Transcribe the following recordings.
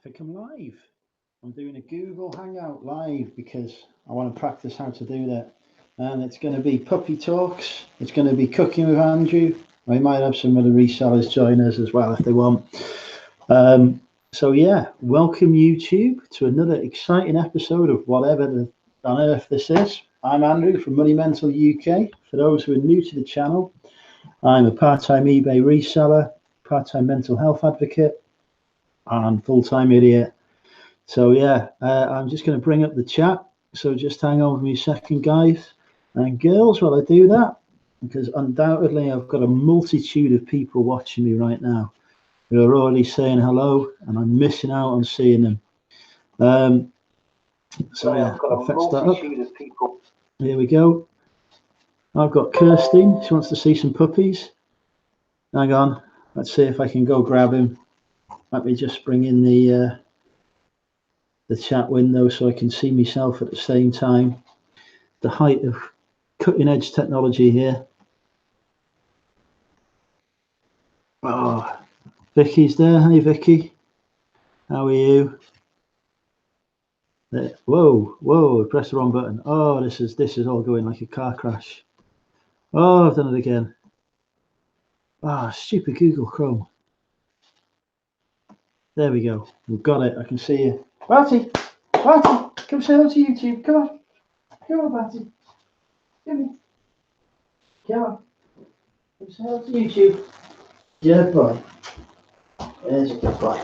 click them live. I'm doing a Google Hangout live because I want to practice how to do that. And it's going to be puppy talks. It's going to be cooking with Andrew. We might have some other resellers join us as well if they want. So yeah, welcome YouTube to another exciting episode of whatever on earth this is. I'm Andrew from Money Mental UK. For those who are new to the channel, I'm a part-time eBay reseller, part-time mental health advocate, and full-time idiot. So yeah, I'm just going to bring up the chat. So just hang on with me a second, guys and girls, while I do that, because undoubtedly I've got a multitude of people watching me right now who are already saying hello, and I'm missing out on seeing them. So yeah, I'll fetch that up. Here we go. I've got Kirstin. She wants to see some puppies. Hang on. Let's see if I can go grab him. Let me just bring in the chat window so I can see myself at the same time. The height of cutting edge technology here. Oh, Vicky's there. Hey Vicky, how are you? There. Whoa, press the wrong button. Oh, this is all going like a car crash. Oh, I've done it again. Ah, stupid Google Chrome. There we go. We've got it. I can see you. Barty, come say hello to YouTube. Come on, Barty. Come here. Come on. Come say hello to YouTube. Good boy. There's a good boy.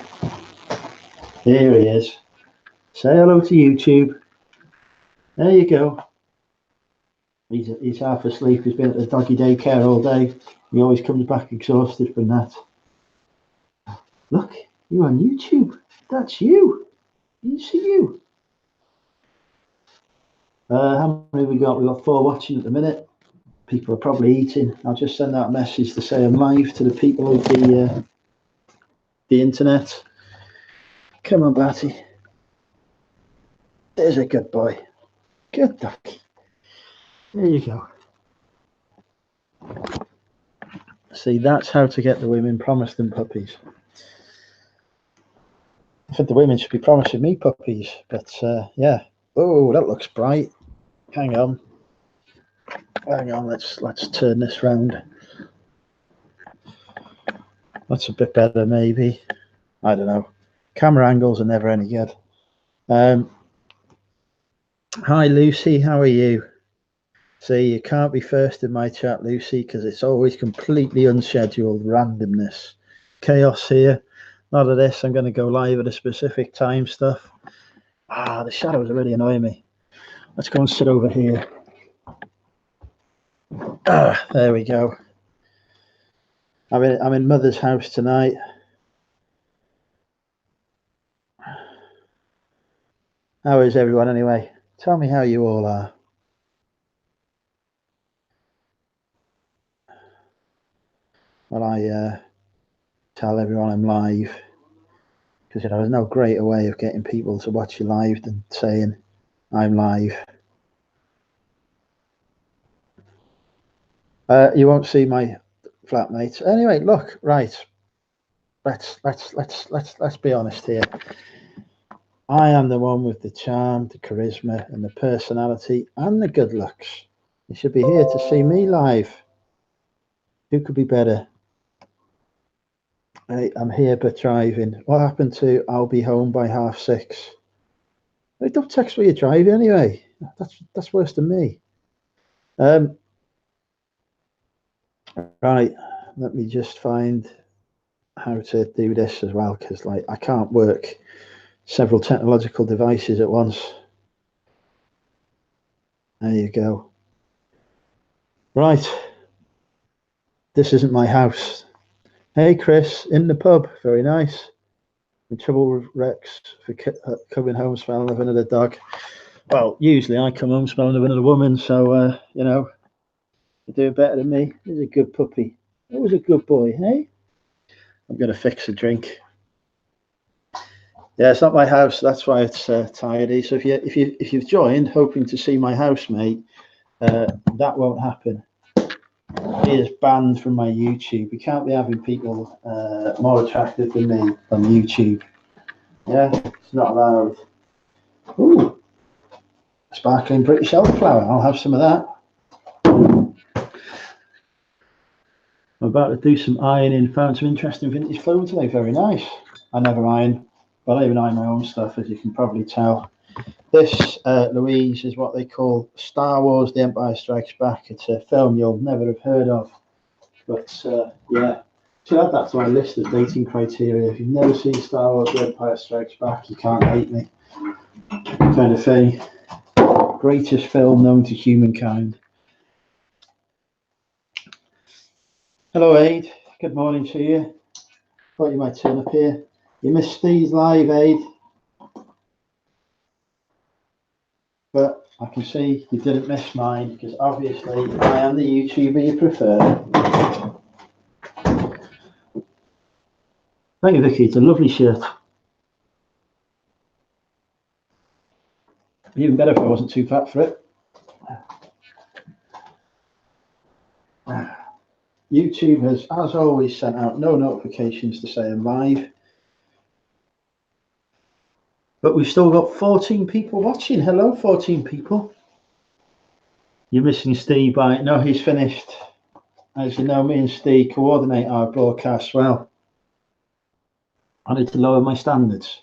Here he is. Say hello to YouTube. There you go. He's half asleep. He's been at the doggy daycare all day. He always comes back exhausted from that. Look, you're on YouTube. That's you. You see you. How many have we got? We've got 4 watching at the minute. People are probably eating. I'll just send out a message to say I'm live to the people of the internet. Come on, Batty. There's a good boy. Good ducky. There you go. See, that's how to get the women. Promise them puppies. I think the women should be promising me puppies, but yeah. Oh, that looks bright. Hang on, let's turn this round. That's a bit better, maybe. I don't know. Camera angles are never any good. Hi, Lucy. How are you? See, you can't be first in my chat, Lucy, because it's always completely unscheduled randomness. Chaos here. None of this. I'm going to go live at a specific time stuff. Ah, the shadows are really annoying me. Let's go and sit over here. Ah, there we go. I'm in Mother's house tonight. How is everyone anyway? Tell me how you all are. Well, I tell everyone I'm live because there's no greater way of getting people to watch you live than saying I'm live. You won't see my flatmates anyway. Look, right. Let's be honest here. I am the one with the charm, the charisma, and the personality, and the good looks. You should be here to see me live. Who could be better? I'm here but driving. What happened to I'll be home by 6:30? Hey, don't text me you're driving anyway. That's worse than me. Right, let me just find how to do this as well, because like I can't work several technological devices at once. There you go. Right, this isn't my house. Hey Chris, in the pub, very nice. In trouble with Rex for coming home smelling of another dog. Well, usually I come home smelling of another woman, so you know, you're doing better than me. He's a good puppy. He was a good boy, hey? I'm gonna fix a drink. Yeah, it's not my house. That's why it's tidy. So if you've joined hoping to see my housemate, that won't happen. He is banned from my YouTube. We can't be having people more attractive than me on YouTube. Yeah, it's not allowed. Ooh, sparkling British elderflower. I'll have some of that. I'm about to do some ironing. Found some interesting vintage clothing today. Very nice. I never iron, but I even iron my own stuff, as you can probably tell. This, Louise, is what they call Star Wars: The Empire Strikes Back. It's a film you'll never have heard of. But yeah, should add that to my list of dating criteria. If you've never seen Star Wars: The Empire Strikes Back, you can't hate me. Kind of thing. Greatest film known to humankind. Hello, Aid. Good morning to you. Thought you might turn up here. You missed Steve's live, Aid. But I can see you didn't miss mine, because obviously I am the YouTuber you prefer. Thank you, Vicky. It's a lovely shirt. Even better if I wasn't too fat for it. YouTube has, as always, sent out no notifications to say I'm live. But we've still got 14 people watching. Hello, 14 people. You're missing Steve by... No, he's finished. As you know, me and Steve coordinate our broadcasts well. I need to lower my standards.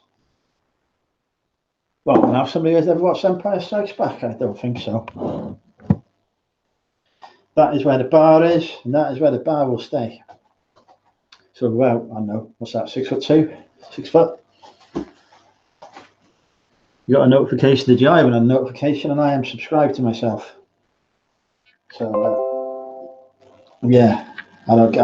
Well, now somebody has ever watched Empire Strikes Back? I don't think so. That is where the bar is, and that is where the bar will stay. So, well, I don't know, what's that, 6'2", 6 foot? You got a notification, did you? I haven't had a notification, and I am subscribed to myself. So, yeah, I don't.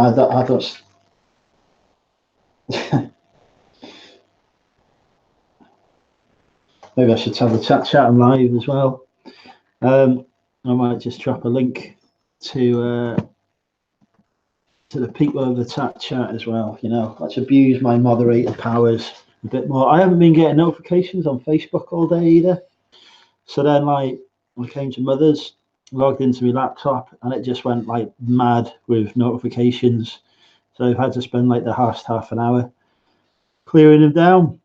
Maybe I should tell the chat I'm live as well. I might just drop a link to the people of the chat as well. You know, let's abuse my moderator powers a bit more. I haven't been getting notifications on Facebook all day either. So then, like, I came to Mother's, logged into my laptop, and it just went like mad with notifications. So I've had to spend like the last half an hour clearing them down.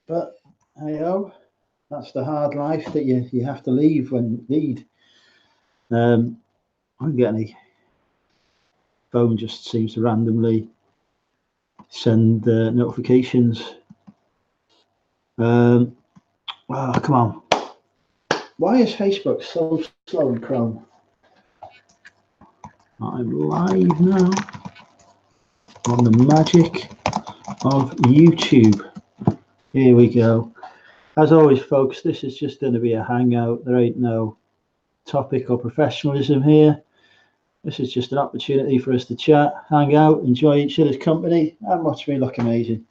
But hey, that's the hard life that you have to leave when you need. I don't get any. Phone just seems to randomly send notifications. Oh, come on. Why is Facebook so slow in Chrome? I'm live now on the magic of YouTube. Here we go. As always, folks, this is just going to be a hangout. There ain't no topic or professionalism here. This is just an opportunity for us to chat, hang out, enjoy each other's company, and watch me look amazing.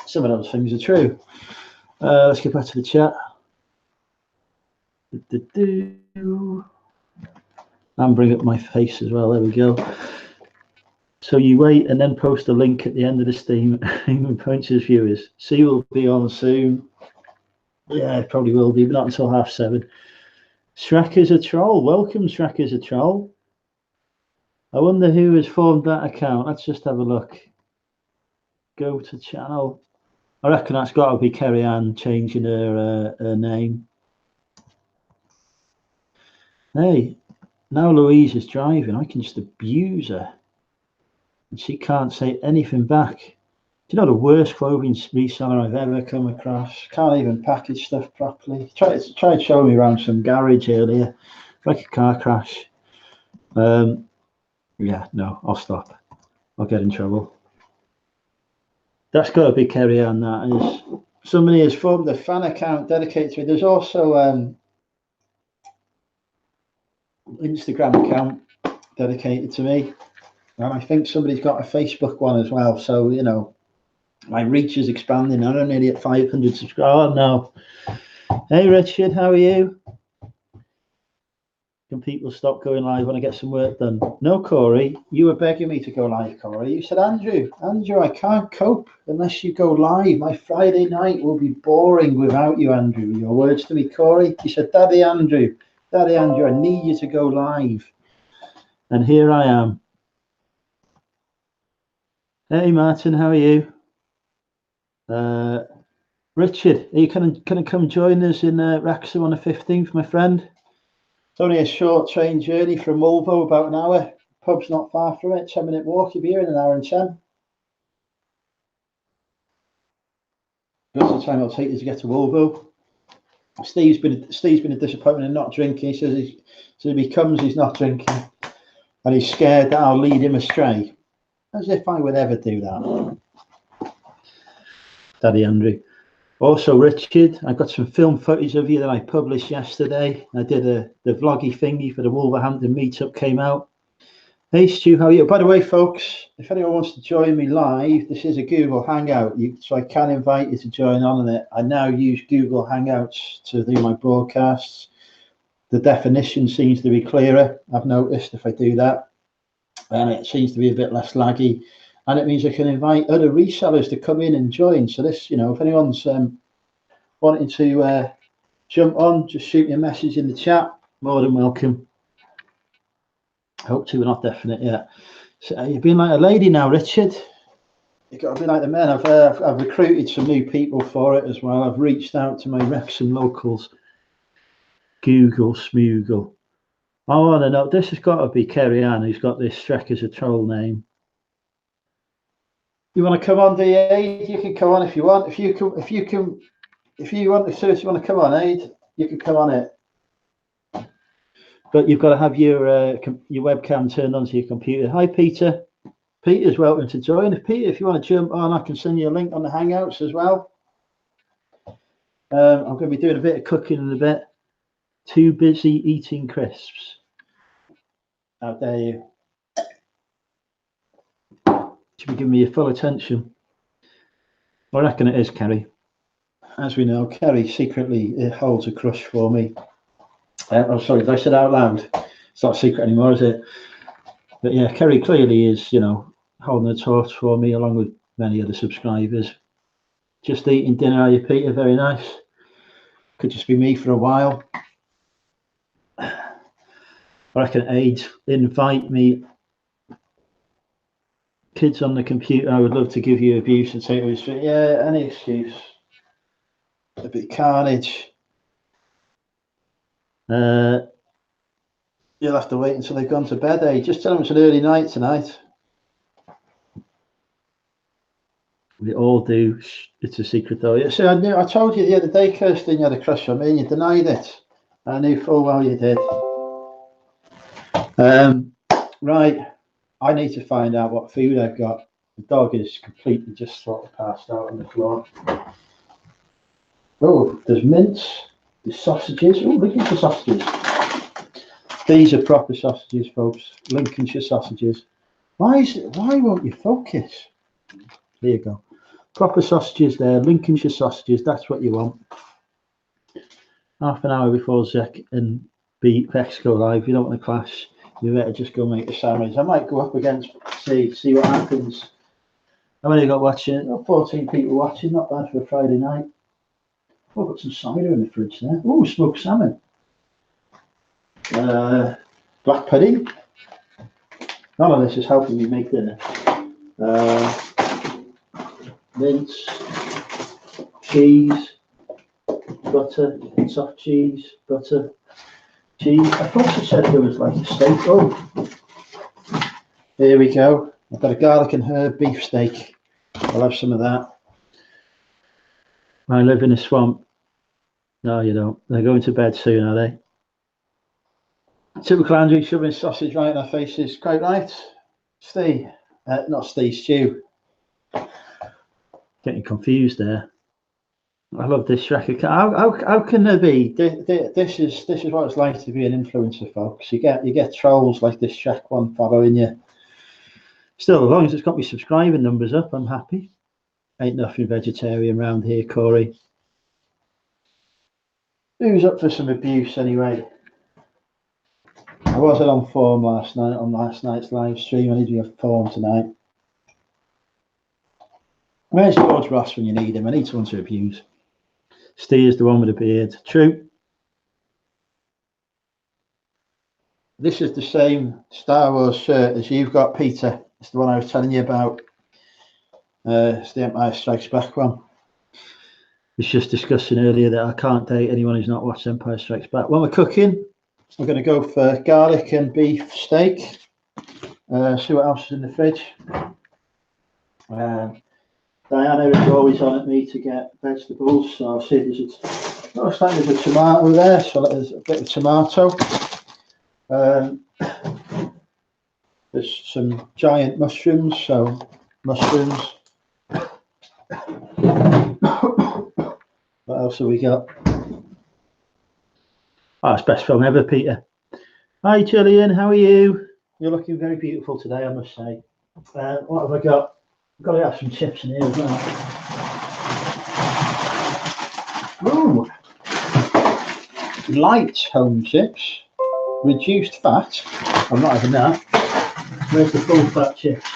Some of those things are true. Let's get back to the chat. And bring up my face as well. There we go. So you wait and then post a link at the end of the stream and punches viewers. See, will be on soon. Yeah, it probably will be, but not until 7:30. Shrek is a troll. Welcome, Shrek is a troll. I wonder who has formed that account. Let's just have a look. Go to channel. I reckon that's got to be Kerry Ann changing her name. Hey, now Louise is driving. I can just abuse her. And she can't say anything back. Do you know the worst clothing reseller I've ever come across? Can't even package stuff properly. Tried showing me around some garage earlier, like a car crash. Yeah, no, I'll stop. I'll get in trouble. That's got to be Kerry Ann. That is. Somebody has formed a fan account dedicated to it. There's also Instagram account dedicated to me, and I think somebody's got a Facebook one as well. So you know, my reach is expanding. I'm nearly at 500 subscribers. Oh no. Hey Richard, how are you? Can people stop going live when I get some work done? No, Corey, you were begging me to go live, Corey. You said, Andrew, I can't cope unless you go live. My Friday night will be boring without you, Andrew. Your words to me, Corey. You said, Daddy Andrew, I need you to go live. And here I am. Hey, Martin, how are you? Richard, are you can come join us in Wrexham on the 15th, my friend? It's only a short train journey from Mulvo, about an hour. Pub's not far from it, 10-minute walk. You'll be here in an hour and 10. That's the time it'll take you to get to Mulvo. Steve's been a disappointment in not drinking. He says if he comes, he's not drinking, and he's scared that I'll lead him astray. As if I would ever do that, Daddy Andrew. Also, Richard, I got some film footage of you that I published yesterday. I did the vloggy thingy for the Wolverhampton meetup came out. Hey Stu, how are you? By the way, folks, if anyone wants to join me live, this is a Google Hangout, so I can invite you to join on it. I now use Google Hangouts to do my broadcasts. The definition seems to be clearer, I've noticed, if I do that. And it seems to be a bit less laggy. And it means I can invite other resellers to come in and join. So this, if anyone's wanting to jump on, just shoot me a message in the chat. More than welcome. Hope to, we're not definite yet. So you've been like a lady now, Richard. You've got to be like the men. I've recruited some new people for it as well. I've reached out to my Wrexham locals. Google Smoogle. I want to know. This has got to be Kerry Ann, who's got this Shrek as a troll name. You want to come on, DA? You can come on if you want. If you want to come on, Aid, you can come on it. But you've got to have your webcam turned onto your computer. Hi, Peter. Peter's welcome to join. If you want to jump on, I can send you a link on the Hangouts as well. I'm going to be doing a bit of cooking in a bit. Too busy eating crisps. How dare you? Should be giving me your full attention. I reckon it is, Kerry. As we know, Kerry secretly holds a crush for me. Oh, sorry, did I say that out loud? It's not a secret anymore, is it? But yeah, Kerry clearly is, holding the torch for me along with many other subscribers. Just eating dinner, are you, Peter? Very nice. Could just be me for a while. I reckon AIDS invite me. Kids on the computer, I would love to give you abuse and take it. Yeah, any excuse. A bit carnage. You'll have to wait until they've gone to bed, eh? Just tell them it's an early night tonight. We all do. It's a secret though. Yeah, see, I told you the other day, Kirsten, you had a crush on me and you denied it. I knew full well you did. Right. I need to find out what food I've got. The dog is completely just sort of passed out on the floor. Oh, there's mince, there's sausages. Oh, look at the sausages. These are proper sausages, folks. Lincolnshire sausages. Why won't you focus? There you go. Proper sausages there, Lincolnshire sausages. That's what you want. Half an hour before Zek and Bex go live. You don't want to clash. You better just go make a sandwich. I might go up against, see what happens. I've only got watching, 14 people watching, not bad for a Friday night. Oh, I've got some cider in the fridge there. Oh, smoked salmon. Black pudding. None of this is helping me make dinner. Mince, cheese, butter, soft cheese, butter. Cheese. I thought she said there was like a steak. Oh, here we go. I've got a garlic and herb beef steak. I'll have some of that. I live in a swamp. No, you don't. They're going to bed soon, are they? Typical Andrew shoving sausage right in our faces. Quite right. Steve. Not Steve, Stu. Getting confused there. I love this Shrek. How can there be? This is what it's like to be an influencer, folks. You get trolls like this Shrek one following you. Still, as long as it's got me subscribing numbers up, I'm happy. Ain't nothing vegetarian round here, Corey. Who's up for some abuse anyway? I wasn't on form last night on last night's live stream. I need to be on form tonight. Where's George Ross when you need him? I need someone to abuse. Steve's the one with the beard. True. This is the same Star Wars shirt as you've got, Peter. It's the one I was telling you about. It's the Empire Strikes Back one. was just discussing earlier that I can't date anyone who's not watched Empire Strikes Back. When we're cooking, I'm going to go for garlic and beef steak. See what else is in the fridge. Diana is always on at me to get vegetables, so I'll see if there's a tomato there, so there's a bit of tomato. There's some giant mushrooms, so mushrooms. What else have we got? Oh, it's best film ever, Peter. Hi, Gillian, how are you? You're looking very beautiful today, I must say. What have I got? I've got to have some chips in here as well. Ooh, light home chips, reduced fat. I'm not having that. Where's the full fat chips?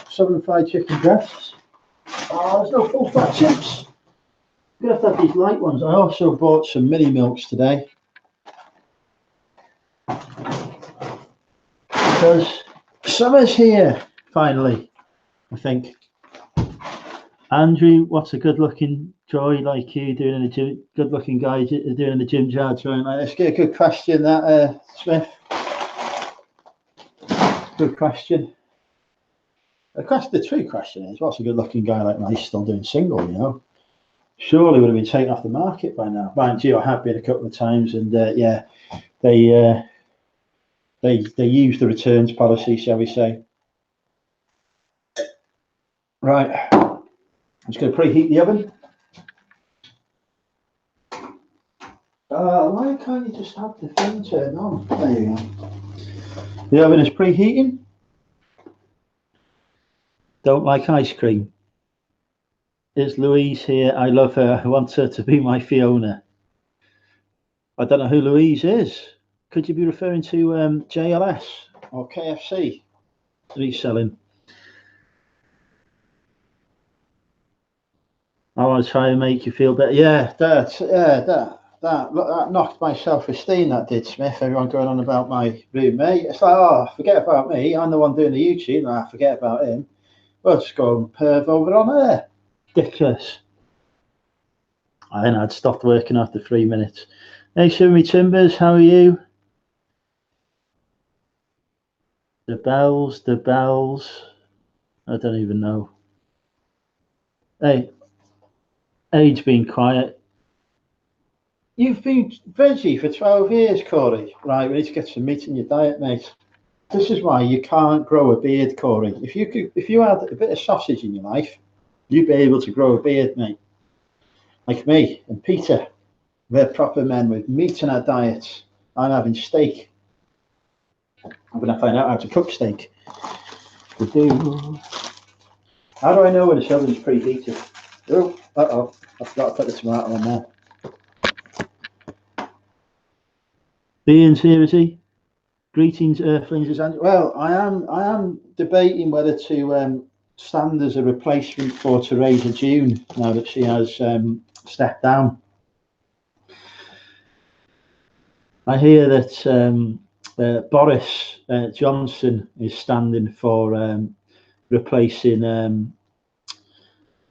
Southern fried chicken breasts. Oh, there's no full fat chips. I'm gonna have to have these light ones. I also bought some mini milks today because summer's here finally, I think. Andrew, what's a good-looking guy like you doing in the gym? Good-looking guy doing in the gym jar trying like this. Get a good question, that Smith. Good question. The true question is, what's a good-looking guy like me still doing single? You know, surely would have been taken off the market by now. Mind you, I have been a couple of times, and yeah, they use the returns policy, shall we say? Right. I'm just going to preheat the oven. Why can't you just have the thing turned on? There you go. The oven is preheating. Don't like ice cream. Is Louise here? I love her. I want her to be my Fiona. I don't know who Louise is. Could you be referring to JLS or KFC reselling? I want to try and make you feel better. Yeah, that knocked my self-esteem, that did, Smith. Everyone going on about my roommate. It's like, oh, forget about me. I'm the one doing the YouTube. Nah, forget about him. Well, just go and perv over on there. Ridiculous. I think I'd stopped working after 3 minutes. Hey, Shimmy Timbers, how are you? The bells. I don't even know. Hey, age being quiet. You've been veggie for 12 years, Corey. Right, we need to get some meat in your diet, mate. This is why you can't grow a beard, Corey. If you had a bit of sausage in your life, you'd be able to grow a beard, mate. Like me and Peter, we're proper men with meat in our diets. I'm having steak. I'm going to find out how to cook steak. How do I know when the oven's preheated? Oh, I forgot to put the tomato on there. Ian's here, is he? Greetings, Earthlings. Well, I am debating whether to stand as a replacement for Teresa June now that she has stepped down. I hear that Boris Johnson is standing for replacing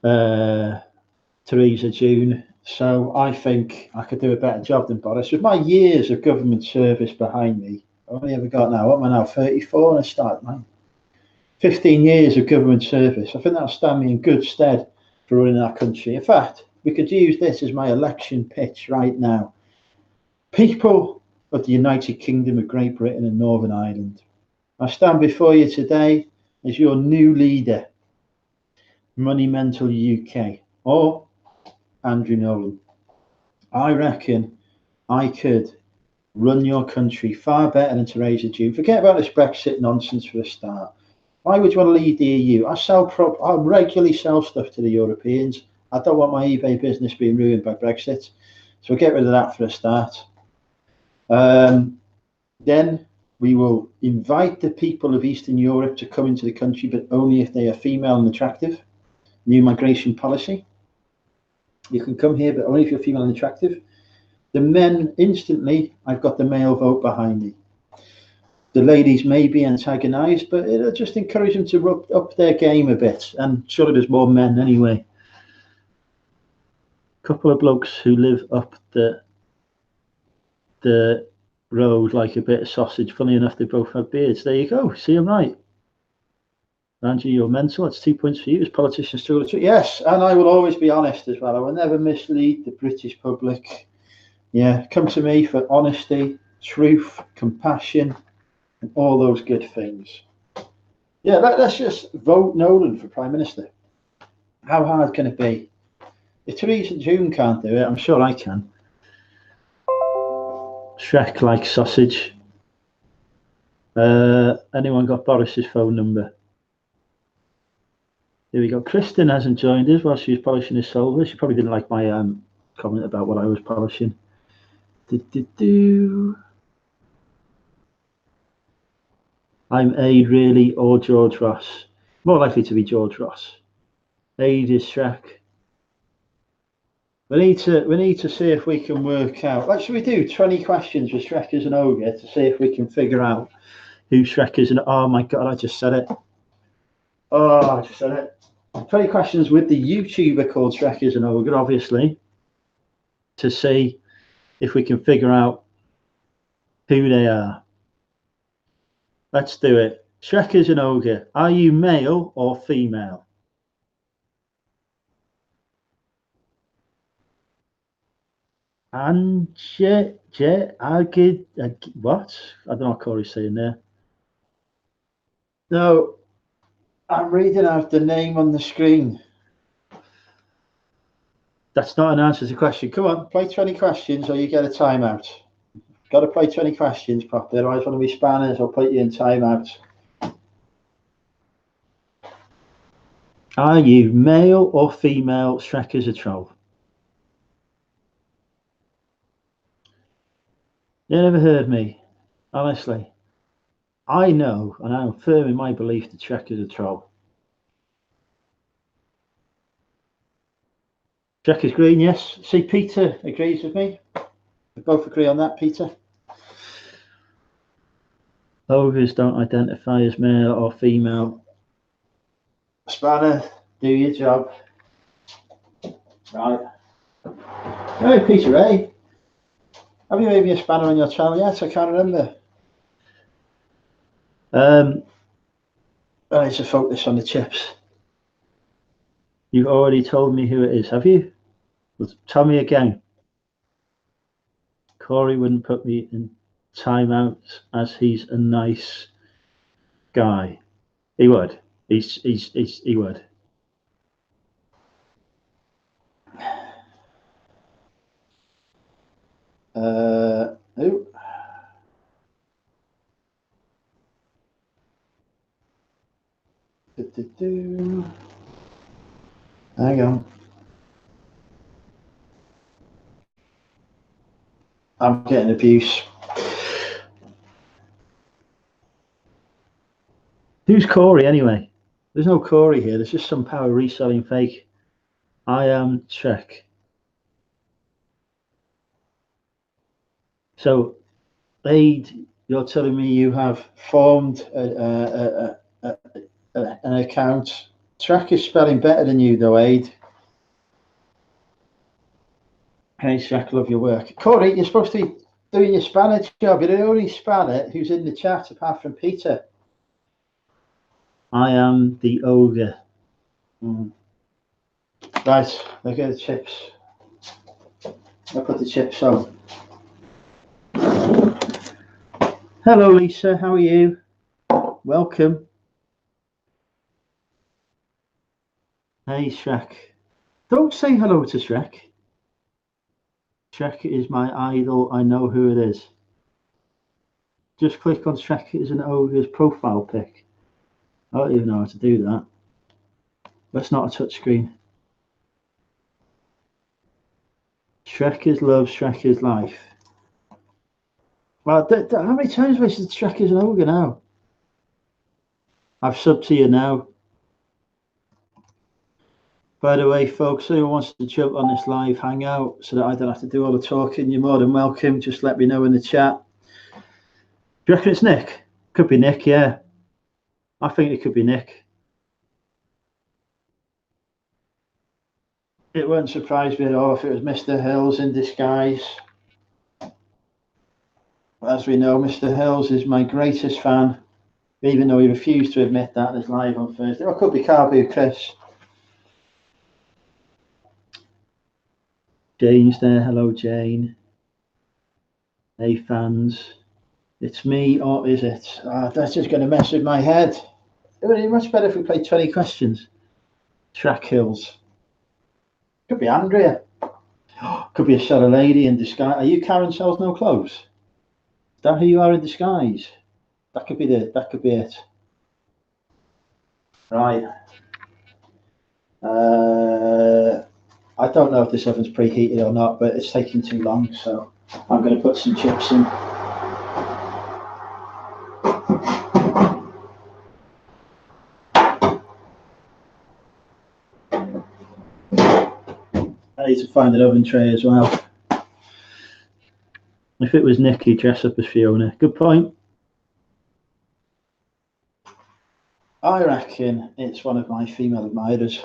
Teresa June. So I think I could do a better job than Boris. With my years of government service behind me, I've only ever got now, what am I now, 34 and I started mine. 15 years of government service. I think that'll stand me in good stead for running our country. In fact, we could use this as my election pitch right now. People of the United Kingdom of Great Britain and Northern Ireland, I stand before you today as your new leader, Money Mental UK, or Andrew Nolan. I reckon I could run your country far better than Teresa June. Forget about this Brexit nonsense for a start. Why would you want to leave the EU? I regularly sell stuff to the Europeans. I don't want my eBay business being ruined by Brexit. So get rid of that for a start. Then we will invite the people of Eastern Europe to come into the country, but only if they are female and attractive. New migration policy. You can come here, but only if you're female and attractive. The men, instantly, I've got the male vote behind me. The ladies may be antagonised, but it'll just encourage them to up their game a bit. And surely there's more men anyway. couple of blokes who live up the road like a bit of sausage. Funny enough, they both have beards. There you go. See, I'm right. Andrew, you're mental. That's 2 points for you as politicians struggle to. Yes, and I will always be honest as well. I will never mislead the British public. Yeah, come to me for honesty, truth, compassion, and all those good things. Yeah, let's just vote Nolan for Prime Minister. How hard can it be? If Theresa June can't do it, I'm sure I can. Shrek like sausage. Anyone got Boris's phone number? Here we go. Kristen hasn't joined us while she was polishing his solver. She probably didn't like my comment about what I was polishing. I'm Aid really, or George Ross. More likely to be George Ross. Aid is Shrek. We need to see if we can work out. Like, should we do 20 questions with Shrek as an ogre to see if we can figure out who Shrek is? And oh my god, I just said it. Oh, I just said it. 20 questions with the YouTuber called Shrek is an ogre, obviously, to see if we can figure out who they are. Let's do it. Shrek is an ogre. Are you male or female? And what? I don't know what Corey's saying there. No, I'm reading out the name on the screen. That's not an answer to the question. Come on, play 20 questions or you get a timeout. Got to play 20 questions properly, otherwise one of my spanners will put you in timeout. Are you male or female? Shrek is a troll. You never heard me, honestly. I know, and I'm firm in my belief that Shrek is a troll. Shrek is green, yes. See, Peter agrees with me. We both agree on that, Peter. Ogres don't identify as male or female. Spanner, do your job. Right. Hey, Peter, hey. Have you made me a spanner on your channel yet? I can't remember. I need to focus on the chips. You've already told me who it is, have you? Well, tell me again. Corey wouldn't put me in timeout as he's a nice guy. He would. He would. Who? Hang on. I'm getting abuse. Who's Corey anyway? There's no Corey here. There's just some power reselling fake. I am Shrek. So, Aid, you're telling me you have formed an account. Shrek is spelling better than you, though, Aid. Hey, Shrek, love your work. Corey, you're supposed to be doing your spanner job. You're the only spanner who's in the chat apart from Peter. I am the ogre. Right, look at the chips. I'll put the chips on. Hello, Lisa. How are you? Welcome. Hey, Shrek. Don't say hello to Shrek. Shrek is my idol. I know who it is. Just click on Shrek as an ogre's profile pic. I don't even know how to do that. That's not a touchscreen. Shrek is love, Shrek is life. Well, how many times have I said Shrek is an ogre now? I've subbed to you now. By the way, folks, who wants to jump on this live hangout so that I don't have to do all the talking, you're more than welcome. Just let me know in the chat. Do you reckon it's Nick? Could be Nick, yeah. I think it could be Nick. It wouldn't surprise me at all if it was Mr. Hills in disguise. As we know, Mr. Hills is my greatest fan, even though he refused to admit that in his live on Thursday. Or it could be Carbu Chris. Jane's there. Hello, Jane. Hey, fans. It's me, or is it? That's just going to mess with my head. It would be much better if we played 20 questions. Track Hills. Could be Andrea. Could be a seller lady in disguise. Are you Karen Sells No Clothes? Is that who you are in disguise? That could be it. Right. I don't know if this oven's preheated or not, but it's taking too long, so I'm going to put some chips in. I need to find an oven tray as well. If it was Nick, he'd dress up as Fiona. Good point. I reckon it's one of my female admirers.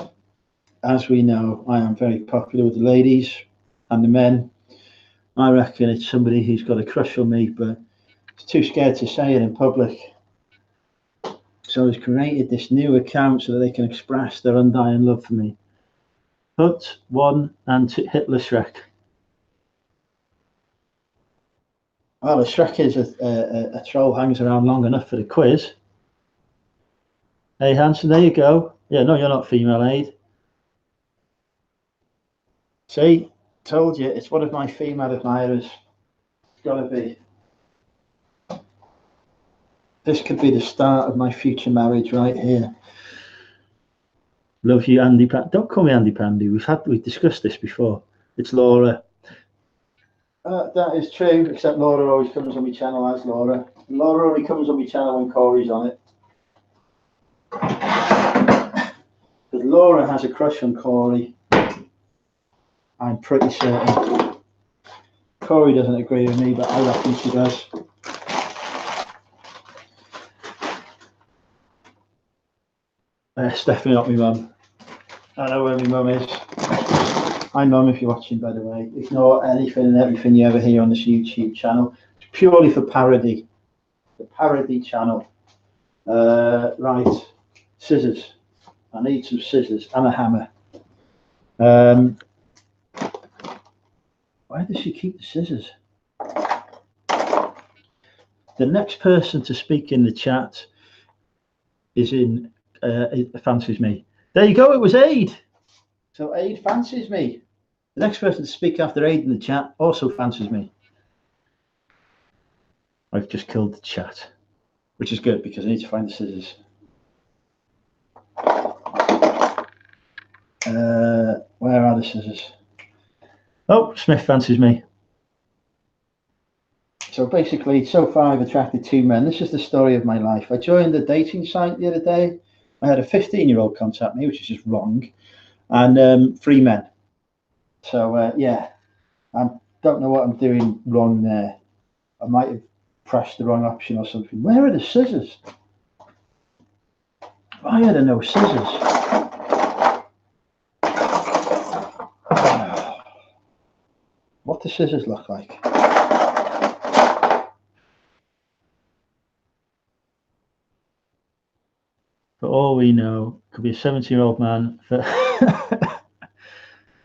As we know, I am very popular with the ladies and the men. I reckon it's somebody who's got a crush on me, but is too scared to say it in public. So he's created this new account so that they can express their undying love for me. Hut 1 and Hitler Shrek. Well, a Shrek is a troll hangs around long enough for the quiz. Hey, Hanson, there you go. Yeah, no, you're not female aid. See, told you, it's one of my female admirers. It's got to be. This could be the start of my future marriage right here. Love you, Andy Pandy. Don't call me Andy Pandy. We've discussed this before. It's Laura. That is true, except Laura always comes on my channel as Laura. Laura only comes on my channel when Corey's on it. But Laura has a crush on Corey. I'm pretty certain. Corey doesn't agree with me, but I reckon she does. It's definitely not my mum. I know where my mum is. Hi mum, if you're watching, by the way. Ignore anything and everything you ever hear on this YouTube channel. It's purely for parody. The parody channel. Right. Scissors. I need some scissors and a hammer. Why does she keep the scissors? The next person to speak in the chat is in fancies me. There you go, it was Aid. So Aid fancies me. The next person to speak after Aid in the chat also fancies me. I've just killed the chat, which is good because I need to find the scissors. Where are the scissors? Oh, Smith fancies me. So basically, so far I've attracted 2 men. This is the story of my life. I joined a dating site the other day. I had a 15-year-old contact me, which is just wrong, and 3 men. So yeah, I don't know what I'm doing wrong there. I might have pressed the wrong option or something. Where are the scissors? Why are there no scissors? What do scissors look like? For all we know, could be a 17-year-old man.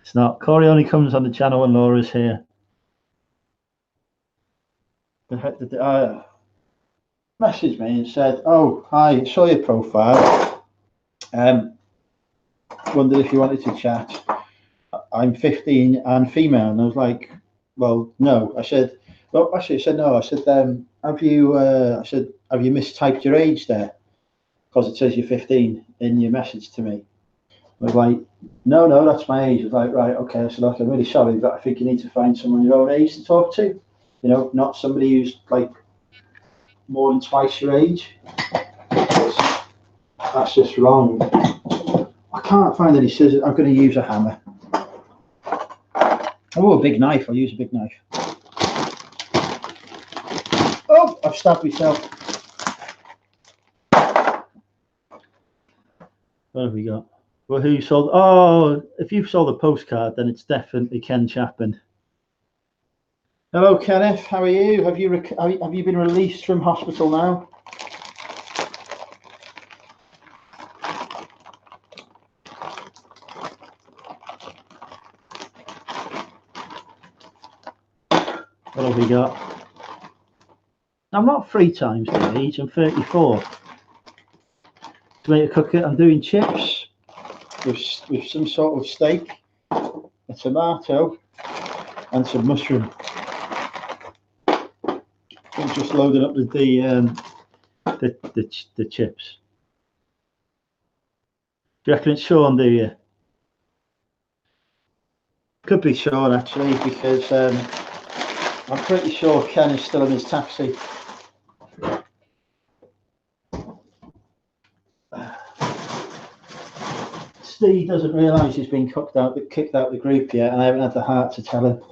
It's not. Corey only comes on the channel when Laura's here. Messaged me and said, "Oh, hi, saw your profile. Wondered if you wanted to chat. I'm 15 and female." And I was like, "Well, no." I said, "Well, actually, I said no." I said, "Have you?" I said, "Have you mistyped your age there? Because it says you're 15 in your message to me." I was like, no, that's my age. I was like, right, okay. I said, look, I'm really sorry, but I think you need to find someone your own age to talk to. You know, not somebody who's like more than twice your age. That's just wrong. I can't find any scissors. I'm going to use a hammer. Oh, a big knife. I'll use a big knife. Oh, I've stabbed myself. What have we got? Well, who sold? Oh, if you've sold a postcard, then it's definitely Ken Chapman. Hello, Kenneth. How are you? Have you been released from hospital now? What have we got? I'm not 3 times my age. I'm 34. To make a cookie, I'm doing chips with some sort of steak, a tomato, and some mushroom. I'm just loading up the chips. Do you reckon it's Sean? Do you? Could be Sean actually, because I'm pretty sure Ken is still in his taxi. Steve doesn't realise he's been kicked out the group yet, and I haven't had the heart to tell him.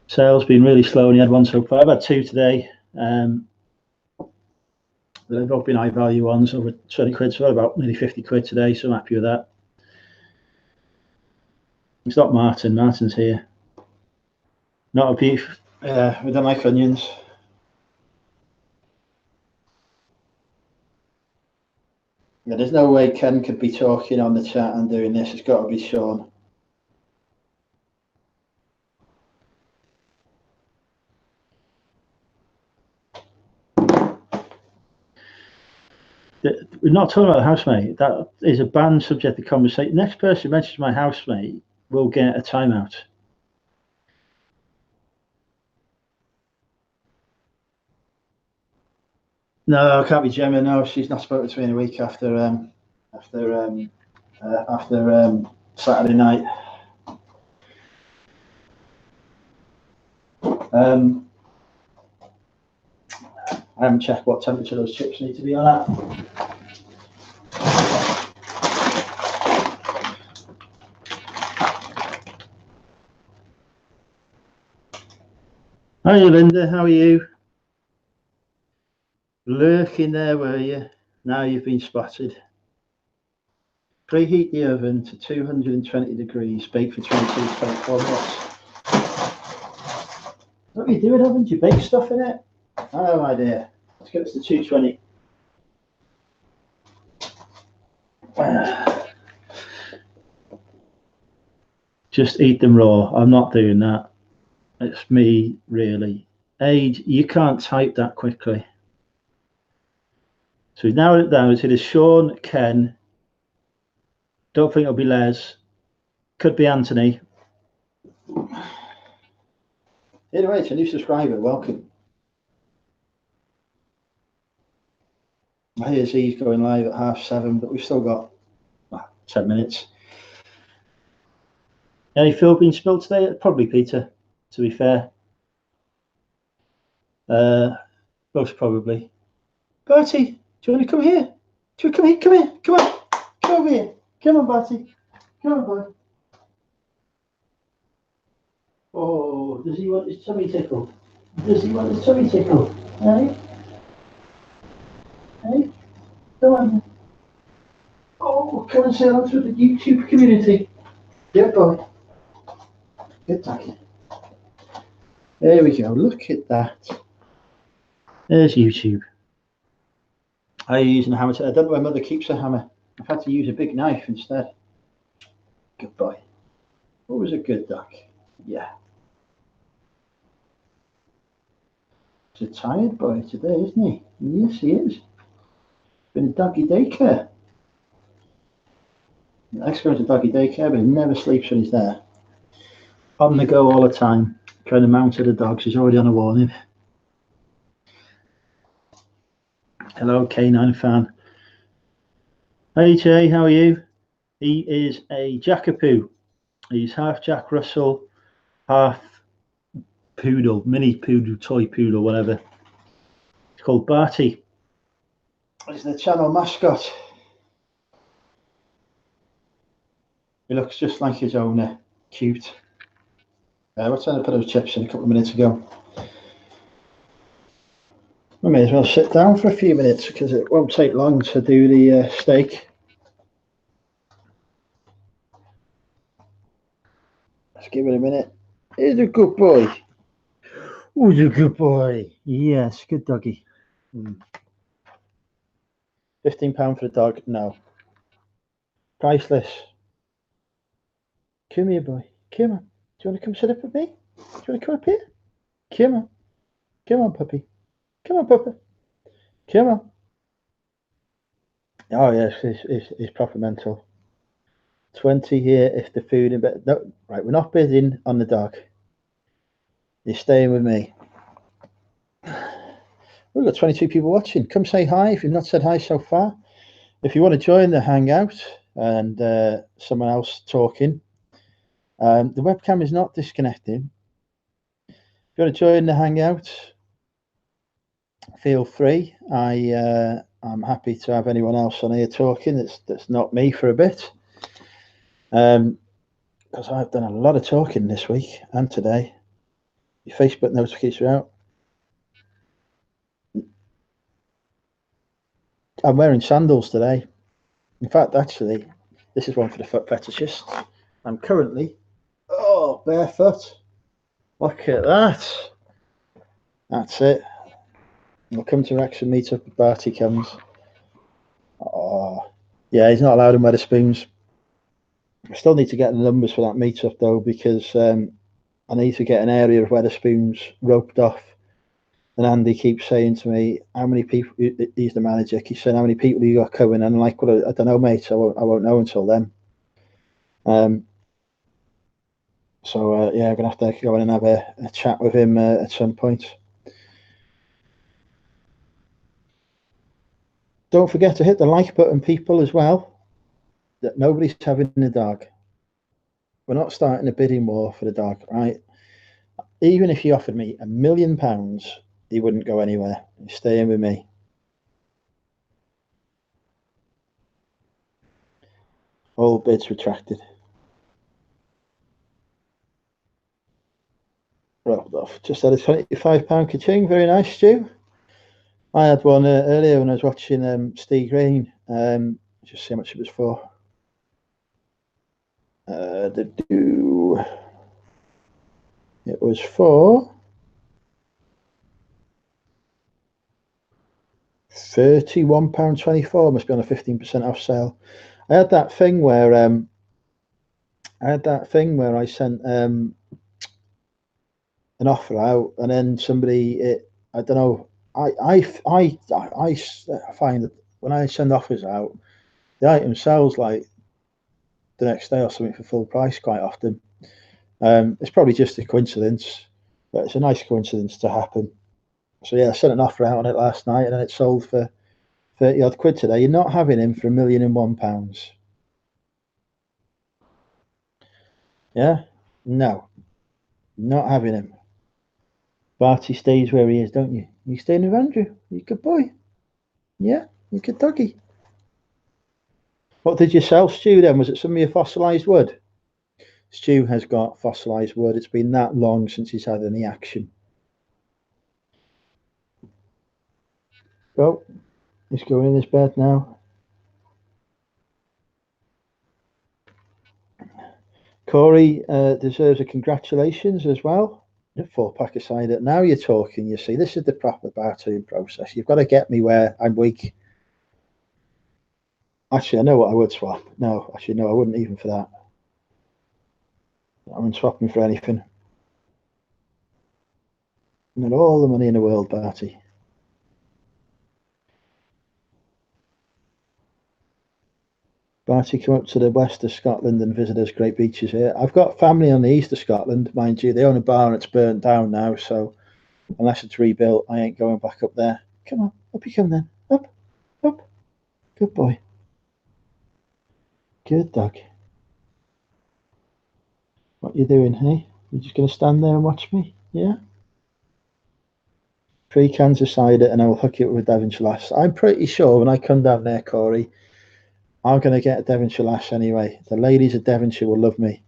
Sales been really slow, and he had one so far. I've had 2 today. They've both been high value ones, over 20 quid, so about nearly 50 quid today, so I'm happy with that. It's not Martin. Martin's here. Not a beef. We don't like onions. Yeah, there's no way Ken could be talking on the chat and doing this. It's got to be Sean. We're not talking about the housemate. That is a banned subject of conversation. Next person who mentions my housemate will get a timeout. No, it can't be Gemma. No, she's not spoken to me in a week after Saturday night. I haven't checked what temperature those chips need to be on at. Hi, Linda. How are you? Lurking there, were you? Now you've been spotted. Preheat the oven to 220 degrees. Bake for 22 to 24 minutes. What are you doing, oven? Do you bake stuff in it? I have no idea. Let's get this to 220. Just eat them raw. I'm not doing that. It's me, really. Age, you can't type that quickly. So we've narrowed it down. It is Sean, Ken. Don't think it'll be Les. Could be Anthony. Anyway, it's a new subscriber. Welcome. Here's he's going live at 7:30, but we've still got 10 minutes. Any Phil been spilled today? Probably Peter, to be fair. Most probably. Bertie, do you want to come here? Do you come here? Come here. Come on. Come over here. Come on, Bertie. Come on, boy. Oh, does he want his tummy tickled? Does he want his tummy tickled? Hey? Hey? Come on. Oh, come and say hello to the YouTube community. Yeah, boy. Good doggy. There we go. Look at that. There's YouTube. Are you using a hammer? I don't know where Mother keeps a hammer. I've had to use a big knife instead. Good boy. Always a good dog. Yeah. He's a tired boy today, isn't he? Yes, he is. Been a doggy daycare. He likes going to doggy daycare, but he never sleeps when he's there. On the go all the time. Trying to monitor the dogs. He's already on a warning. Hello, K9 fan. Hey Jay, how are you? He is a Jackapoo. He's half Jack Russell, half poodle, mini poodle, toy poodle, whatever. It's called Barty. He's the channel mascot. He looks just like his owner. Cute. We're trying to put those chips in a couple of minutes ago. may as well sit down for a few minutes because it won't take long to do the steak. Let's give it a minute. He's a good boy. Who's a good boy? Yes, good doggy. £15 for the dog? No. Priceless. Come here, boy. Come on. Do you want to come sit up with me? Do you want to come up here? Come on. Come on, puppy. Come on, puppy. Come on. Oh, yes, it's proper mental. 20 here if the food in bed. No, right, we're not bidding on the dog. You're staying with me. We've got 22 people watching. Come say hi if you've not said hi so far. If you want to join the hangout and someone else talking, the webcam is not disconnecting. If you want to join the hangout, feel free. I'm happy to have anyone else on here talking that's not me for a bit. Because I've done a lot of talking this week and today. Your Facebook notifications are out. I'm wearing sandals today. In fact, actually, this is one for the foot fetishists. I'm currently, barefoot. Look at that. That's it. We'll come to Wrexham meet-up if Barty comes. Oh, yeah, he's not allowed in Wetherspoons. I still need to get the numbers for that meet-up, though, because I need to get an area of Wetherspoons roped off. And Andy keeps saying to me, how many people, he's the manager, keeps saying, how many people you got coming? And I'm like, well, I don't know, mate. I won't know until then. So, yeah, I'm going to have to go in and have a chat with him at some point. Don't forget to hit the like button, people, as well. That nobody's having the dog. We're not starting a bidding war for the dog, right? Even if he offered me £1 million, he wouldn't go anywhere. He's staying with me. All bids retracted. Rolled off. Just had a £25 ka-ching. Very nice, Stu. I had one earlier when I was watching Steve Green. Just see how much it was for. It was for £31.24. Must be on a 15% off sale. I had that thing where I sent an offer out, and then somebody, I don't know. I find that when I send offers out, the item sells like the next day or something for full price quite often. It's probably just a coincidence, but it's a nice coincidence to happen. So yeah, I sent an offer out on it last night, and then it sold for 30 odd quid today. You're not having him for £1,001,000. Yeah, no, not having him. Barty stays where he is, don't you? You staying with Andrew? You good boy. Yeah, you good doggy. What did you sell, Stu, then? Was it some of your fossilised wood? Stu has got fossilised wood. It's been that long since he's had any action. Oh, he's going in his bed now. Corey deserves a congratulations as well. A 4-pack of cider. Now you're talking, you see. This is the proper bartering process. You've got to get me where I'm weak. Actually, I know what I would swap. No, actually, no, I wouldn't even for that. I wouldn't swap him for anything. Not all the money in the world, Barty. Barty, come up to the west of Scotland and visit us. Great beaches here. I've got family on the east of Scotland, mind you. They own a bar and it's burnt down now, so unless it's rebuilt, I ain't going back up there. Come on, up you come then. Up, up. Good boy. Good dog. What you doing, hey? You just going to stand there and watch me? Yeah? 3 cans of cider and I will hook it with Devonshire Lass. I'm pretty sure when I come down there, Corey, I'm going to get a Devonshire Lass anyway. The ladies of Devonshire will love me.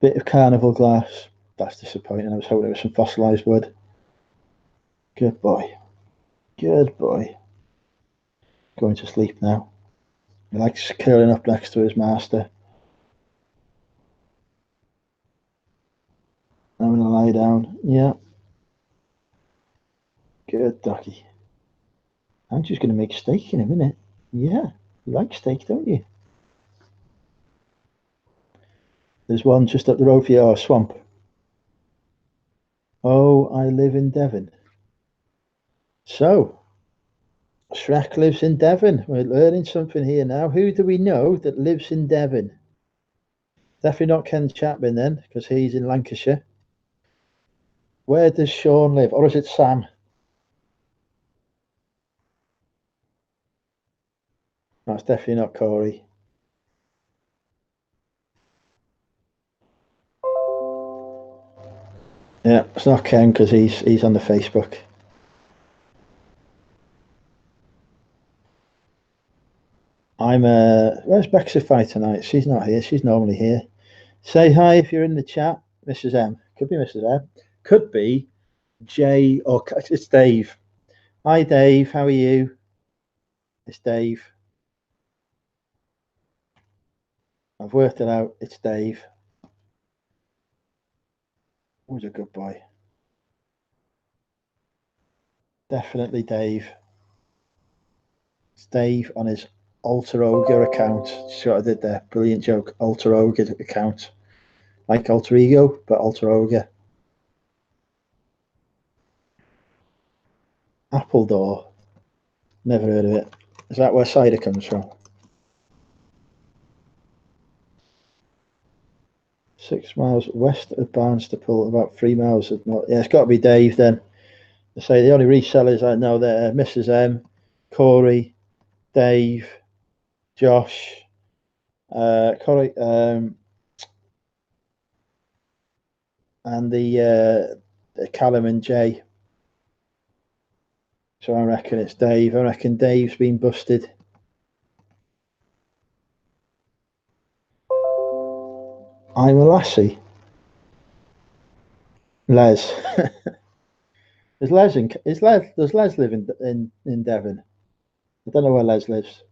Bit of carnival glass. That's disappointing. I was hoping it was some fossilised wood. Good boy. Good boy. Going to sleep now. He likes curling up next to his master. I'm going to lie down. Yeah. Good ducky. I'm just going to make steak in a minute. Yeah. You like steak, don't you? There's one just up the road for you, a swamp. Oh, I live in Devon. So, Shrek lives in Devon. We're learning something here now. Who do we know that lives in Devon? Definitely not Ken Chapman then, because he's in Lancashire. Where does Sean live? Or is it Sam? That's definitely not Corey. Yeah, it's not Ken because he's on the Facebook. Where's Bexify tonight? She's not here. She's normally here. Say hi if you're in the chat, Mrs. M. Could be Mrs. M. Could be Jay or it's Dave. Hi Dave, how are you? It's Dave. I've worked it out. It's Dave. Who's a good boy? Definitely Dave. It's Dave on his Alter Ogre account. See what I did there? Brilliant joke. Alter Ogre account. Like Alter Ego, but Alter Ogre. Appledore. Never heard of it. Is that where cider comes from? 6 miles west of Barnstaple, about 3 miles of north. Yeah, it's got to be Dave then. I say the only resellers I know there are Mrs. M, Corey, Dave, Josh, Corey, and the Callum and Jay. So I reckon it's Dave. I reckon Dave's been busted. I'm a lassie. Les. Does Les live in Devon? I don't know where Les lives.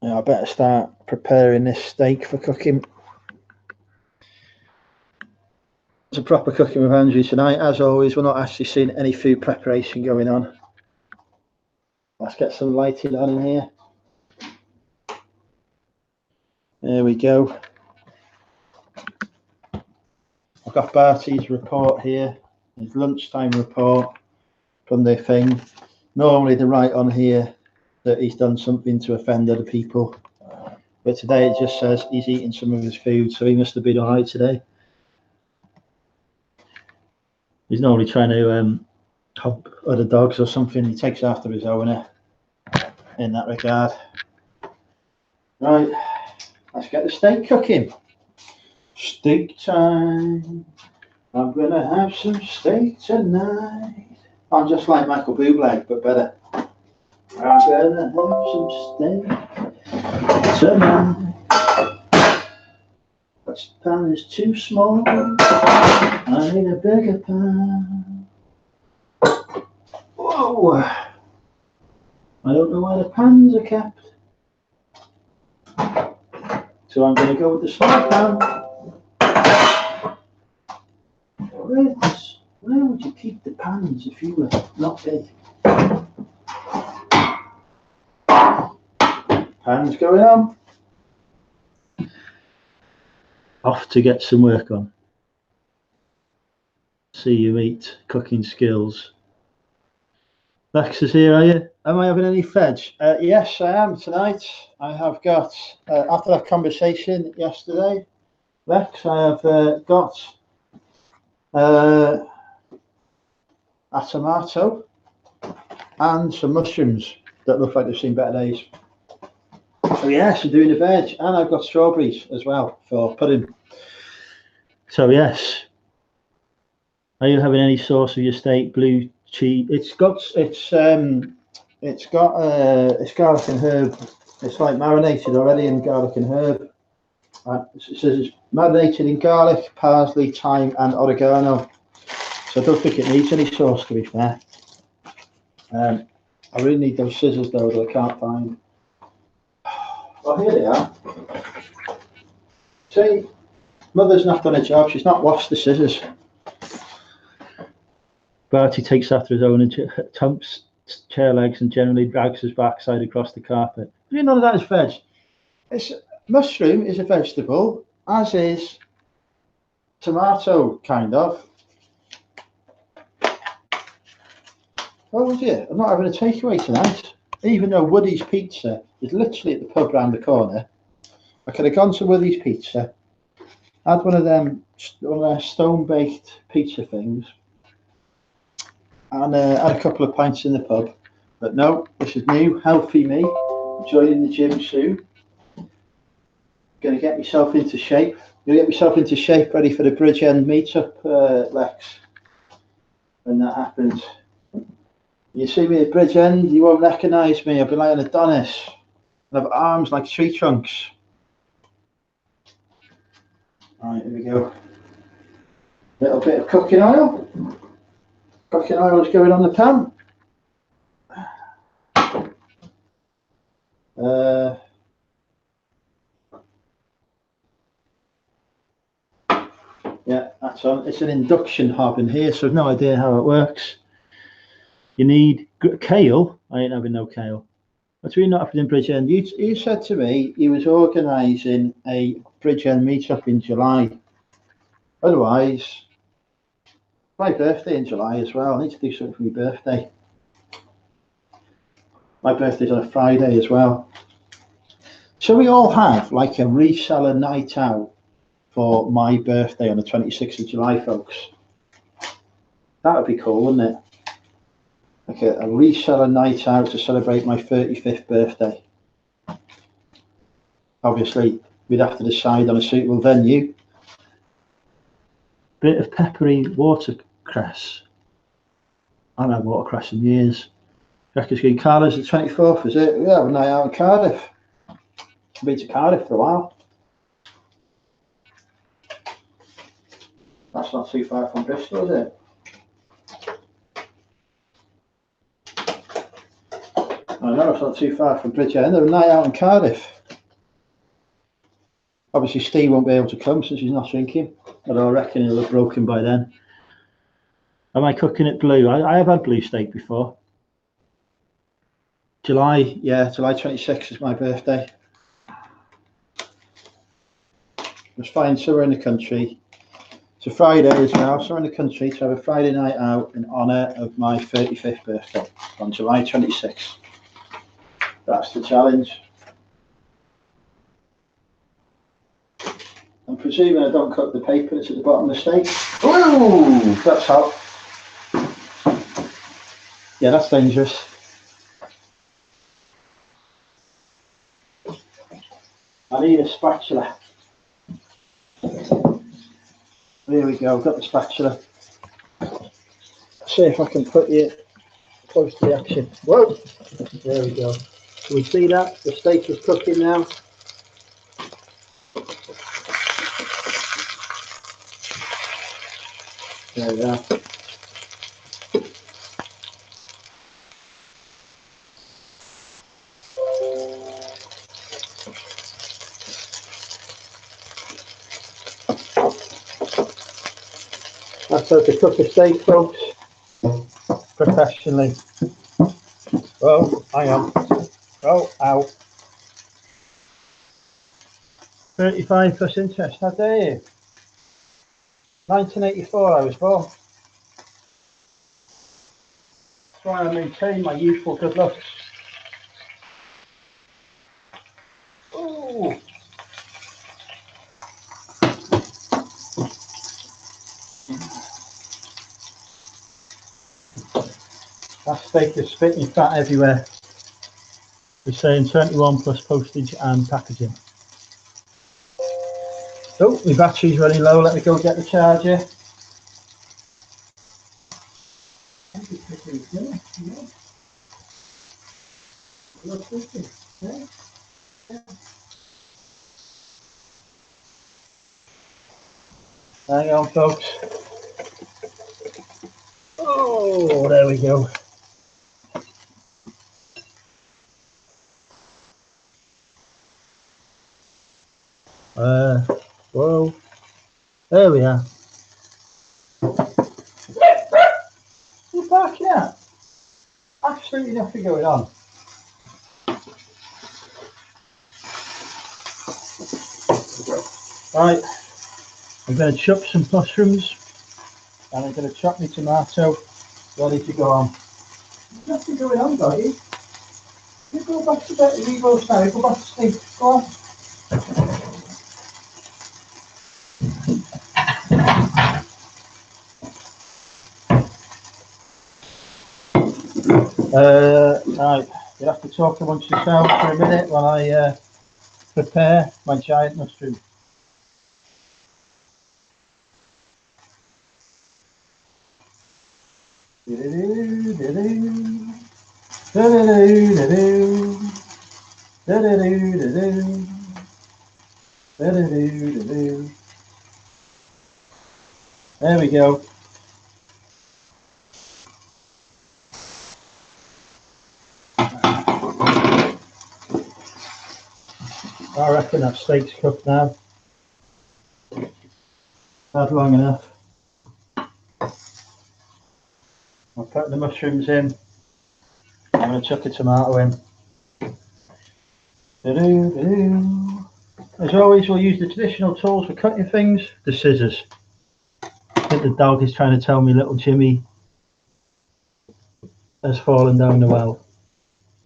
Yeah, I better start preparing this steak for cooking. It's a proper cooking with Andrew tonight. As always, we're not actually seeing any food preparation going on. Let's get some lighting on in here. There we go. I've got Barty's report here, his lunchtime report from the thing. Normally they write on here that he's done something to offend other people, but today it just says he's eating some of his food, so he must have been all right today. He's normally trying to help other dogs or something. He takes after his owner in that regard. Right, let's get the steak cooking. Steak time. I'm gonna have some steak tonight. I'm just like Michael Bublé, but better. I'm gonna have some steak tonight. This pan is too small. I need a bigger pan. Whoa! I don't know where the pans are kept. So I'm going to go with the small pan. Where would you keep the pans if you were not big? Pans going on. Off to get some work on. See you eat cooking skills. Lex is here, are you? Am I having any veg? Yes, I am tonight. I have got, after that conversation yesterday, Lex, I have got a tomato and some mushrooms that look like they've seen better days. So yes, I'm doing a veg, and I've got strawberries as well for pudding. So yes, are you having any sauce with your steak? Blue cheese. It's garlic and herb. It's like marinated already in garlic and herb. It says it's marinated in garlic, parsley, thyme, and oregano. So I don't think it needs any sauce, to be fair. I really need those scissors though that I can't find. Well, here they are. See, Mother's not done a job. She's not washed the scissors. Barty takes after his own and tumps chair legs and generally drags his backside across the carpet. None of that is veg. Mushroom is a vegetable, as is tomato, kind of. Oh dear, I'm not having a takeaway tonight. Even though Woody's Pizza is literally at the pub round the corner, I could have gone to Woody's Pizza, had one of their stone-baked pizza things, and had a couple of pints in the pub. But no, this is new, healthy me, joining the gym soon. Going to get myself into shape. Going to get myself into shape, ready for the Bridgend meetup, Lex. When that happens. You see me at Bridgend, you won't recognise me. I'll be like an Adonis. I have arms like tree trunks. Right, here we go. Little bit of cooking oil. Cooking oil is going on the pan. Yeah, that's on. It's an induction hob in here, so I've no idea how it works. You need kale. I ain't having no kale. What's really not happening in Bridgend? You said to me you was organising a Bridgend meetup in July. Otherwise, my birthday in July as well. I need to do something for my birthday. My birthday's on a Friday as well. So we all have like a reseller night out for my birthday on the 26th of July, folks. That would be cool, wouldn't it? Like a reseller night out to celebrate my 35th birthday. Obviously, we'd have to decide on a suitable venue. Bit of peppery watercress. I haven't had watercress in years. Reckons going Cardiff's the 24th, is it? Yeah, we're night out in Cardiff. I've been to Cardiff for a while. That's not too far from Bristol, is it? I know it's not too far from Bridgend. They're a night out in Cardiff. Obviously, Steve won't be able to come since he's not drinking, but I reckon he'll have broken by then. Am I cooking it blue? I have had blue steak before. July 26th is my birthday. I was flying somewhere in the country. It's a Friday as well, somewhere in the country to have a Friday night out in honour of my 35th birthday on July 26th. That's the challenge. I'm presuming I don't cut the paper that's at the bottom of the steak. Ooh, that's hot. Yeah, that's dangerous. I need a spatula. There we go, got the spatula. See if I can put you close to the action. Whoa! There we go. Can we see that? The steak is cooking now. There we are. That's how to cook a steak, folks. Professionally. Oh, hang on. Oh, ow. 35 plus interest, how dare you? 1984 I was born. That's why I maintain my youthful good looks. Ooh. That steak is spitting fat everywhere. We're saying 21 plus postage and packaging. Oh, my battery's running low. Let me go get the charger. Hang on, folks. Oh, there we go. Whoa, there we are. You're barking at? Absolutely nothing going on. Right, I'm going to chop some mushrooms and I'm going to chop my tomato ready to go on. There's nothing going on, buddy. You go back to bed, you go now, go back to sleep. Go on. Right, you have to talk amongst yourselves for a minute while I prepare my giant mushroom. There we go. I reckon that steak's cooked now. That's long enough. I'll put the mushrooms in. I'm going to chuck a tomato in. As always, we'll use the traditional tools for cutting things, the scissors. I think the dog is trying to tell me little Jimmy has fallen down the well.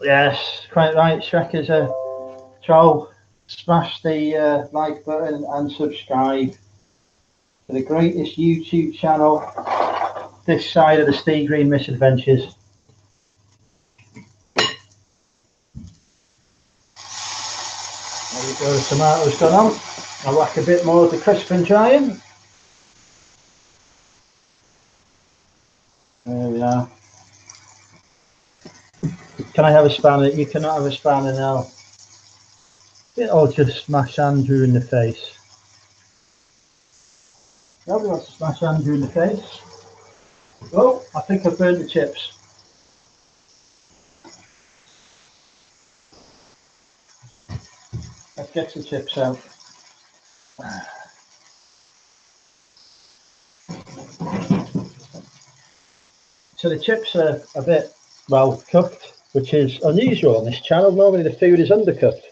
Yes, quite right, Shrek is a troll. Smash the like button and subscribe to the greatest YouTube channel this side of the Steve Green misadventures. There we go, the tomatoes gone on. I'll whack a bit more of the crisp and drying. There we are. Can I have a spanner? You cannot have a spanner now. It'll just smash Andrew in the face. Nobody wants to smash Andrew in the face. Oh, I think I've burnt the chips. Let's get some chips out. So the chips are a bit, well, cooked, which is unusual on this channel. Normally the food is undercooked.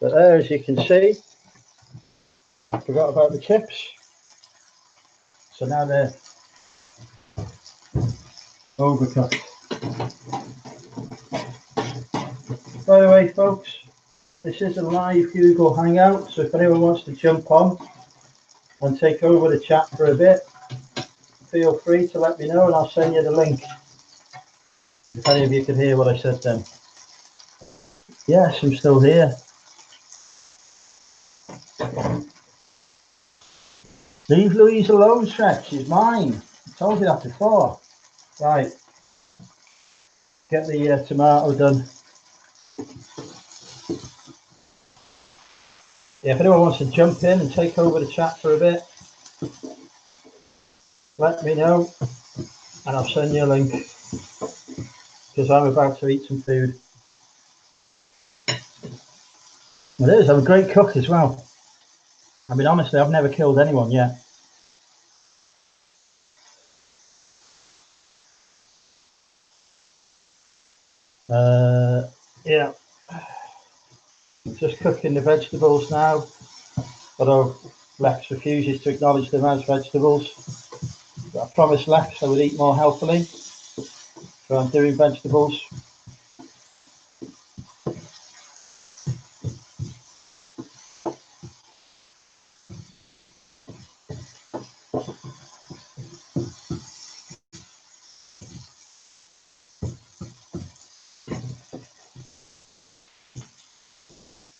But there, as you can see, I forgot about the chips. So now they're overcooked. By the way, folks, this is a live Google Hangout, so if anyone wants to jump on and take over the chat for a bit, feel free to let me know and I'll send you the link. If any of you could hear what I said then. Yes, I'm still here. Leave Louise alone, Shrek. She's mine. I told you that before. Right. Get the tomato done. Yeah, if anyone wants to jump in and take over the chat for a bit, let me know and I'll send you a link because I'm about to eat some food. It is. I'm a great cook as well. I mean, honestly, I've never killed anyone yet. Yeah. Just cooking the vegetables now, although Lex refuses to acknowledge them as vegetables. But I promised Lex I would eat more healthily, so I'm doing vegetables.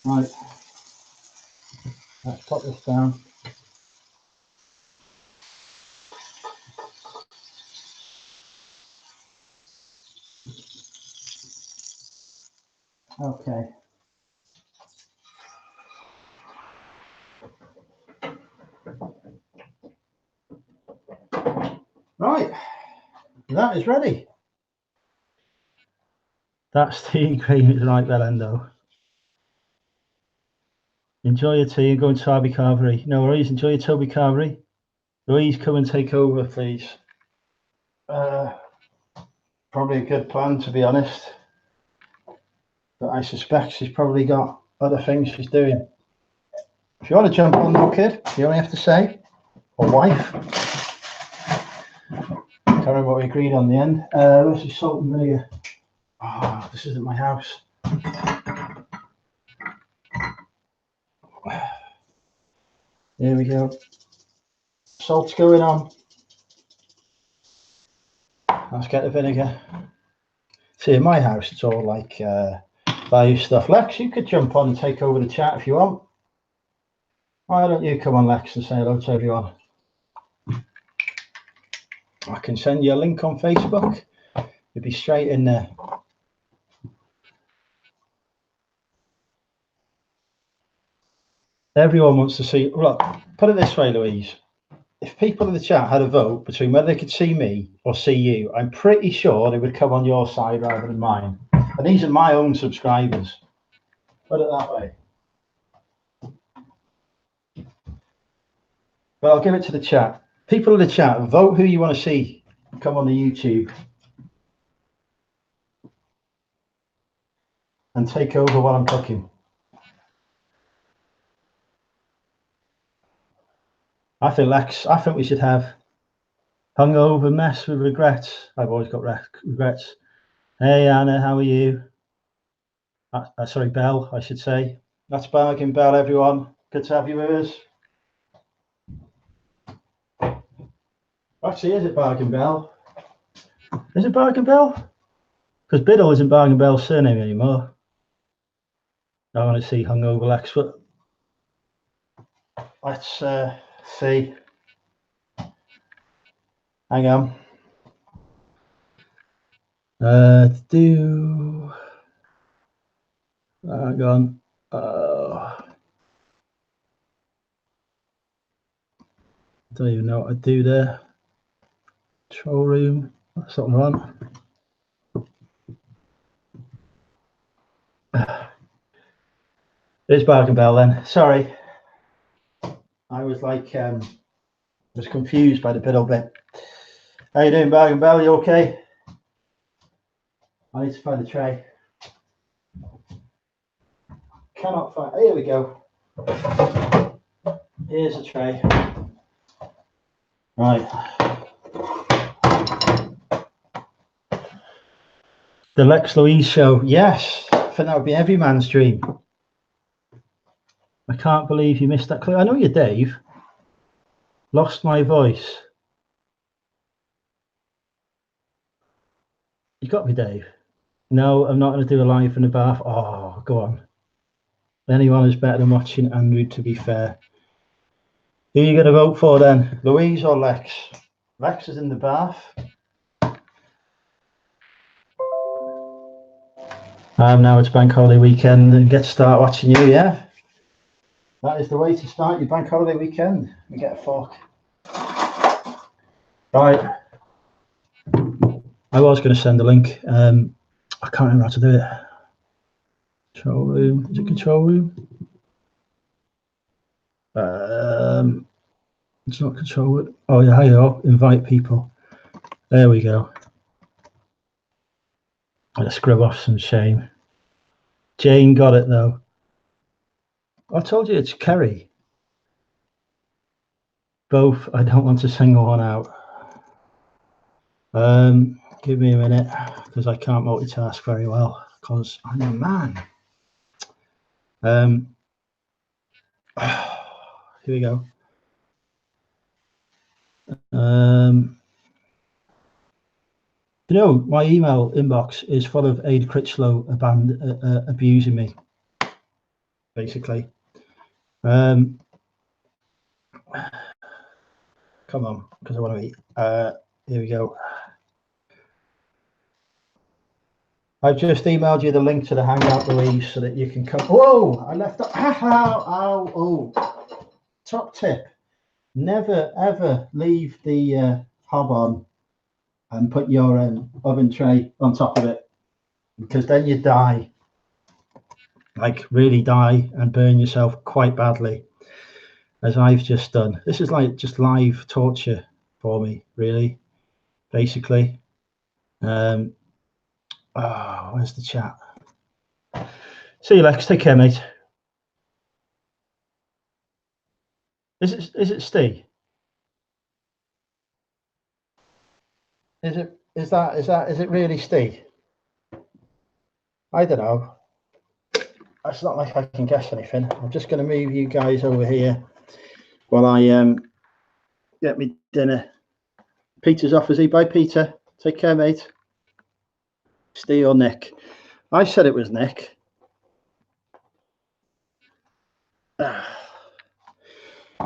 Right, let's put this down. Okay. Right, that is ready. That's tea cream. It's right there, Endo. Enjoy your tea and go and Toby Carvery. No worries. Enjoy your Toby Carvery. Louise, come and take over, please. Probably a good plan, to be honest. But I suspect she's probably got other things she's doing. If you want to jump on though, kid, you only have to say, or wife. Can't remember what we agreed on the end. Where's the salt and vinegar? Oh, this isn't my house. There we go. Salt's going on. Let's get the vinegar. See, in my house, it's all like value stuff. Lex, you could jump on and take over the chat if you want. Why don't you come on, Lex, and say hello to everyone? I can send you a link on Facebook. You'll be straight in there. Everyone wants to see. Look, put it this way, Louise. If people in the chat had a vote between whether they could see me or see you, I'm pretty sure they would come on your side rather than mine. And these are my own subscribers. Put it that way. But I'll give it to the chat. People in the chat, vote who you want to see come on the YouTube and take over while I'm cooking. I think we should have hungover mess with regrets. I've always got regrets. Hey Anna, how are you? Sorry, Belle, I should say. That's Bargain Bell, everyone. Good to have you with us. Actually, is it Bargain Bell? Is it Bargain Bell? Because Biddle isn't Bargain Bell's surname anymore. I want to see hungover Lex. Let's see. Hang on. Hang on. Don't even know what I do there. Control room. That's something wrong. It's Bargain Bell then. Sorry. I was like, was confused by the Biddle bit. How you doing, Bargain Bell? You okay? I need to find the tray. Cannot find. Here we go. Here's a tray. Right. The Lex Louise show. Yes. I think that would be every man's dream. I can't believe you missed that clip. I know you're Dave. Lost my voice. You got me, Dave. No, I'm not going to do a live in the bath. Oh, go on. Anyone is better than watching Andrew, to be fair. Who are you going to vote for then? Louise or Lex? Lex is in the bath. Now it's bank holiday weekend and get to start watching you, yeah? That is the way to start your bank holiday weekend. We get a fork. Right. I was going to send a link. I can't remember how to do it. Control room. Is it control room? It's not control room. Oh, yeah, here you go. Invite people. There we go. Let's scrub off some shame. Jane got it, though. I told you it's Kerry. Both. I don't want to single one out. Give me a minute, because I can't multitask very well, because I'm a man. Here we go. You know, my email inbox is full of Ada Critchlow abusing me, basically. Come on, because I want to eat. Here we go. I've just emailed you the link to the Hangout, Louise, so that you can come. Whoa! I left up. Ow! Oh! Top tip: never ever leave the hob on and put your oven tray on top of it, because then you die, like really die and burn yourself quite badly, as I've just done. This is like just live torture for me, really, basically. Oh, where's the chat? See you, Lex. Take care, mate. Is it Steve? Is it really Steve? I don't know. It's not like I can guess anything. I'm just going to move you guys over here while I get me dinner. Peter's off, is he? Bye, Peter. Take care, mate. Steve or Nick? I said it was Nick.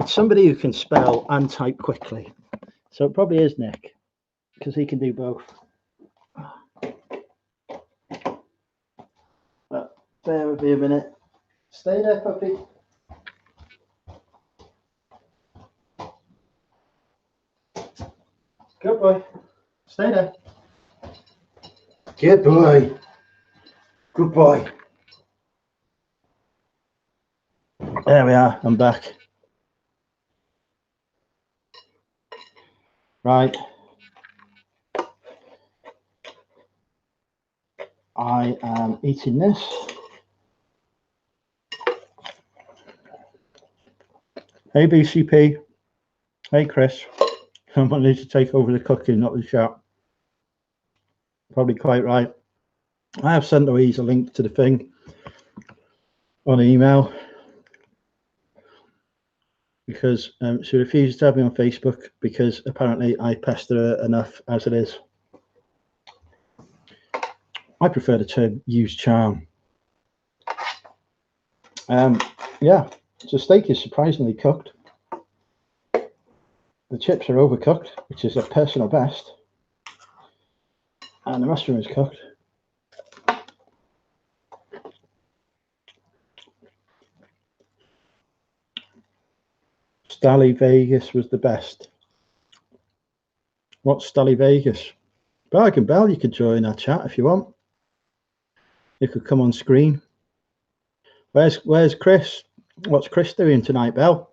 It's somebody who can spell and type quickly, so it probably is Nick, because he can do both. But bear with me a minute. Stay there, puppy. Good boy. Stay there. Good boy. Good boy. There we are. I'm back. Right. I am eating this. Hey, BCP. Hey, Chris. Someone needs to take over the cooking, not the chat. Probably quite right. I have sent Louise a link to the thing on email, because she refuses to have me on Facebook, because apparently I pester her enough as it is. I prefer the term use charm. Yeah, so steak is surprisingly cooked. The chips are overcooked, which is a personal best. And the mushroom is cooked. Stally Vegas was the best. What's Stally Vegas? Bargain Bell, you could join our chat if you want. You could come on screen. Where's Chris? What's Chris doing tonight, Bell?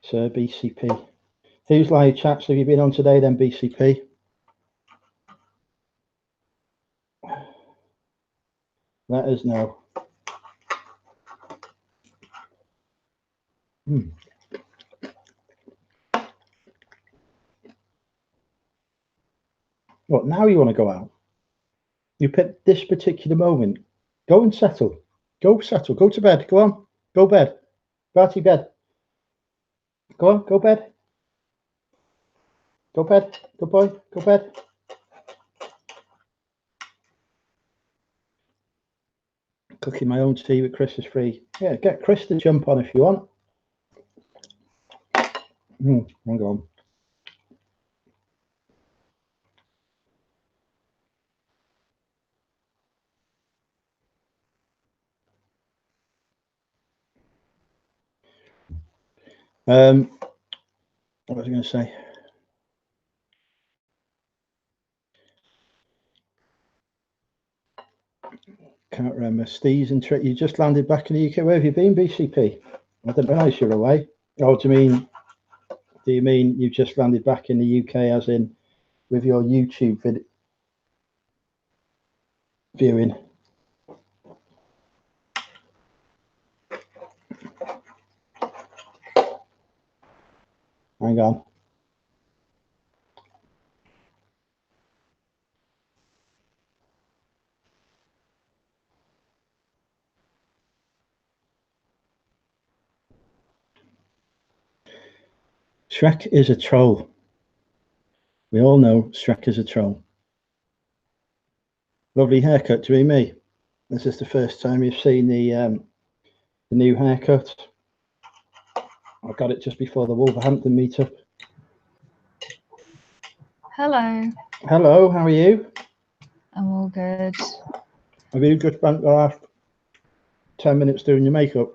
Sir BCP. Whose live chats have you been on today then, BCP? Let us know. What, now you want to go out? You pick this particular moment. Go and settle. Go settle. Go to bed. Go on. Go bed. Party bed. Go on. Go bed. Go bed. Good boy. Go bed. Cooking my own tea with Chris is free. Yeah, get Chris to jump on if you want. Hang on. What was I going to say? Can't remember. Steve's and Trick. You just landed back in the UK. Where have you been, BCP? I didn't realise you're away. Oh, do you mean you just landed back in the UK, as in with your YouTube viewing? Hang on. Shrek is a troll. We all know Shrek is a troll. Lovely haircut, do you mean me? This is the first time you've seen the new haircut. I got it just before the Wolverhampton meetup. Hello. Hello, how are you? I'm all good. Have you just spent the last 10 minutes doing your makeup?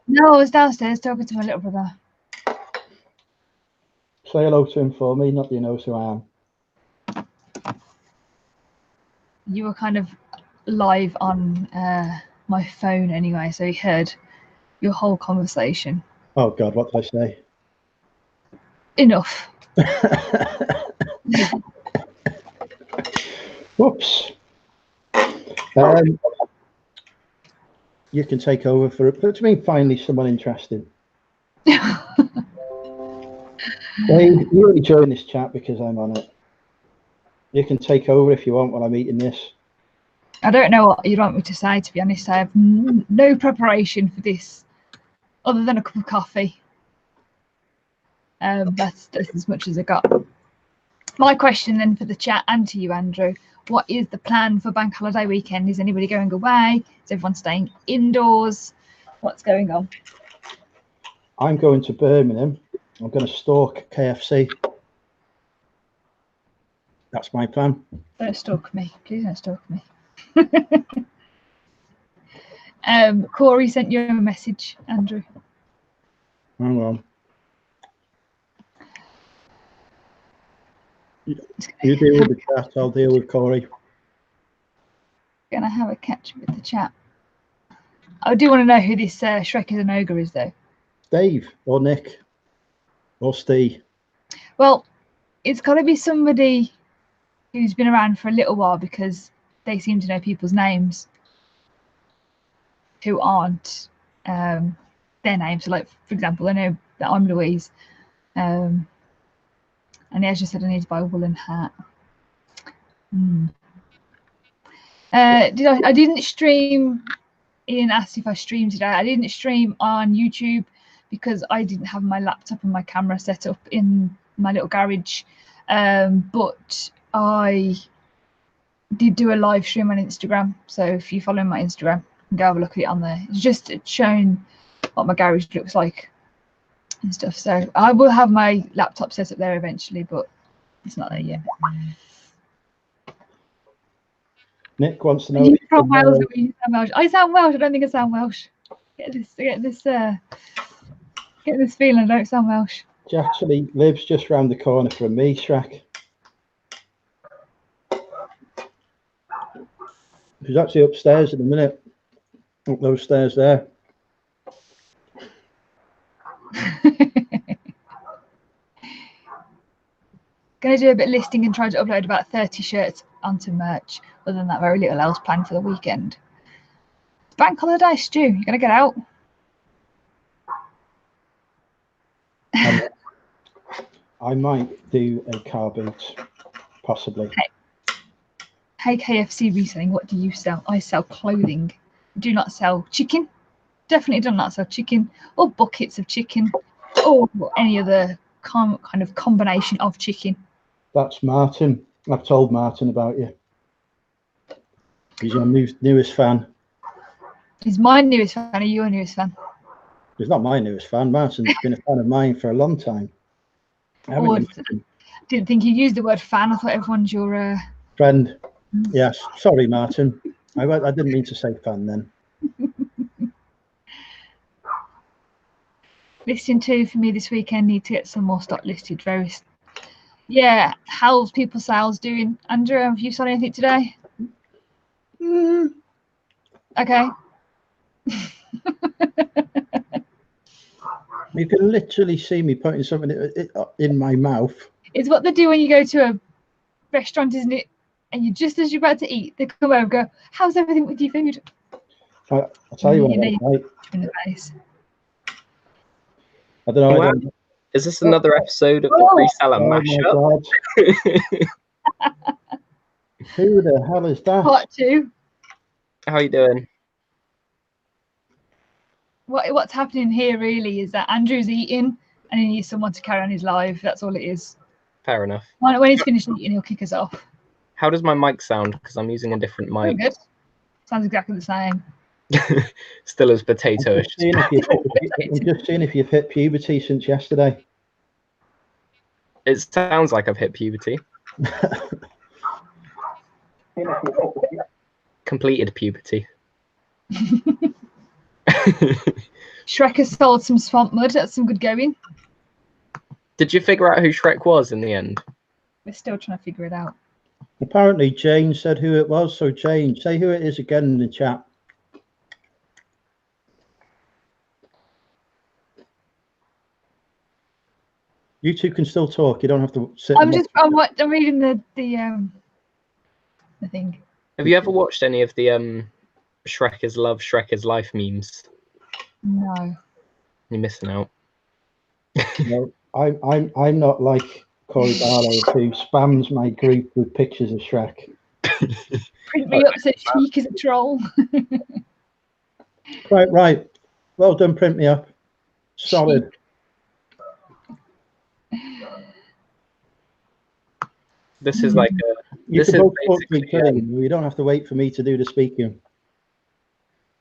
No, I was downstairs talking to my little brother. Say hello to him for me, not that he knows who I am. You were kind of live on my phone anyway, so he heard your whole conversation. Oh God, what did I say? Enough. Whoops. You can take over for it. But to me, finally, someone interested. Dave, you only join this chat because I'm on it. You can take over if you want while I'm eating this. I don't know what you'd want me to say, to be honest. I have no preparation for this other than a cup of coffee. That's as much as I got. My question then for the chat and to you, Andrew, what is the plan for bank holiday weekend? Is anybody going away? Is everyone staying indoors? What's going on? I'm going to Birmingham. I'm going to stalk KFC. That's my plan. Don't stalk me. Please don't stalk me. Corey sent you a message, Andrew. Hang on. You deal with the chat, I'll deal with Corey. Gonna have a catch with the chat. I do want to know who this Shrek is an ogre is, though. Dave or Nick or Steve. Well, it's got to be somebody who's been around for a little while because they seem to know people's names who aren't their names. So, like, for example, I know that I'm Louise, and they just said I need to buy a woolen hat. I didn't stream. Ian asked if I streamed today. I didn't stream on YouTube because I didn't have my laptop and my camera set up in my little garage. But I did do a live stream on Instagram. So if you follow my Instagram, go have a look at it on there. It's just showing what my garage looks like and stuff. So I will have my laptop set up there eventually, but it's not there yet. Nick wants to know. Are you from Wales or you sound Welsh? I sound Welsh. I don't think I sound Welsh. Get this feeling. I don't sound Welsh. She actually lives just round the corner from me, Shrek. She's actually upstairs in a minute. Up those stairs there. Going to do a bit of listing and try to upload about 30 shirts onto merch. Other than that, very little else planned for the weekend. It's bank holiday, Stu. You're going to get out? I might do a car boot, possibly. Hey, KFC Reselling, what do you sell? I sell clothing. Do not sell chicken. Definitely do not sell chicken or buckets of chicken or any other kind of combination of chicken. That's Martin. I've told Martin about you. He's your newest fan. He's my newest fan. Are you your newest fan? He's not my newest fan. Martin's been a fan of mine for a long time. Didn't think you used the word fan. I thought everyone's your friend. Yes. Sorry, Martin. I didn't mean to say fan then. Listing 2 for me this weekend. Need to get some more stock listed. Yeah. How's people's sales doing? Andrew, have you sold anything today? Okay. You can literally see me putting something in my mouth. It's what they do when you go to a restaurant, isn't it? And you just as you're about to eat, they come over and go, "How's everything with your food?" I'll tell you what. In the face. I don't know. Wow. Is this another episode of the Reseller mashup? Who the hell is that? Part 2. How are you doing? What's happening here really is that Andrew's eating and he needs someone to carry on his live. That's all it is. Fair enough. When he's finished eating, he'll kick us off. How does my mic sound? Because I'm using a different mic. Good. Sounds exactly the same. Still as potato-ish. I'm just seeing if you've hit puberty since yesterday. It sounds like I've hit puberty. Completed puberty. Shrek has sold some swamp mud. That's some good going. Did you figure out who Shrek was in the end? We're still trying to figure it out. Apparently, Jane said who it was. So, Jane, say who it is again in the chat. You two can still talk. You don't have to sit. I'm reading the thing. Have you ever watched any of the Shrek is Love, Shrek is Life memes? No. You're missing out. No, I'm not like Corey Barlow who spams my group with pictures of Shrek. Print me up so Sheik is a troll. Quite right. Well done, print me up. Solid. This is like a. You This can is both talk to each other. basically. You don't have to wait for me to do the speaking.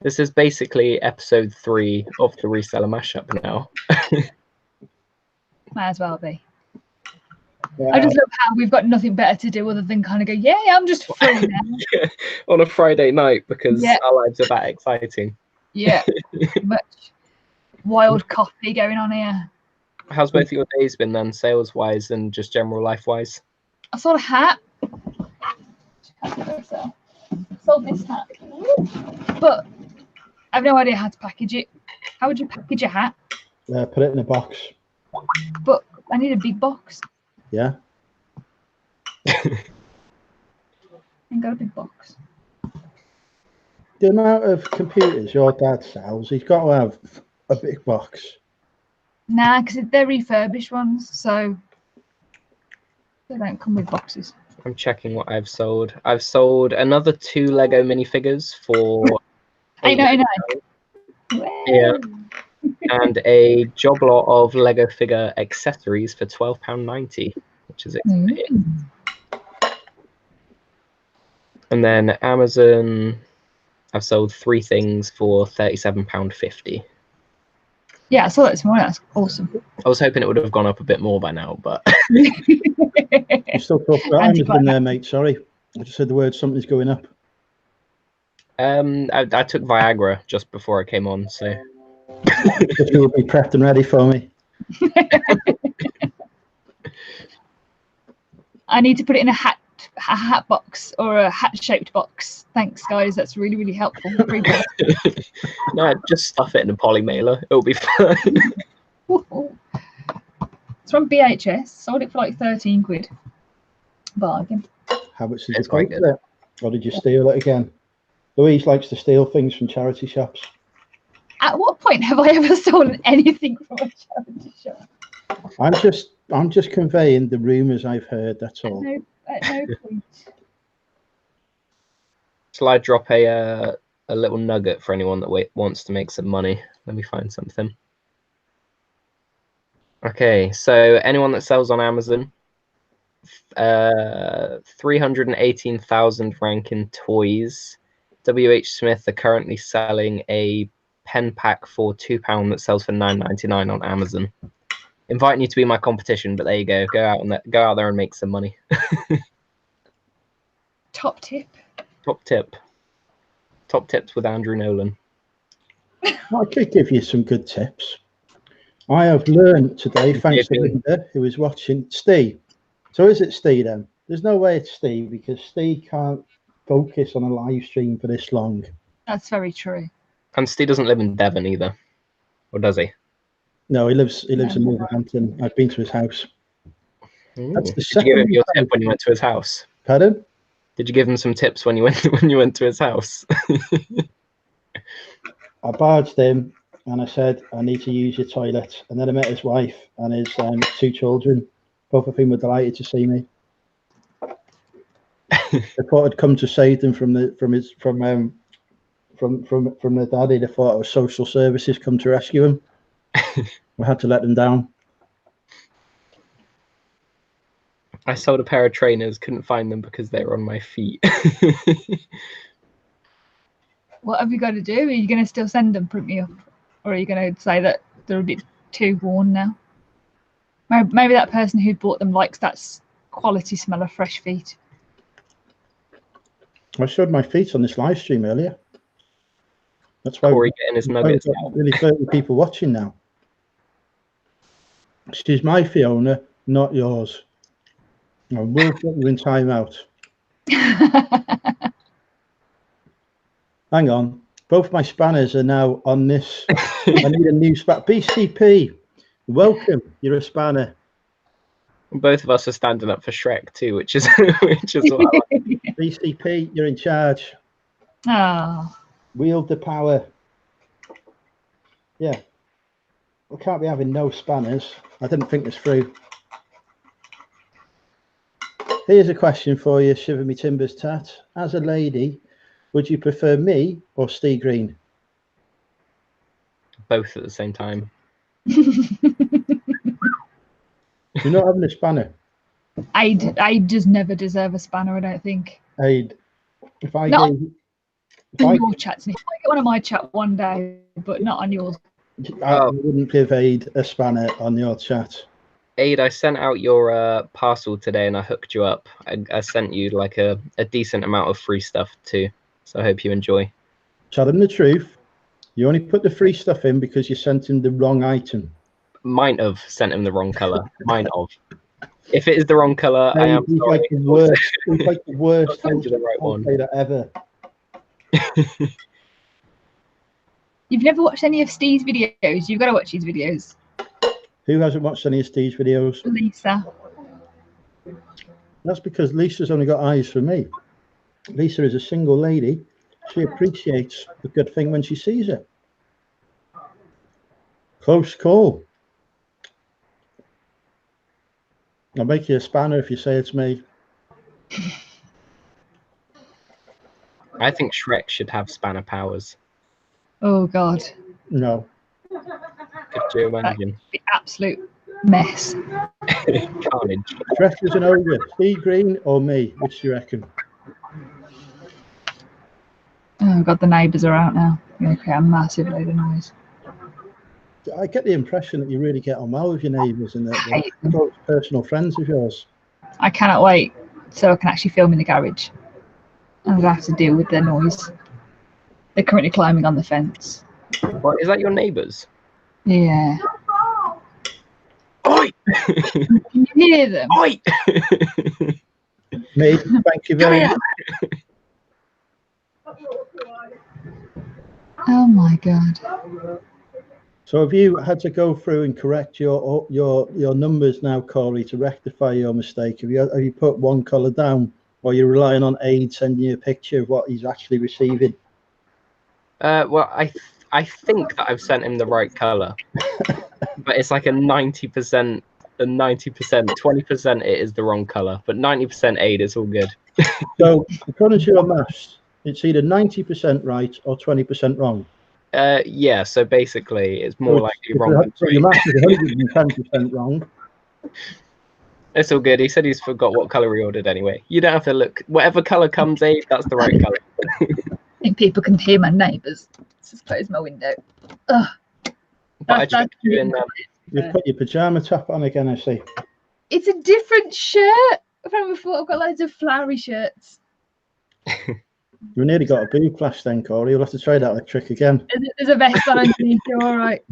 This is basically episode 3 of the reseller mashup now. Might as well be. Yeah. I just love how we've got nothing better to do other than kind of go, yeah, I'm just free now. On a Friday night because Yeah. our lives are that exciting. Yeah. Much wild coffee going on here. How's both of your days been then, sales wise and just general life wise? I sold a hat. Sold this hat. But I have no idea how to package it. How would you package a hat? Put it in a box. But I need a big box. Yeah. And got a big box. The amount of computers your dad sells, he's got to have a big box. Nah, because they're refurbished ones, so they don't come with boxes. I'm checking what I've sold. I've sold another 2 Lego minifigures for $8.99. Yeah. And a job lot of Lego figure accessories for £12.90, which is exciting. And then Amazon, I've sold 3 things for £37.50. Yeah, I saw that this morning. That's awesome. I was hoping it would have gone up a bit more by now, but You still talk about Amazon there, mate. Sorry. I just said the word something's going up. I took Viagra just before I came on, so If you would be prepped and ready for me. I need to put it in a hat box or a hat shaped box. Thanks, guys. That's really, really helpful. no, just stuff it in a polymailer. It'll be fine. It's from BHS. Sold it for like 13 quid. Bargain. How much did It's you quite pay for it? Or did you steal it again? Louise likes to steal things from charity shops. At what point have I ever stolen anything from a charity shop? I'm just conveying the rumours I've heard, that's all. At no point. Shall I drop a little nugget for anyone that wants to make some money? Let me find something. Okay, so anyone that sells on Amazon, 318,000 rank in toys. WH Smith are currently selling a pen pack for £2 that sells for £9.99 on Amazon. Inviting you to be my competition, but there you go. Go out there and make some money. Top tip. Top tips with Andrew Nolan. I could give you some good tips. I have learned today, thanks to Linda, who is watching. Steve. So is it Steve then? There's no way it's Steve because Steve can't focus on a live stream for this long. That's very true. And Steve doesn't live in Devon either. Or does he? No, he lives in Wolverhampton. I've been to his house. That's the Did you give him your tip when you went to his house? Pardon? Did you give him some tips when you went to his house? I barged him and I said, I need to use your toilet. And then I met his wife and his 2 children. Both of whom were delighted to see me. I thought I'd come to save them from their daddy. They thought it was social services come to rescue him. We had to let them down. I sold a pair of trainers, couldn't find them because they were on my feet. What have you got to do? Are you going to still send them, print me up? Or are you going to say that they're a bit too worn now? Maybe that person who bought them likes that quality smell of fresh feet. I showed my feet on this live stream earlier. That's why Corey getting his we've nuggets got out. nearly 30 people watching now. She's my Fiona, not yours. I will put you in timeout. Hang on. Both my spanners are now on this. I need a new spanner. BCP, welcome. You're a spanner. Both of us are standing up for Shrek too, which is which is what I like. BCP, you're in charge. Oh, Wield the power. Yeah. We can't be having no spanners. I didn't think this through. Here's a question for you, Shiver Me Timbers Tat. As a lady, would you prefer me or Steve Green? Both at the same time. You're not having a spanner. I just never deserve a spanner, I don't think. If I Not gave, on your chats. If I get one on my chat one day, but not on yours. I wouldn't give Aid a spanner on your chat. Aid, I sent out your parcel today and I hooked you up. I sent you like a decent amount of free stuff too. So I hope you enjoy. Tell him the truth. You only put the free stuff in because you sent him the wrong item. Might have sent him the wrong color. Might have. If it is the wrong color, I am he's sorry. like the worst. He's like the worst I'll send you the right one. ever. You've never watched any of Steve's videos. You've got to watch his videos. Who hasn't watched any of Steve's videos? Lisa. That's because Lisa's only got eyes for me. Lisa is a single lady. She appreciates the good thing when she sees it. Close call. I'll make you a spanner if you say it's me. I think Shrek should have spanner powers. Oh God. No. Could you imagine? The absolute mess. Carnage. Shrek is an ogre. Steve Green or me? Which do you reckon? Oh God, the neighbours are out now. You're gonna create a massive load of noise. I get the impression that you really get on well with your neighbours and that they're close personal friends of yours. I cannot wait so I can actually film in the garage. I'm gonna have to deal with their noise. They're currently climbing on the fence. What, is that your neighbours? Yeah. Oi! Can you hear them? Oi! Mate, thank you very much. Oh my God. So have you had to go through and correct your numbers now, Corey, to rectify your mistake? Have you put one colour down, or you're relying on Aid sending you a picture of what he's actually receiving? Well, I think that I've sent him the right color, but it's like a 90%, 20% it is the wrong color, but 90% Aid is all good. So according to your maths, it's either 90% right or 20% wrong. Yeah, so basically it's more likely wrong. So your maths is 110% wrong. It's all good. He said he's forgot what color he ordered anyway. You don't have to look. Whatever color comes, Aid, that's the right color. I think people can hear my neighbours. Let's just close my window. Ugh. But I checked you in. You've put your pajama top on again, I see. It's a different shirt from before. I've got loads of flowery shirts. You nearly got a boob flash then, Corey. You'll have to try that trick again. There's a vest on underneath. You're all right.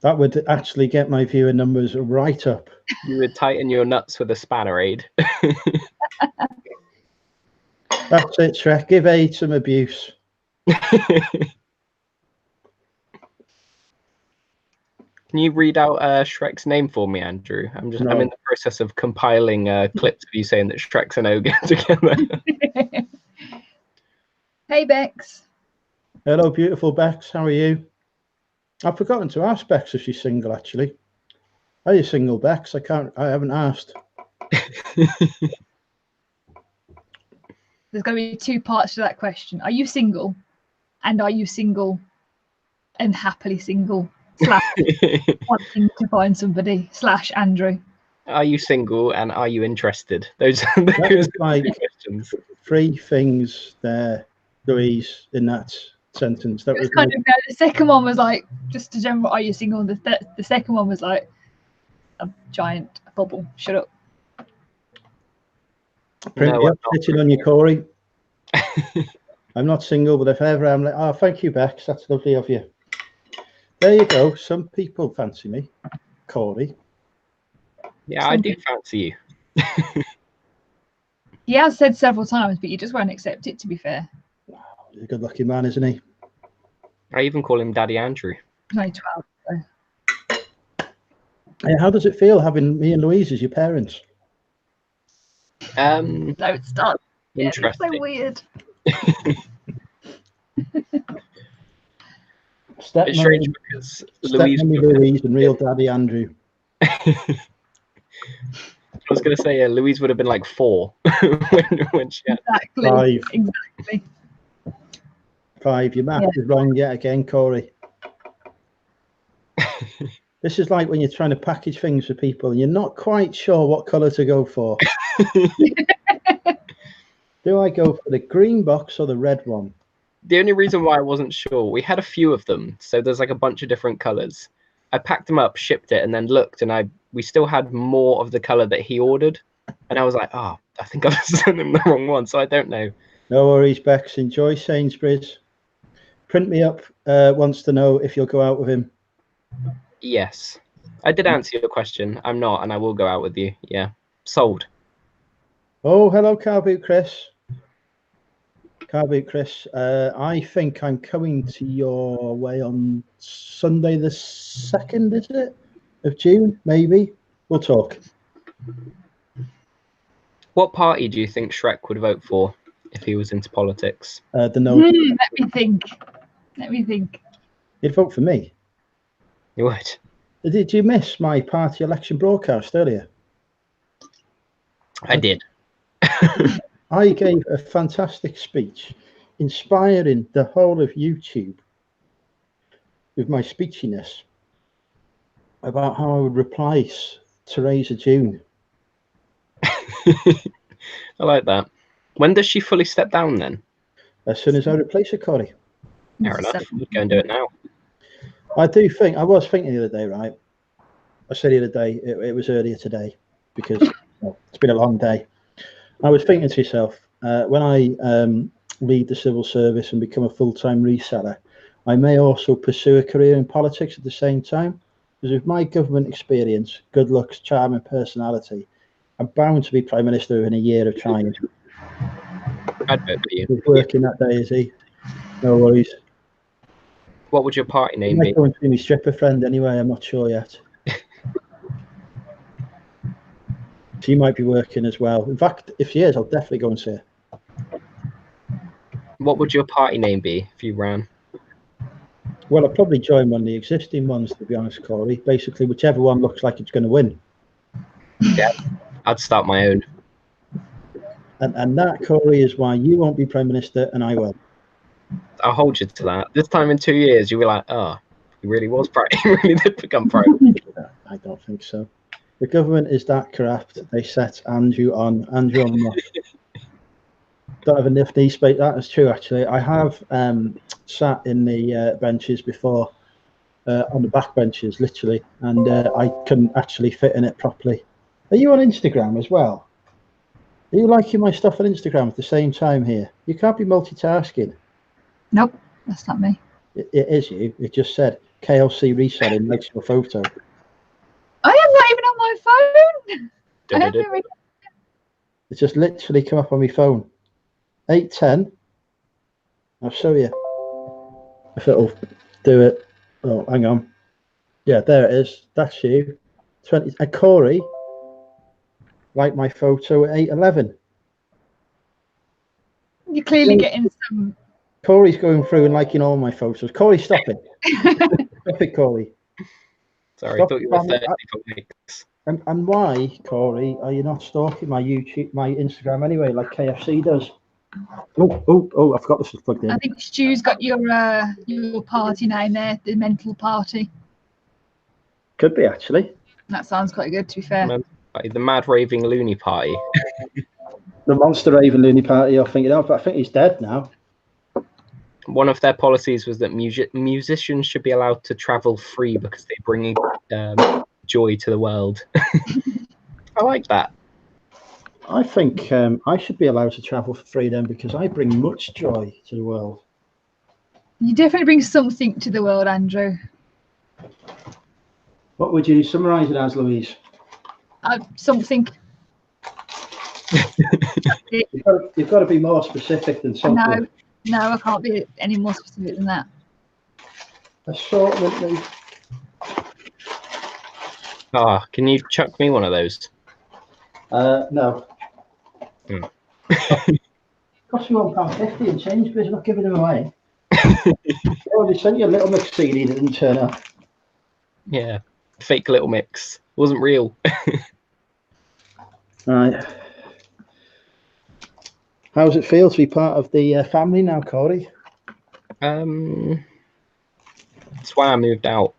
That would actually get my viewer numbers right up. You would tighten your nuts with a spanner, Aid. That's it, Shrek. Give Aid some abuse. Can you read out Shrek's name for me, Andrew? I'm in the process of compiling clips of you saying that Shrek's an ogre together. Hey, Bex. Hello, beautiful Bex. How are you? I've forgotten to ask Bex if she's single, actually. Are you single, Bex? I haven't asked. There's going to be two parts to that question. Are you single? And are you single and happily single? / wanting to find somebody / Andrew. Are you single and are you interested? Those are like questions. 3 things there, Louise, in that sentence. That was kind of the second one was like just a general, are you single? And the second one was like a giant bubble. Shut up. Print No, me I'm up, sitting on you, Corey. I'm not single, but if ever I'm like, oh, thank you, Bex. That's lovely of you. There you go. Some people fancy me, Corey. Yeah, I do fancy you. He has said several times, but you just won't accept it, to be fair. Wow, he's a good-looking man, isn't he? I even call him Daddy Andrew. He's only 12. So. Hey, how does it feel having me and Louise as your parents? No, it starts. Interesting. It's so weird. It's strange because Louise and real Daddy Andrew. I was going to say, Louise would have been like 4 when she had. Exactly. Exactly. 5. Your math is wrong yet again, Corey. This is like when you're trying to package things for people and you're not quite sure what colour to go for. Do I go for the green box or the red one? The only reason why I wasn't sure, we had a few of them, so there's like a bunch of different colours. I packed them up, shipped it, and then looked, and we still had more of the colour that he ordered. And I was like, oh, I think I've sent him the wrong one, so I don't know. No worries, Bex. Enjoy Sainsbury's. Print me up wants to know if you'll go out with him. Yes. I did answer your question. I'm not, and I will go out with you. Yeah. Sold. Oh, hello, Carboot Chris. Carboot Chris. I think I'm coming to your way on Sunday the 2nd, is it? Of June, maybe. We'll talk. What party do you think Shrek would vote for if he was into politics? The no. Let me think. Let me think. You'd vote for me. You would. Did you miss my party election broadcast earlier? I did. I gave a fantastic speech, inspiring the whole of YouTube with my speechiness about how I would replace Teresa June. I like that. When does she fully step down then? As soon as I replace her, Corey. Fair enough. We'd go and do it now. I do think, I was thinking the other day, right? I said the other day, it was earlier today because it's been a long day. I was thinking to myself, when I leave the civil service and become a full-time reseller, I may also pursue a career in politics at the same time. Because with my government experience, good looks, charm and personality, I'm bound to be Prime Minister within a year of trying. I'd vote for you. He's working that day, is he? No worries. What would your party name He be? might go and see my stripper friend anyway, I'm not sure yet. She might be working as well. In fact, if she is, I'll definitely go and see her. What would your party name be if you ran? Well, I'll probably join one of the existing ones, to be honest, Corey. Basically, whichever one looks like it's going to win. Yeah, I'd start my own. And that, Corey, is why you won't be Prime Minister and I will. I'll hold you to that. This time in 2 years, you'll be like, oh, he really was pro. He really did become pro. I don't think so. The government is that corrupt. They set Andrew on what? Don't have enough knee space. That is true, actually. I have sat in the benches before, on the back benches, literally, and I couldn't actually fit in it properly. Are you on Instagram as well? Are you liking my stuff on Instagram at the same time here? You can't be multitasking. Nope, that's not me. It is you. It just said KLC Reselling likes your photo. I am not even on my phone. I haven't even... It's just literally come up on my phone. 8:10. I'll show you if it'll do it. Oh, hang on. Yeah, there it is. That's you. 20. And Corey liked my photo at 8:11. You're clearly getting some. Corey's going through and liking all my photos. Corey, stop it. Stop it, Corey. Sorry, Stop I thought you were 30 for weeks. And why, Corey, are you not stalking my YouTube, my Instagram anyway, like KFC does? Oh! I forgot this was plugged in. I think Stu's got your party name there, the mental party. Could be, actually. That sounds quite good, to be fair. The Mad Raving Loony Party. The Monster Raven Looney Party, you're thinking of, but I think he's dead now. One of their policies was that musicians should be allowed to travel free because they bring joy to the world. I like that. I think I should be allowed to travel for free then, because I bring much joy to the world. You definitely bring something to the world, Andrew. What would you summarise it as, Louise? Something. You've got to be more specific than something. No, I can't be any more specific than that. Assortment, Louise. Ah, can you chuck me one of those? No. Hmm. Cost you £1.50 in change, but you're not giving them away. Oh, they sent you a little mix CD that didn't turn up. Yeah, fake Little Mix. Wasn't real. Right. How does it feel to be part of the family now, Corey? That's why I moved out.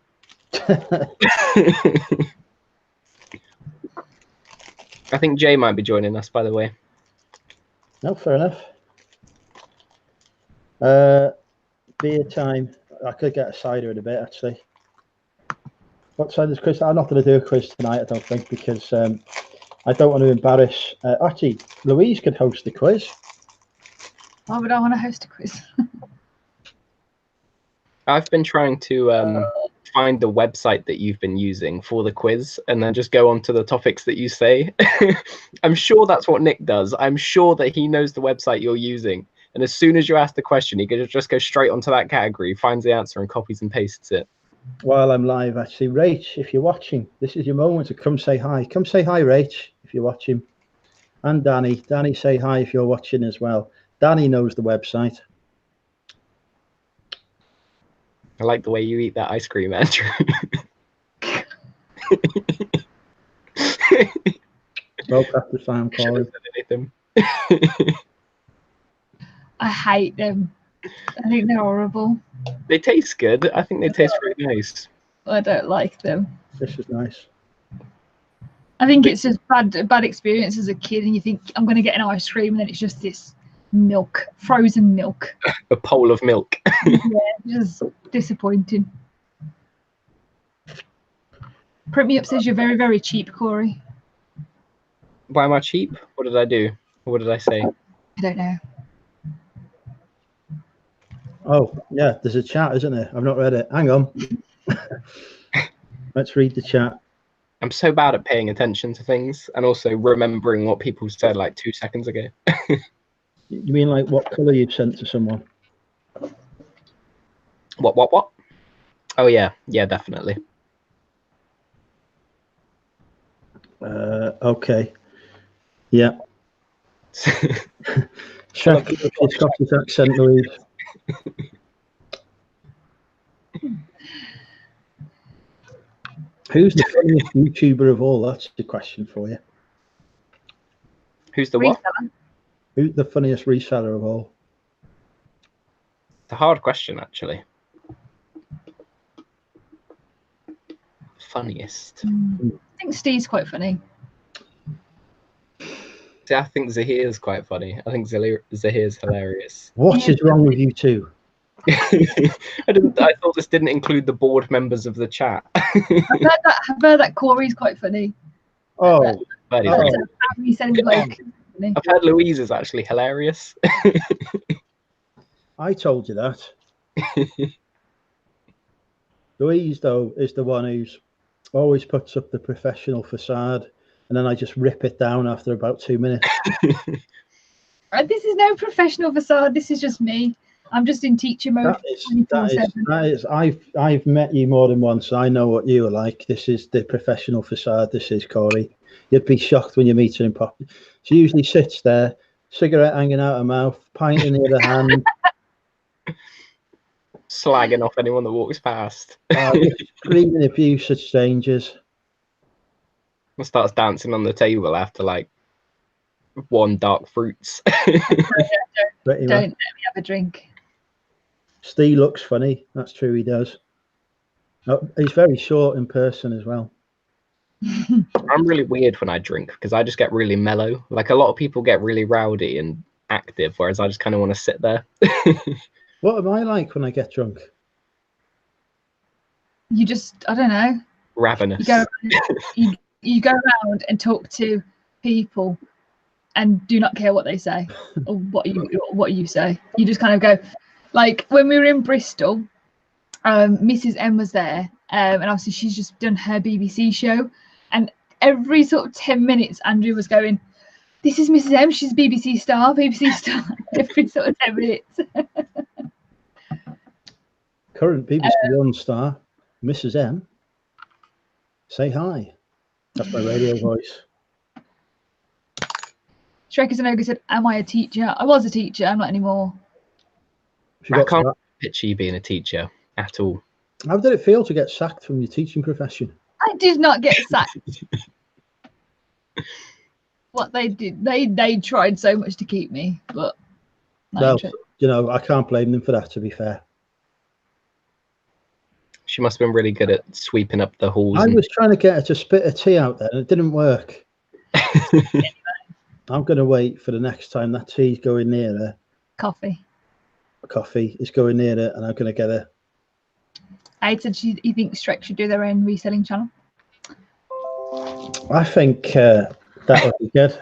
I think Jay might be joining us, by the way. No, fair enough. Beer time. I could get a cider in a bit, actually. What side is quiz? I'm not going to do a quiz tonight, I don't think, because I don't want to embarrass. Actually, Louise could host the quiz. Why would I want to host a quiz? I've been trying to find the website that you've been using for the quiz and then just go on to the topics that you say. I'm sure that's what Nick does. I'm sure that he knows the website you're using. And as soon as you ask the question, he can just go straight onto that category, finds the answer and copies and pastes it. While I'm live, actually, Rach, if you're watching, this is your moment to come say hi. Come say hi, Rach, if you're watching. And Danny. Danny, say hi if you're watching as well. Danny knows the website. I like the way you eat that ice cream, Andrew. Well practiced, I'm calling. I hate them. I think they're horrible. They taste good. I think they taste really nice. I don't like them. This is nice. I think it's just bad experience as a kid, and you think I'm going to get an ice cream, and then it's just this milk, frozen milk. A bowl of milk. Yeah, just disappointing. Print me up says you're very, very cheap, Corey. Why am I cheap? What did I do? What did I say? I don't know. Oh, yeah, there's a chat, isn't there? I've not read it. Hang on. Let's read the chat. I'm so bad at paying attention to things and also remembering what people said like 2 seconds ago. You mean like what colour you've sent to someone? What? Oh, yeah. Yeah, definitely. Okay. Yeah. Check the Scottish accent, Louise. Who's the funniest YouTuber of all? That's the question for you. Who's the what? Reseller. Who's the funniest reseller of all? It's a hard question, actually. Funniest. I think Steve's quite funny. See, I think Zahir's quite funny. I think Zahir's hilarious. What is wrong with you two? I thought this didn't include the board members of the chat. I've heard that Corey's quite funny. Oh, But he's Oh. really- He said he was like funny. I've heard Louise is actually hilarious. I told you that. Louise, though, is the one who's always puts up the professional facade, and then I just rip it down after about 2 minutes. This is no professional facade. This is just me. I'm just in teacher mode. That is. I've met you more than once. I know what you are like. This is the professional facade. This is Corey. You'd be shocked when you meet her in public. She usually sits there, cigarette hanging out her mouth, pint in the other hand. Slagging off anyone that walks past. Screaming abuse at strangers. And starts dancing on the table after like one dark fruits. Pretty Don't much. let me have a drink. Steve looks funny. That's true, he does. Oh, he's very short in person as well. I'm really weird when I drink because I just get really mellow. Like a lot of people get really rowdy and active, whereas I just kind of want to sit there. What am I like when I get drunk? You just, I don't know. Ravenous. You go around and talk to people and do not care what they say or what you say. You just kind of go, like when we were in Bristol, Mrs. M was there, and obviously she's just done her BBC show, and every sort of 10 minutes Andrew was going, "This is Mrs. M, she's BBC star," every sort of 10 minutes. Current BBC One star, Mrs. M. Say hi. That's my radio voice. Shrek Zanoga said, "Am I a teacher? I was a teacher, I'm not anymore." I can't picture you being a teacher at all. How did it feel to get sacked from your teaching profession? I did not get sacked. What they did, they tried so much to keep me, but well, you know, I can't blame them for that, to be fair. She must have been really good at sweeping up the halls. I was trying to get her to spit a tea out there, and it didn't work. I'm going to wait for the next time that tea's going near her. Coffee is going near her, and I'm going to get her. I said he thinks Shrek should do their own reselling channel. I think that would be good.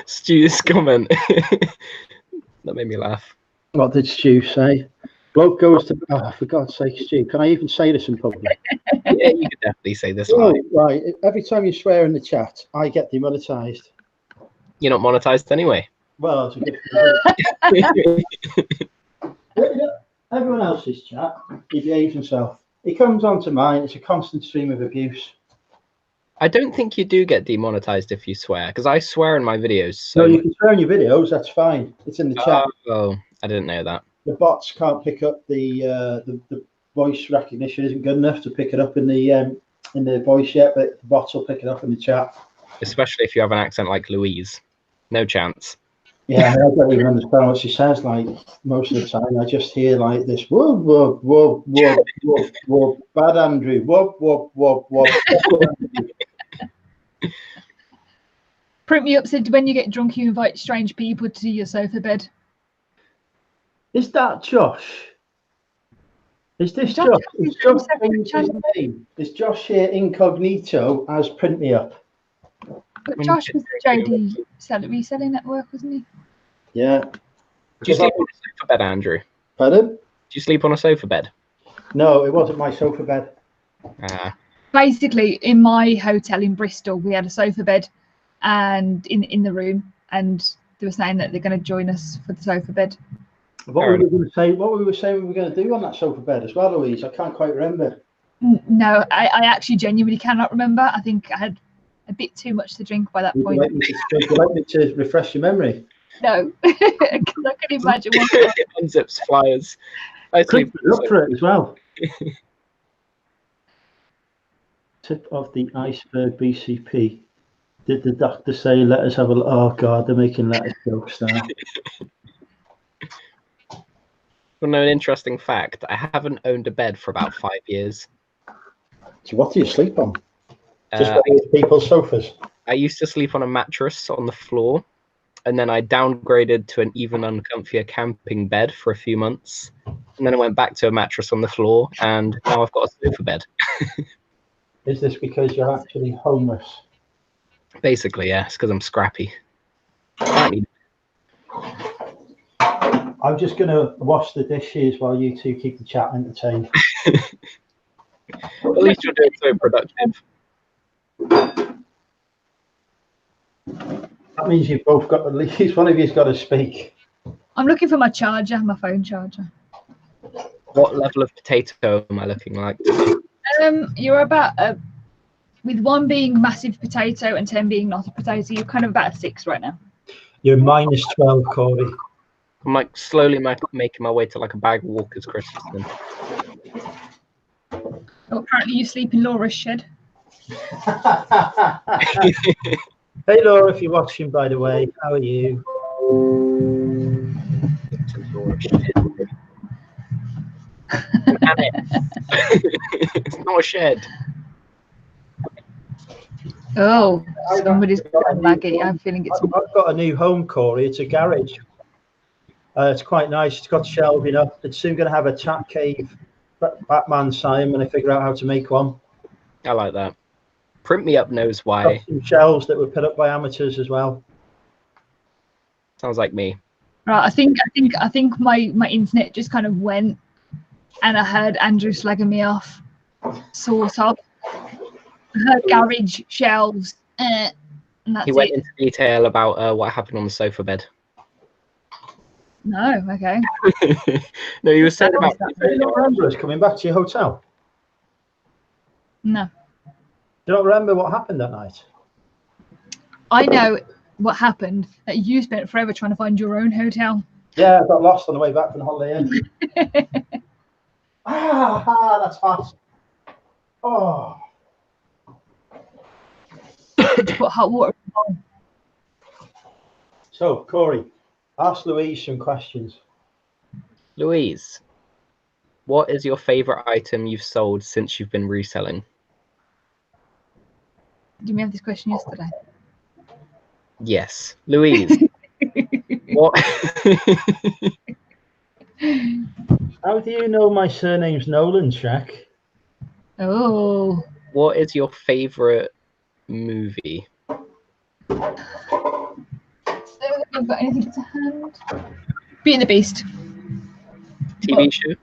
Stu's comment. That made me laugh. What did Stu say? Bloke goes to... Oh, for God's sake, Stu, can I even say this in public? Yeah, you could definitely say this. Oh, right. Every time you swear in the chat, I get demonetized. You're not monetized anyway. Well, it's a different... Everyone else's chat, he behaves himself. He comes onto mine, it's a constant stream of abuse. I don't think you do get demonetized if you swear, because I swear in my videos. So no, you can swear in your videos, that's fine. It's in the chat. Oh, I didn't know that. The bots can't pick up the voice recognition isn't good enough to pick it up in the voice yet, but the bots will pick it up in the chat. Especially if you have an accent like Louise. No chance. Yeah, I don't even understand what she says. Like most of the time, I just hear like this whoa, whoa, whoa, whoa, whoa, whoa, bad Andrew, whoa, whoa, whoa, whoa. Print me up said, when you get drunk, you invite strange people to your sofa bed. Is that Josh? Is this Josh? Is Josh changed his name? Is Josh here incognito as Print Me Up? But Josh was the JD reselling network, wasn't he? Yeah. Do you sleep on a sofa bed, Andrew? Pardon? Do you sleep on a sofa bed? No, it wasn't my sofa bed. Basically, in my hotel in Bristol, we had a sofa bed, and in the room, and they were saying that they're going to join us for the sofa bed. What were we going to say? What we were saying we were going to do on that sofa bed as well, Louise? I can't quite remember. No, I actually genuinely cannot remember. I think I had a bit too much to drink by that point. Would you like me to refresh your memory? No, because I can imagine what Unzips flyers. I sleep up for it as well. Tip of the iceberg BCP. Did the doctor say let us have a look? Oh God, they're making lettuce jokes now. Well, no, an interesting fact. I haven't owned a bed for about 5 years. So what do you sleep on? Just people's sofas? I used to sleep on a mattress on the floor, and then I downgraded to an even uncomfier camping bed for a few months. And then I went back to a mattress on the floor, and now I've got a sofa bed. Is this because you're actually homeless? Basically, yes, because I'm scrappy. I'm just going to wash the dishes while you two keep the chat entertained. At least you're doing so productive. That means you've both got, at least one of you's got to speak. I'm looking for my charger, my phone charger. What level of potato am I looking like? You're about with 1 being massive potato and 10 being not a potato, you're kind of about a 6 right now. You're minus 12, Corey. I'm like slowly making my way to like a bag of Walker's Christmas. Then. Oh, apparently you sleep in Laura's shed. Hey Laura, if you're watching, by the way, how are you? It's not a shed. Oh, somebody's got a baggy. I'm feeling it's. I've got a new home, Corey. It's a garage. It's quite nice. It's got shelving up. It's soon going to have a chat cave, Batman sign when I figure out how to make one. I like that. Print Me Up knows why. Got some shelves that were put up by amateurs as well. Sounds like me. Right, I think my internet just kind of went, and I heard Andrew slagging me off, sort of. I heard garage shelves, and that's He went it. into detail about what happened on the sofa bed. No, okay. No, he was saying about. Do you not remember us coming back to your hotel? No, Do you not remember what happened that night? I know what happened. That you spent forever trying to find your own hotel. Yeah, I got lost on the way back from the Holiday Inn. That's hot. Oh. To put hot water in the bowl. So, Corey, ask Louise some questions. Louise, what is your favourite item you've sold since you've been reselling? Did we have this question yesterday? Yes. Louise, what? How do you know my surname's Nolan, Shrek? Oh. What is your favourite movie? So I've got anything to hand? Beauty and the Beast. TV show?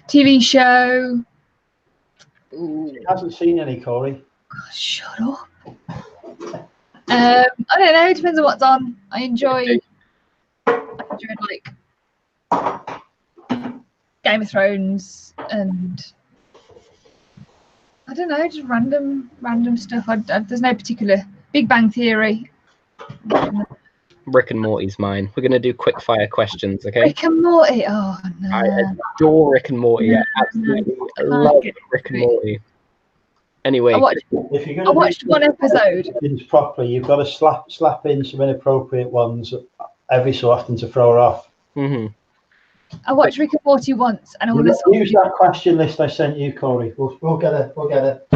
TV show. She hasn't seen any, Corey. God, shut up. I don't know. It depends on what's on. I enjoy like Game of Thrones and I don't know, just random stuff. There's no particular. Big Bang Theory. Rick and Morty's mine. We're going to do quick fire questions, okay? Rick and Morty. Oh no. I adore Rick and Morty. I absolutely love Rick and Morty. Anyway, I watched one episode. Things properly, you've got to slap in some inappropriate ones every so often to throw her off. Mm-hmm. I watched Rick and Morty once, and I want to use that question list I sent you, Corey. We'll get it. We'll get it.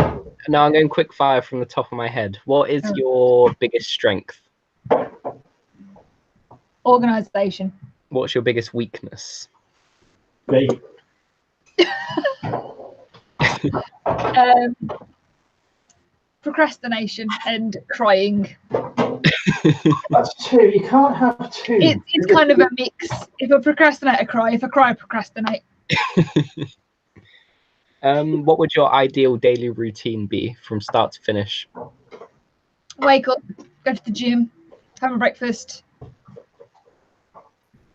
Now I'm going quick fire from the top of my head. What is your biggest strength? Organisation. What's your biggest weakness? Me. Procrastination and crying. That's two. You can't have two. It's kind of a mix. If I procrastinate, I cry. If I cry, I procrastinate. What would your ideal daily routine be from start to finish? Wake up, go to the gym, have a breakfast.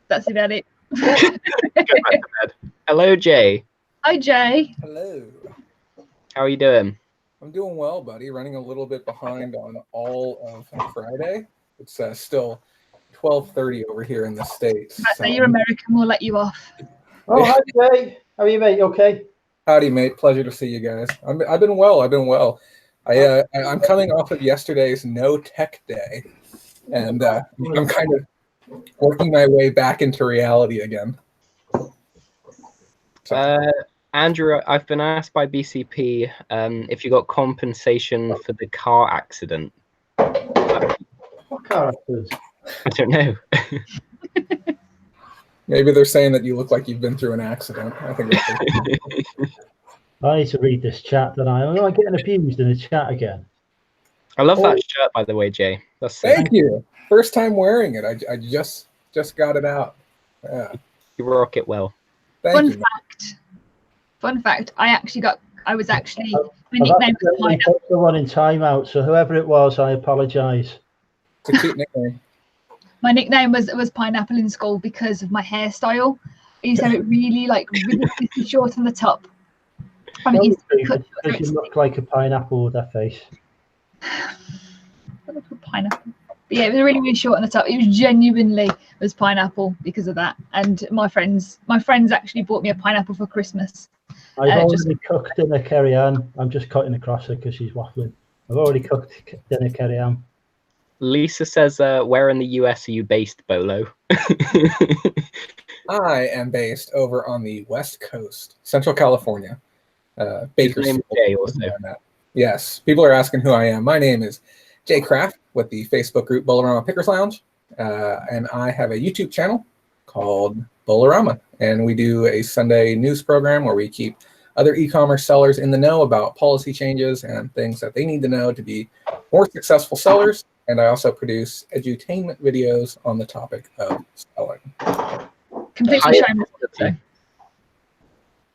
That's about it. Go back to bed. Hello, Jay. Hi, Jay. Hello. How are you doing? I'm doing well, buddy. Running a little bit behind on all of Friday. It's still 12:30 over here in the States. So you're American, we'll let you off. Oh, hi, Jay. How are you, mate? You okay? Howdy, mate. Pleasure to see you guys. I've been well. I'm coming off of yesterday's No Tech Day, and I'm kind of working my way back into reality again. Andrew, I've been asked by BCP if you got compensation for the car accident. What car accident? I don't know. Maybe they're saying that you look like you've been through an accident. I think that's I need to read this chat, don't I? Am I getting abused in the chat again? I love that shirt, by the way, Jay. That's Thank you. First time wearing it. I just got it out. Yeah. You rock it well. Thank you. Fun fact. My nickname was I've put someone in timeout, so whoever it was, I apologise. It's a cute nickname. My nickname was Pineapple in school because of my hairstyle. I used to have it really really short on the top. And it used to be cut short. You look like a pineapple with that face. Pineapple. But yeah, it was really, really short on the top. It was genuinely pineapple because of that. And my friends actually bought me a pineapple for Christmas. I've already cooked dinner, Kerry Ann. I'm just cutting across her because she's waffling. I've already cooked dinner, Kerry Ann. Lisa says, where in the US are you based, Bolo? I am based over on the West Coast, Central California. Bakersfield. Jay also. Yes, people are asking who I am. My name is Jay Kraft with the Facebook group Bolorama Pickers Lounge, and I have a YouTube channel called Bolorama, and we do a Sunday news program where we keep other e-commerce sellers in the know about policy changes and things that they need to know to be more successful sellers and I also produce edutainment videos on the topic of selling. Completely shameless plug, though.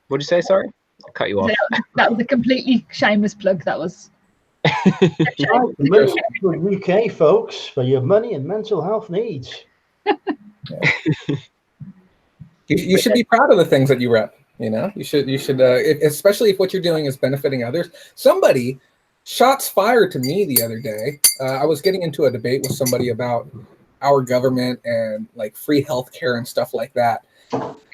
What'd you say? Sorry, I cut you off. That was a completely shameless plug. That was. Right, the UK, folks, for your money and mental health needs. You should be proud of the things that you rep. You should, especially if what you're doing is benefiting others. Somebody, shots fired to me the other day. I was getting into a debate with somebody about our government and like free healthcare and stuff like that,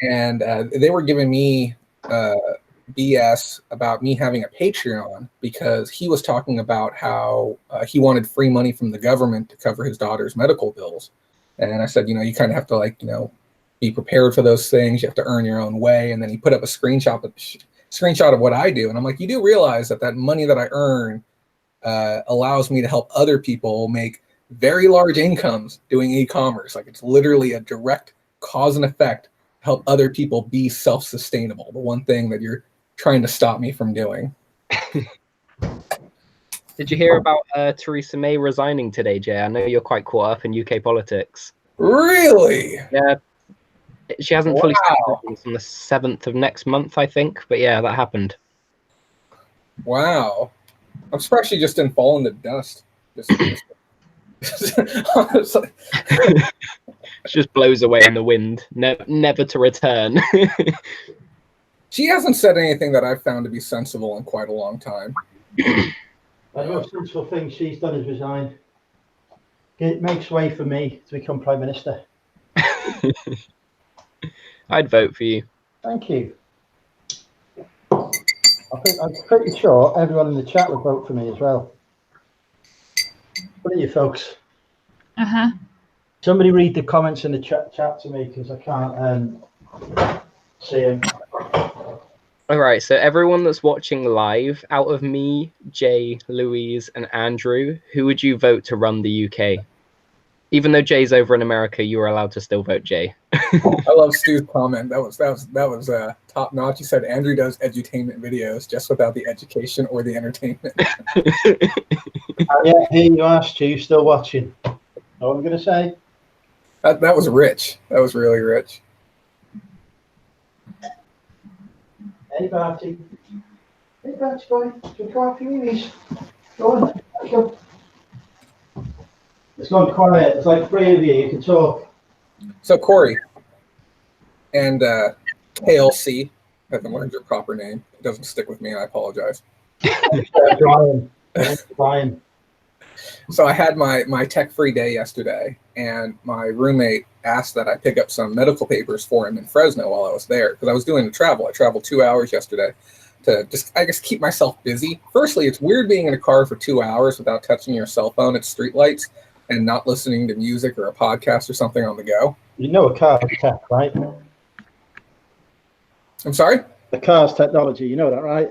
and they were giving me BS about me having a Patreon because he was talking about how he wanted free money from the government to cover his daughter's medical bills, and I said, you kind of have to be prepared for those things. You have to earn your own way. And then he put up a screenshot of what I do. And I'm like, you do realize that money that I earn allows me to help other people make very large incomes doing e-commerce. Like, it's literally a direct cause and effect to help other people be self-sustainable. The one thing that you're trying to stop me from doing. Did you hear about Theresa May resigning today, Jay? I know you're quite caught up in UK politics. Really? Yeah. She hasn't fully started on the 7th of next month, I think. But yeah, that happened. Wow. I'm surprised she just didn't fall into dust. Honestly. She just blows away in the wind, never to return. She hasn't said anything that I've found to be sensible in quite a long time. The most sensible thing she's done is resign. It makes way for me to become Prime Minister. I'd vote for you. Thank you. I'm pretty sure everyone in the chat would vote for me as well. What are you folks? Somebody read the comments in the chat to me, because I can't see them. All right, so everyone that's watching live, out of me, Jay, Louise, and Andrew, who would you vote to run the UK? Even though Jay's over in America, you are allowed to still vote Jay. I love Stu's comment. That was top notch. He said Andrew does edutainment videos just without the education or the entertainment. Yeah, here you are, Stu, still watching. Know what I'm going to say? That was rich. That was really rich. Hey, Barty. Hey, Barty boy. Do you go out for your Go on. Let's go. It's gone quiet. It's like 3 of you. You can talk. So Corey and KLC, I haven't learned your proper name. It doesn't stick with me. I apologize. Brian. So I had my tech-free day yesterday, and my roommate asked that I pick up some medical papers for him in Fresno while I was there, because I was doing the travel. I traveled 2 hours yesterday to just, I guess, keep myself busy. Firstly, it's weird being in a car for 2 hours without touching your cell phone at streetlights and not listening to music or a podcast or something on the go. You know a car's tech, right? I'm sorry? The car's technology, you know that, right?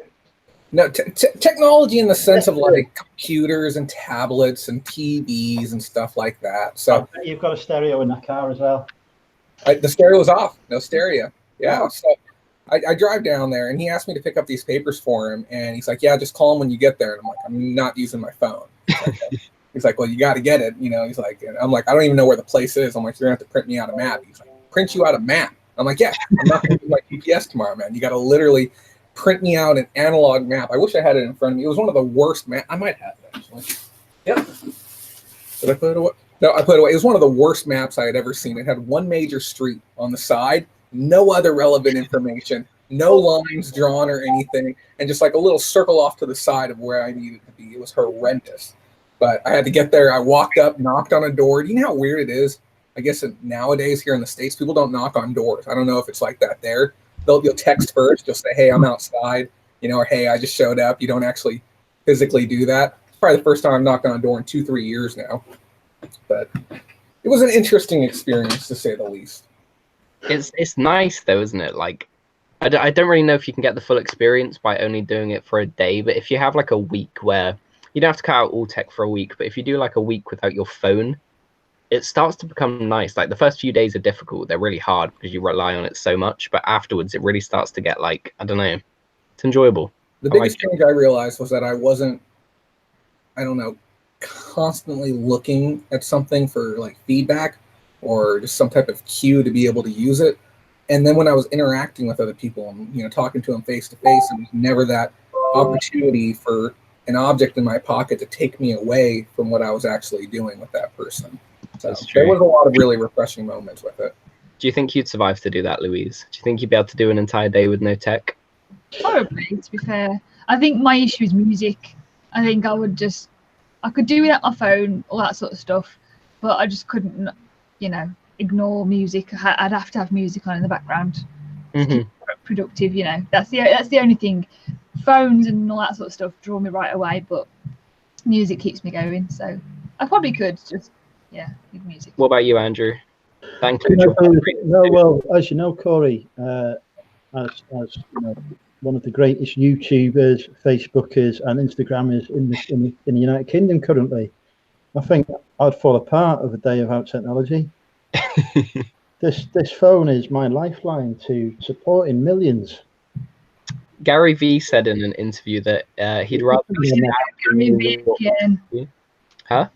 No, technology in the sense of like computers and tablets and TVs and stuff like that. So you've got a stereo in that car as well. The stereo was off. No stereo. Yeah. Oh. So I drive down there, and he asked me to pick up these papers for him, and he's like, "Yeah, just call him when you get there." And I'm like, "I'm not using my phone." He's like, "Well, you got to get it." He's like, and I'm like, "I don't even know where the place is." I'm like, "You're gonna have to print me out a map." He's like, "Print you out a map?" I'm like, "Yeah, I'm not gonna do my GPS tomorrow, man. You got to literally print me out an analog map." I wish I had it in front of me. It was one of the worst maps. I might have it, actually. Yep. Did I put it away? No, I put it away. It was one of the worst maps I had ever seen. It had one major street on the side, no other relevant information, no lines drawn or anything, and just like a little circle off to the side of where I needed to be. It was horrendous. But I had to get there. I walked up, knocked on a door. Do you know how weird it is? I guess nowadays here in the States, people don't knock on doors. I don't know if it's like that there. You'll text first. You'll say, "Hey, I'm outside," or "Hey, I just showed up." You don't actually physically do that. It's probably the first time I've knocked on a door in 2-3 years now. But it was an interesting experience, to say the least. It's nice though, isn't it? Like, I don't really know if you can get the full experience by only doing it for a day, but if you have like a week where you don't have to cut out all tech for a week, but if you do like a week without your phone, it starts to become nice. Like the first few days are difficult. They're really hard because you rely on it so much, but afterwards it really starts to get like, I don't know, it's enjoyable. The biggest change I realized was that I wasn't, constantly looking at something for like feedback or just some type of cue to be able to use it. And then when I was interacting with other people and talking to them face to face, there was never that opportunity for an object in my pocket to take me away from what I was actually doing with that person. So there was a lot of really refreshing moments with it. Do you think you'd survive to do that, Louise? Do you think you'd be able to do an entire day with no tech? Probably, to be fair. I think my issue is music. I think I could do without my phone, all that sort of stuff, but I just couldn't, ignore music. I'd have to have music on in the background to keep productive. That's the only thing. Phones and all that sort of stuff draw me right away, but music keeps me going. So I probably could just, with music. What about you, Andrew? Thank you. Well, as you know, Corey, as one of the greatest YouTubers, Facebookers, and Instagrammers in the United Kingdom currently, I think I'd fall apart of a day without technology. This phone is my lifeline to supporting millions. Gary V said in an interview that he'd rather Huh?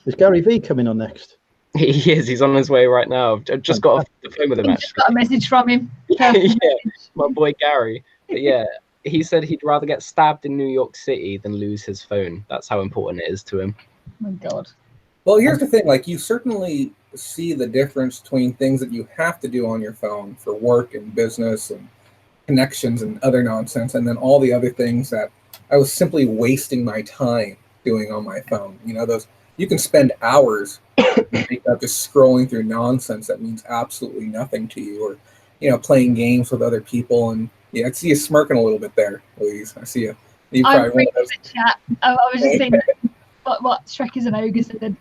Is Gary V coming on next? He is. He's on his way right now. I've just got off the phone with him. Just got a message from him. Yeah, my boy Gary. But yeah, he said he'd rather get stabbed in New York City than lose his phone. That's how important it is to him. Oh my God. Well, here's the thing. Like, you certainly see the difference between things that you have to do on your phone for work and business and connections and other nonsense, and then all the other things that I was simply wasting my time doing on my phone. Those you can spend hours just scrolling through nonsense that means absolutely nothing to you, or playing games with other people. And I see you smirking a little bit there, Louise. I see you. I'm reading the chat. I was just saying what Shrek is an ogre said.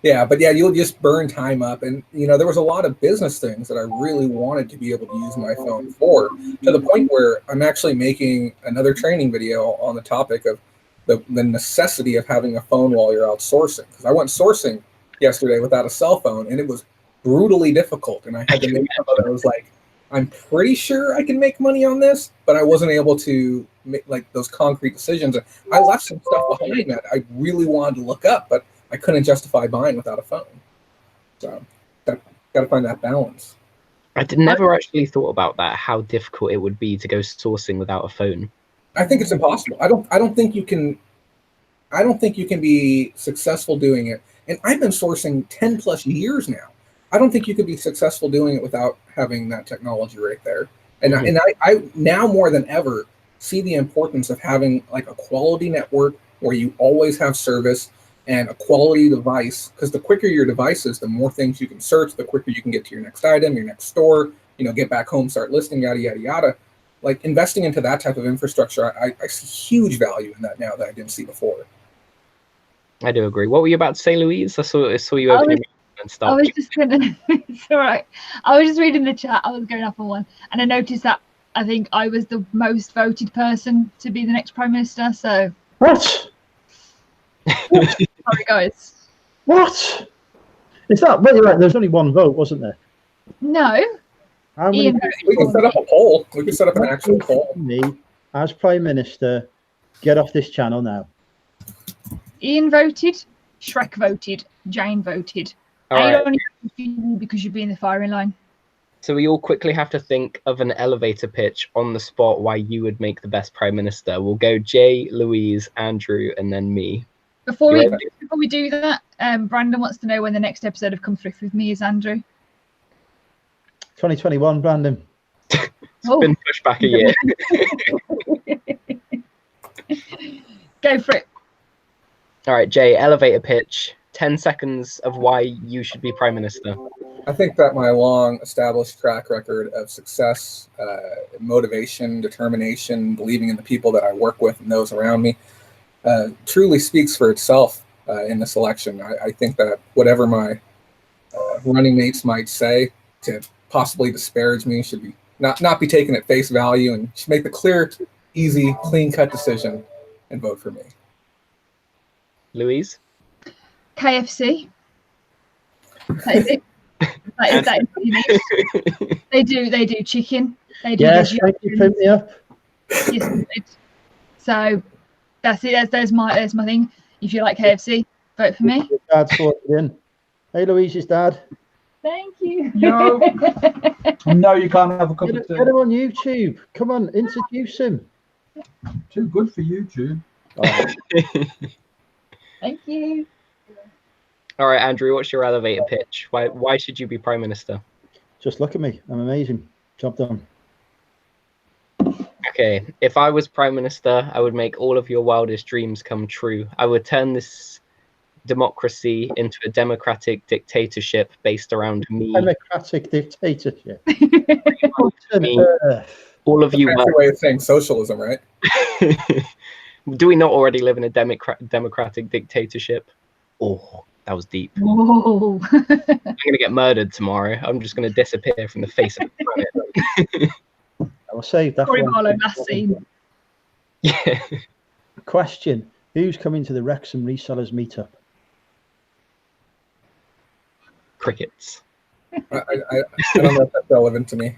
Yeah, but you'll just burn time up. And, there was a lot of business things that I really wanted to be able to use my phone for, to the point where I'm actually making another training video on the topic of the necessity of having a phone while you're outsourcing. Because I went sourcing yesterday without a cell phone, and it was brutally difficult. And I had to make something that was like, I'm pretty sure I can make money on this, but I wasn't able to make like those concrete decisions. I left some stuff behind that I really wanted to look up, but I couldn't justify buying without a phone. So got to find that balance. I never actually thought about that, how difficult it would be to go sourcing without a phone. I think it's impossible. I don't think you can be successful doing it. And I've been sourcing 10 plus years now. I don't think you could be successful doing it without having that technology right there. And I now more than ever see the importance of having like a quality network where you always have service and a quality device, because the quicker your device is, the more things you can search, the quicker you can get to your next item, your next store, get back home, start listing, yada, yada, yada. Like, investing into that type of infrastructure, I see huge value in that now that I didn't see before. I do agree. What were you about to say, Louise? I saw you opening and start. I was just it's all right. I was just reading the chat. I was going up on one, and I noticed that I think I was the most voted person to be the next Prime Minister. So what? Sorry, guys. What? Is that? Well, you're right. There's only one vote, wasn't there? No. How many? We can set up a poll. We can set up an actual poll. Me, as Prime Minister, get off this channel now. Ian voted. Shrek voted. Jane voted. I only because you'd be in the firing line. So we all quickly have to think of an elevator pitch on the spot why you would make the best Prime Minister. We'll go Jay, Louise, Andrew, and then me. Before we do that, Brandon wants to know when the next episode of Come Thrift With Me is, Andrew. 2021, Brandon. It's been pushed back a year. Go for it. All right, Jay, elevator pitch. 10 seconds of why you should be Prime Minister. I think that my long established track record of success, motivation, determination, believing in the people that I work with and those around me, truly speaks for itself in this election. I think that whatever my running mates might say to possibly disparage me should be not be taken at face value, and should make the clear, easy, clean-cut decision and vote for me. Louise? KFC. That is it. That is what you need. They do chicken. They do. Yes, thank you. Print me up. Yes, so that's it. There's my thing. If you like KFC, vote for me. Your dad's voted in. Hey, Louise's dad. Thank you. No. No, you can't have a cup Get of tea. him on YouTube. Come on, introduce him. Too good for YouTube. Oh, Thank you. All right, Andrew, what's your elevator pitch? Why should you be Prime Minister? just look at me. I'm amazing. Job done. Okay, if I was Prime Minister, I would make all of your wildest dreams come true. I would turn this democracy into a democratic dictatorship based around me. Democratic dictatorship. Me. All of you. That's the way of saying socialism, right? Do we not already live in a democratic dictatorship? Oh, that was deep. Whoa. I'm gonna get murdered tomorrow. I'm just gonna disappear from the face of the planet. I will save that Sorry, one. Marlo, last scene. Yeah. Question: who's coming to the Wrexham Resellers meetup? Crickets. I don't know if that's relevant to me.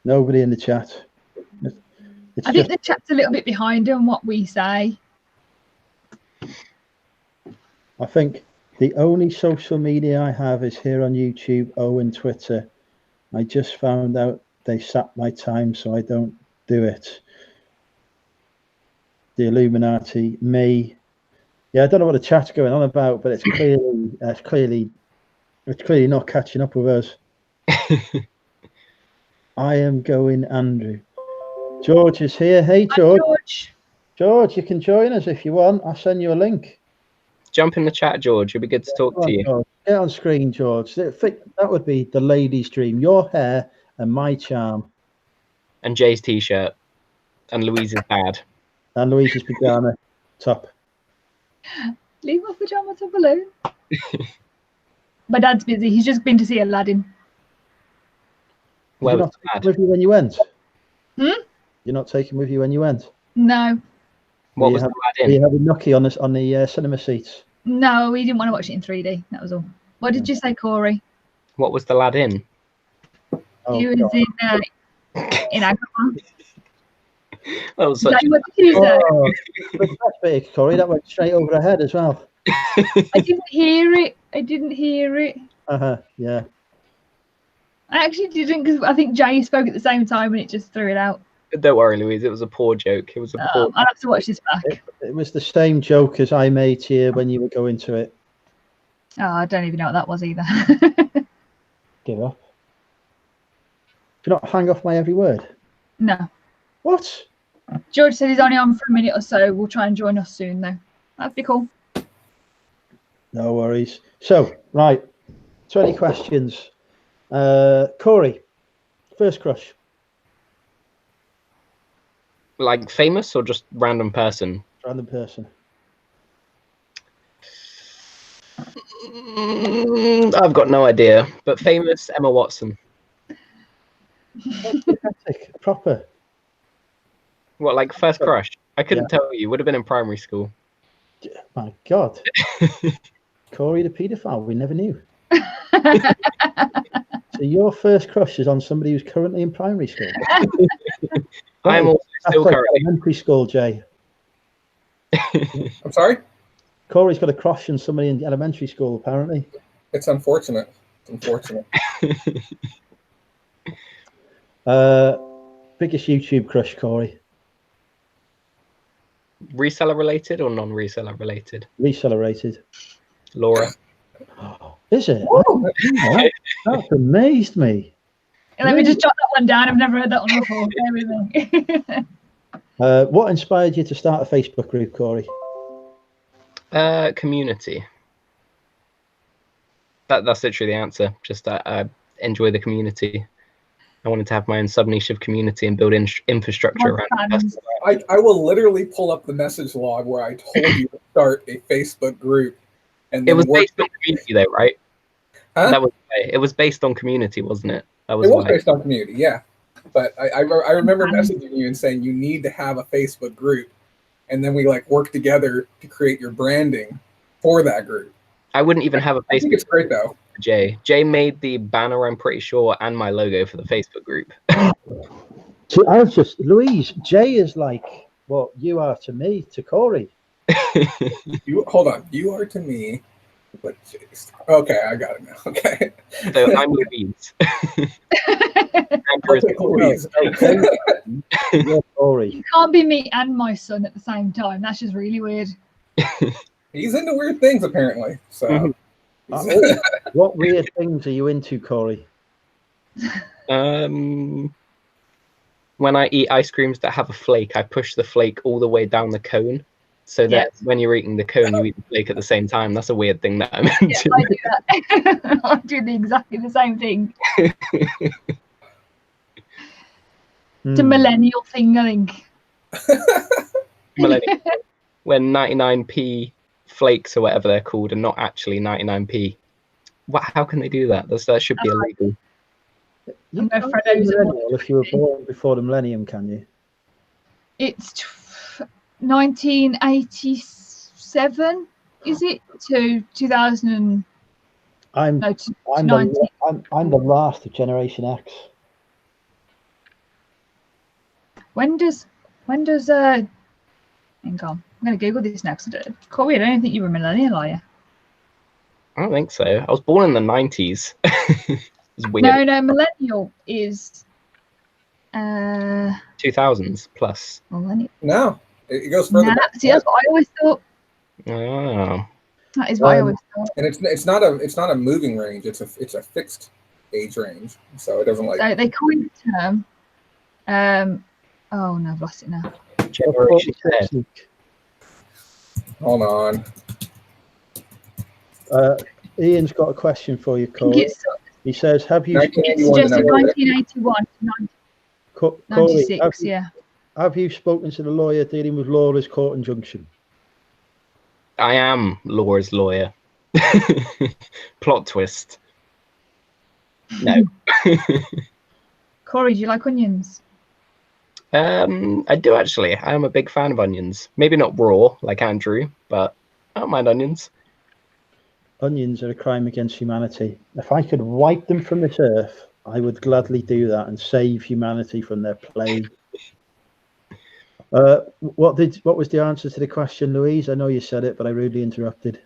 Nobody in the chat. It's I think the chat's a little bit behind on what we say. I think the only social media I have is here on YouTube, and Twitter. I just found out they sapped my time, so I don't do it. The Illuminati, me. Yeah, I don't know what the chat's going on about, but it's clearly not catching up with us. I am going Andrew. George is here. Hey, George. Hi, George. George, you can join us if you want. I'll send you a link. Jump in the chat, George. It'll be good to talk Come on, to you. George. Get on screen, George. That would be the ladies' dream. Your hair and my charm. And Jay's t-shirt. And Louise's dad. And Louise's pajama top. Leave my pajamas up alone. My dad's busy. He's just been to see Aladdin. Where Did you was not take dad? him with you when you went? Hmm? You're not taking with you when you went? No. What you was have- the lad You in? have a nookie on the cinema seats. No, we didn't want to watch it in 3D. That was all. What did you say, Corey? What was the lad in? Oh, He was God. in Agrabah. That was Is that such. what you said? Oh, the best bit, Corey, that went straight over her head as well. I didn't hear it. I didn't hear it. Yeah. I actually didn't because I think Jay spoke at the same time and it just threw it out. Don't worry, Louise. It was a poor joke. It was a poor. I'll have to watch this back. It was the same joke as I made to you when you were going to it. Oh, I don't even know what that was either. Give up. Do you not hang off my every word? No. What? George said he's only on for a minute or so. We'll try and join us soon, though. That'd be cool. No worries. So, right, 20 questions. Corey, first crush. Like famous or just random person? Random person. I've got no idea. But famous, Emma Watson. Pathetic. Proper. What, like first crush? I couldn't tell you. Would have been in primary school. My God. Corey the paedophile, we never knew. So your first crush is on somebody who's currently in primary school? I am also That's still like currently. elementary school, Jay. I'm sorry? Corey's got a crush on somebody in elementary school, apparently. It's unfortunate. It's unfortunate. Biggest YouTube crush, Corey? Reseller related or non-reseller related? Reseller rated. Laura. Is it? Whoa. That's amazed me. Let me just jot that one down. I've never heard that one before. Bear with me. What inspired you to start a Facebook group, Corey? Community. That's literally the answer. Just I enjoy the community. I wanted to have my own sub niche of community and build infrastructure More around fans. it. I will literally pull up the message log where I told you to start a Facebook group. And It then was work based on community, though, right? Huh? That was it was based on community, wasn't it? That was It was why. based on community, yeah. But I remember messaging you and saying you need to have a Facebook group, and then we like work together to create your branding for that group. I wouldn't even have a I think Facebook it's great though. for Jay. Jay made the banner, I'm pretty sure, and my logo for the Facebook group. So I was just, Louise, Jay is like what you are to me, to Corey. You hold on. You are to me what Jay's. Okay, I got it now. Okay. So I'm Louise. I'll take Louise. You're Corey. You can't be me and my son at the same time. That's just really weird. He's into weird things apparently. So. Mhm. What weird things are you into, Corey? When I eat ice creams that have a flake, I push the flake all the way down the cone, so that when you're eating the cone, you eat the flake at the same time. That's a weird thing that I'm Yeah, into. I do that. I do exactly the same thing. It's a millennial thing, I think. Millennial. When 99p flakes or whatever they're called are not actually 99p. How can they do that? That should be illegal. You can't be a millennial if you were born before the millennium, can you? It's 1987, is it? To 2000. I'm No, the last of Generation X. When does hang on, I'm gonna Google this next. Corey, I don't think you were a millennial, are you? I don't think so. I was born in the 90s. It's weird. No, millennial is 2000s plus. millennial. No, it goes further back. See, that's what I always thought. Oh. That is what I always thought. And it's not a moving range. It's a fixed age range. So it doesn't like. So they coined the term. Oh no, I've lost it now. Generation Z. Hold on. Ian's got a question for you, I think Corey. it's He says, "Have you, 1981 it's to just 1991. 1981 to Corey, 96, yeah. have you spoken to the lawyer dealing with Laura's court injunction?" I am Laura's lawyer. Plot twist. No. Corey, do you like onions? I do actually. I am a big fan of onions. Maybe not raw like Andrew, but I don't mind onions. Onions are a crime against humanity. If I could wipe them from this earth, I would gladly do that and save humanity from their plague. What was the answer to the question, Louise? I know you said it, but I rudely interrupted.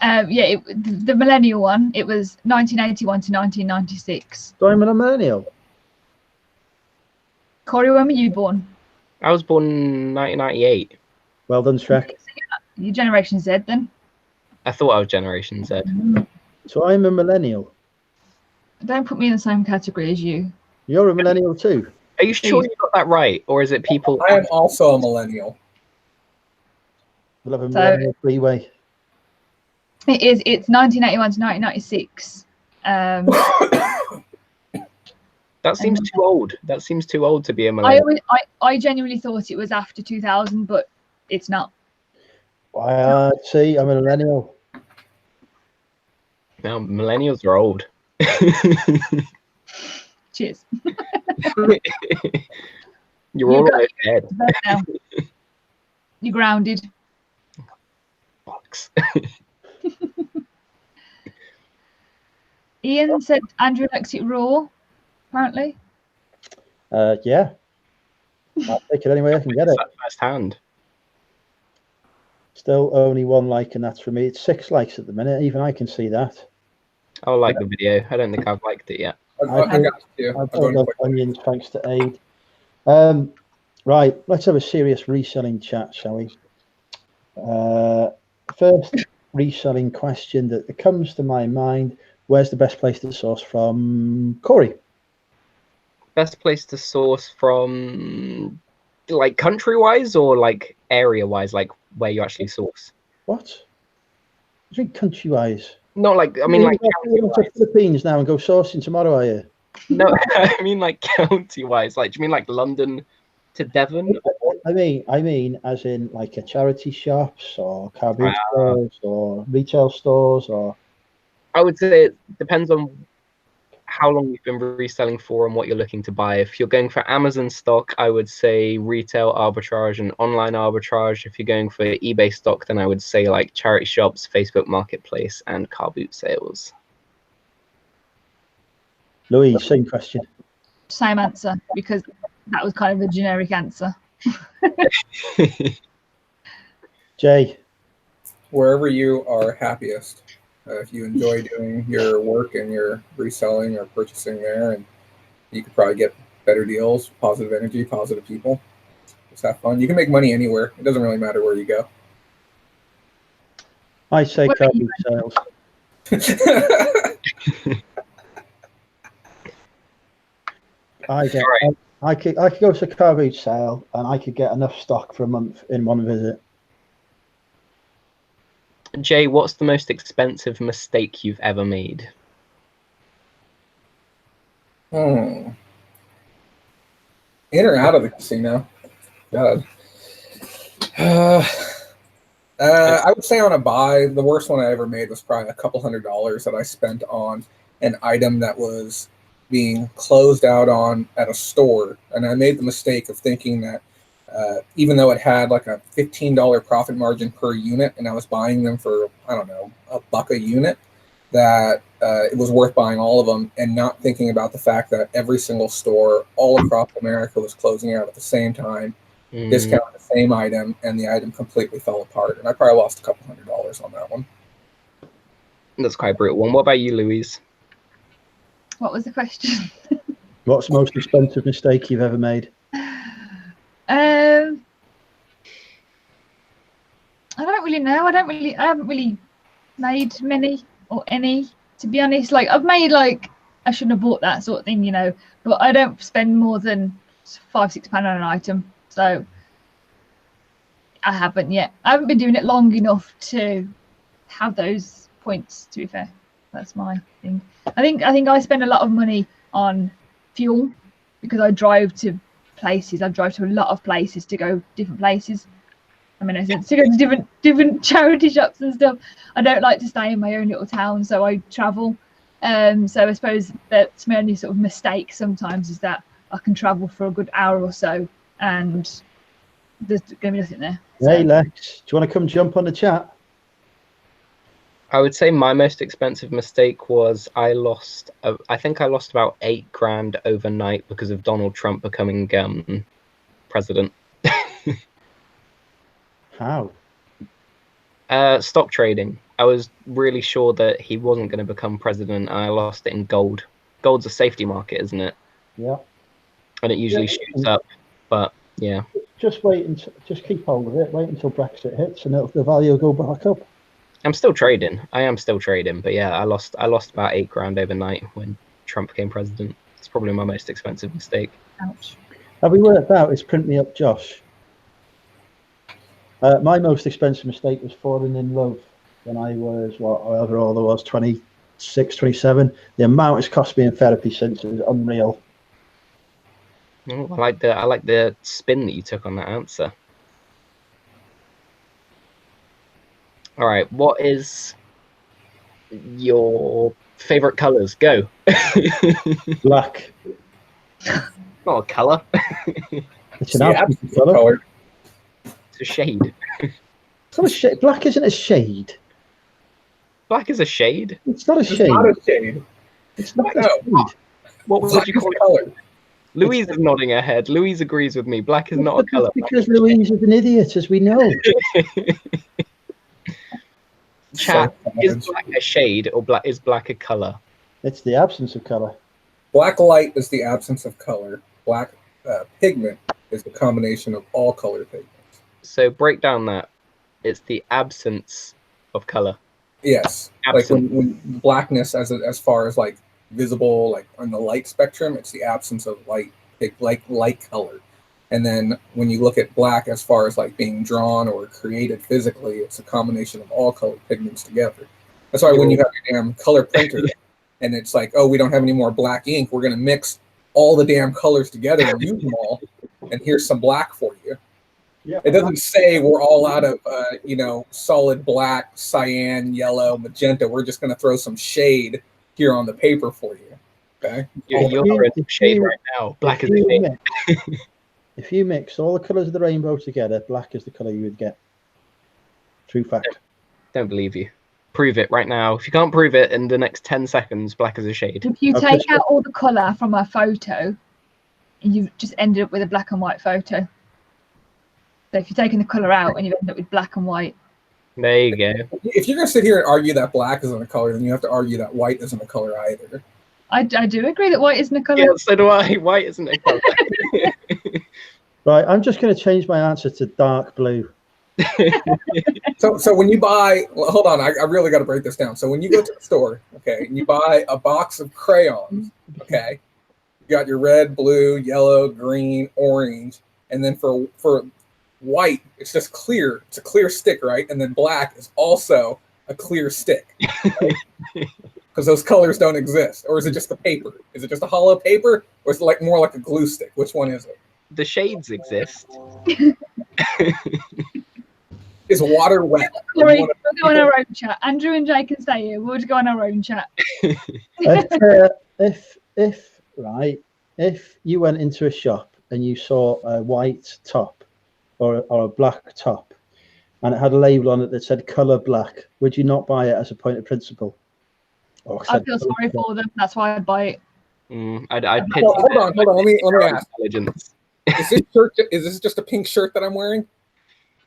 The millennial one, it was 1981 to 1996. So I'm a millennial. Corey, when were you born? I was born 1998. Well done, Shrek. Your Generation Z then? I thought I was Generation Z. So I'm a millennial. Don't put me in the same category as you. You're a millennial too. Are you sure you got that right? Or is it people... I am also a millennial. We'll have a millennial freeway. It's 1981 to 1996. That seems too old. That seems too old to be a millennial. I genuinely thought it was after 2000, but it's not. See, I'm a millennial. Now, millennials are old. Cheers. You're all right dead. Now. You're grounded. Box. Ian said Andrew likes it raw, apparently. Yeah. I'll take it any way I can get it. First hand. Still only one like, and that's for me. It's 6 likes at the minute. Even I can see that. I'll like the video. I don't think I've liked it yet. I got you. I don't love onions, thanks to Aid. Right, let's have a serious reselling chat, shall we? First reselling question that comes to my mind: where's the best place to source from? Corey. Best place to source from, like country-wise or like area-wise, like where you actually source? What? I think country-wise. Not like, I mean like you're going to the Philippines now and go sourcing tomorrow, are you? No, I mean like county-wise. Like, do you mean like London to Devon? I mean, as in like a charity shops or car boot stores or retail stores, or. I would say it depends on how long you've been reselling for and what you're looking to buy. If you're going for Amazon stock, I would say retail arbitrage and online arbitrage. If you're going for eBay stock, then I would say like charity shops, Facebook Marketplace, and car boot sales. Louise, same question. Same answer, because that was kind of a generic answer. Jay, Wherever you are happiest. If you enjoy doing your work and your reselling or purchasing there, and you could probably get better deals, positive energy, positive people. Just have fun. You can make money anywhere. It doesn't really matter where you go. I say What car about you, boot sales. I could go to a car boot sale and I could get enough stock for a month in one visit. Jay, what's the most expensive mistake you've ever made? In or out of the casino? God. I would say on a buy, the worst one I ever made was probably a couple $100 that I spent on an item that was being closed out on at a store. And I made the mistake of thinking that even though it had like a $15 profit margin per unit, and I was buying them for, I don't know, $1 a unit, that it was worth buying all of them, and not thinking about the fact that every single store all across America was closing out at the same time, discounting the same item, and the item completely fell apart. And I probably lost a couple $100 on that one. That's quite a brutal one. What about you, Louise? What was the question? What's the most expensive mistake you've ever made? I don't really know. I haven't really made many or any, to be honest. Like, I've made like, I shouldn't have bought that sort of thing, you know, but I don't spend more than £5-6 on an item. So I haven't yet. I haven't been doing it long enough to have those points, to be fair. That's my thing. I think I spend a lot of money on fuel because I drive to places. I drive to a lot of places to go different places. I mean, to go to different charity shops and stuff. I don't like to stay in my own little town, so I travel. So I suppose that's my only sort of mistake sometimes, is that I can travel for a good hour or so and there's going to be nothing there. Hey, Lex, do you want to come jump on the chat? I would say my most expensive mistake was I think I lost about $8,000 overnight because of Donald Trump becoming president. How? Stock trading. I was really sure that he wasn't going to become president, and I lost it in gold. Gold's a safety market, isn't it? Yeah. And it usually shoots up, but yeah. Just keep hold of it. Wait until Brexit hits, and the value will go back up. I'm still trading. I am still trading, but yeah, I lost about $8,000 overnight when Trump became president. It's probably my most expensive mistake. Ouch. Have we worked out? It's print me up, Josh. My most expensive mistake was falling in love when I was, however old I was, 26, 27. The amount it's cost me in therapy since is unreal. Oh, I like the spin that you took on that answer. All right, what is your favorite colors? Go. Black. Not a color. It's an absence of color. It's a shade. It's not a shade. Black isn't a shade. Black is a shade. It's not a shade. It's not a shade. It's not a shade. What would you call it? Color. Louise is nodding her head. Louise agrees with me. Black is not a color. Because Louise is an idiot, as we know. Chat, is black a shade or is black a color? It's the absence of color. Black light is the absence of color. Black pigment is the combination of all color pigments. So break down that. It's the absence of color. Yes. Absence. Like when blackness as far as like visible, like on the light spectrum, it's the absence of light color. And then when you look at black as far as like being drawn or created physically, it's a combination of all color pigments together. That's why when you have your damn color printer and it's like, oh, we don't have any more black ink, we're going to mix all the damn colors together and use them all. And here's some black for you. Yeah, it doesn't say we're all out of, solid black, cyan, yellow, magenta. We're just going to throw some shade here on the paper for you. Okay. You're in shade right now. Black is a shade. If you mix all the colours of the rainbow together, black is the colour you would get. True fact. Don't believe you. Prove it right now. If you can't prove it in the next 10 seconds, black is a shade. If you take out all the colour from a photo, and you've just ended up with a black and white photo. So if you're taking the colour out and you end up with black and white. There you go. If you're going to sit here and argue that black isn't a color, then you have to argue that white isn't a color either. I do agree that white isn't a colour. Yeah, so do I. White isn't a color. Right, I'm just going to change my answer to dark blue. So when you buy, well, hold on, I really got to break this down. So when you go to the store, okay, and you buy a box of crayons, okay, you got your red, blue, yellow, green, orange, and then for white, it's just clear. It's a clear stick, right? And then black is also a clear stick, right? Because those colors don't exist. Or is it just the paper? Is it just a hollow paper, or is it like more like a glue stick? Which one is it? The shades exist. Is water wet? Sorry, we'll go on our own chat. Andrew and Jay can stay here. We'll just go on our own chat. If you went into a shop and you saw a white top or a black top and it had a label on it that said colour black, would you not buy it as a point of principle? I feel sorry for them. That's why I'd buy it. I'd pity Hold on. Let me ask. Intelligence. Is this just a pink shirt that I'm wearing?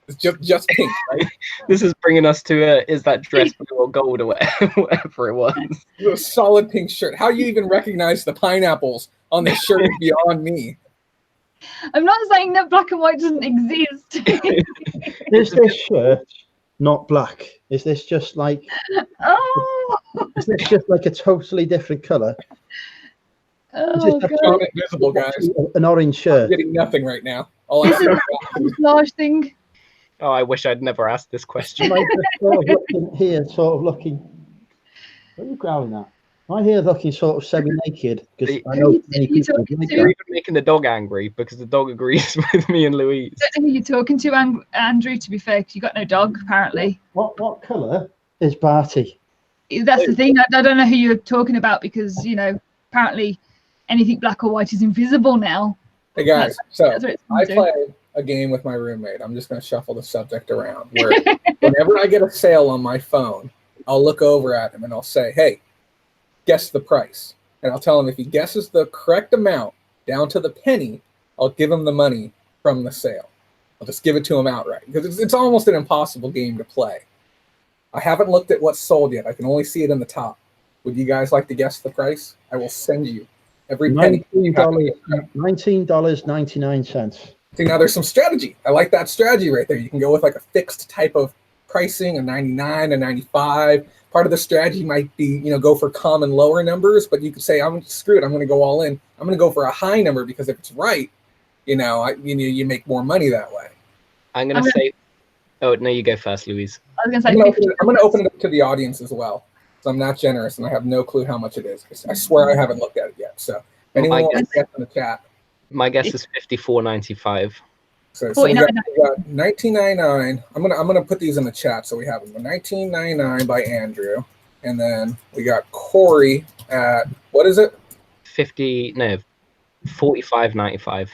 It's just pink, right? This is bringing us to is that dress blue or gold or whatever it was. It's a solid pink shirt. How you even recognize the pineapples on this shirt is beyond me. I'm not saying that black and white doesn't exist. Is this shirt not black? Is this just like is this just like a totally different colour? Oh, God. Not invisible, guys. An orange shirt. I'm getting nothing right now. All I see is Large thing. Oh, I wish I'd never asked this question. Am I just sort of looking here, sort of looking? What are you growling at? Am I here looking sort of semi-naked? Because I know many people would like You're that. even making the dog angry because the dog agrees with me and Louise. I don't know who you're talking to, Andrew, to be fair, because you've got no dog, apparently. What colour is Barty? That's the thing. I don't know who you're talking about because, apparently anything black or white is invisible now. Hey guys, so That's what it's I gonna do. play a game with my roommate. I'm just going to shuffle the subject around. Where whenever I get a sale on my phone, I'll look over at him and I'll say, "Hey, guess the price." And I'll tell him if he guesses the correct amount down to the penny, I'll give him the money from the sale. I'll just give it to him outright because it's almost an impossible game to play. I haven't looked at what's sold yet. I can only see it in the top. Would you guys like to guess the price? I will send you every penny. $19.99. See, now there's some strategy. I like that strategy right there. You can go with like a fixed type of pricing, a 99, a 95. Part of the strategy might be, go for common lower numbers, but you could say, I'm screwed. I'm going to go all in. I'm going to go for a high number because if it's right, you make more money that way. I'm going to say, oh, no, you go first, Louise. I was going to say I'm going to open it up to the audience as well. So I'm not generous and I have no clue how much it is. I swear I haven't looked at it yet. So anyone wants to guess in the chat. My guess is $54.95. So we got $19.99. I'm gonna put these in the chat so we have them. $19.99 by Andrew, and then we got Corey at what is it? $45.95.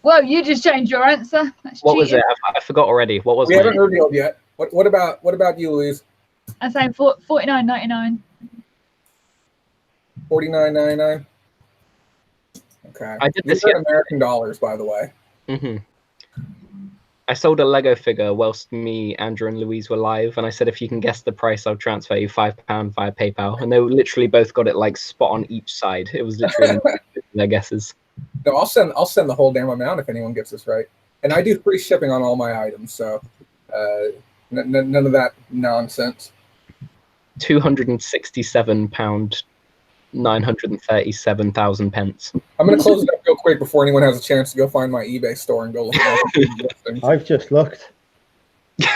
Well, you just changed your answer. That's What was cheating. it? I forgot already. What was We mine? haven't revealed yet. What about you, Louise? I'm saying $49.99. $49.99. Okay. I did These this are American dollars, by the way. Mm-hmm. I sold a Lego figure whilst me, Andrew, and Louise were live, and I said, if you can guess the price, I'll transfer you £5 via PayPal. And they literally both got it like spot on each side. It was literally their guesses. No, I'll send the whole damn amount if anyone gets this right. And I do free shipping on all my items, so none of that nonsense. £267, 937,000 pence. I'm going to close it up real quick before anyone has a chance to go find my eBay store and go look at it. I've just looked.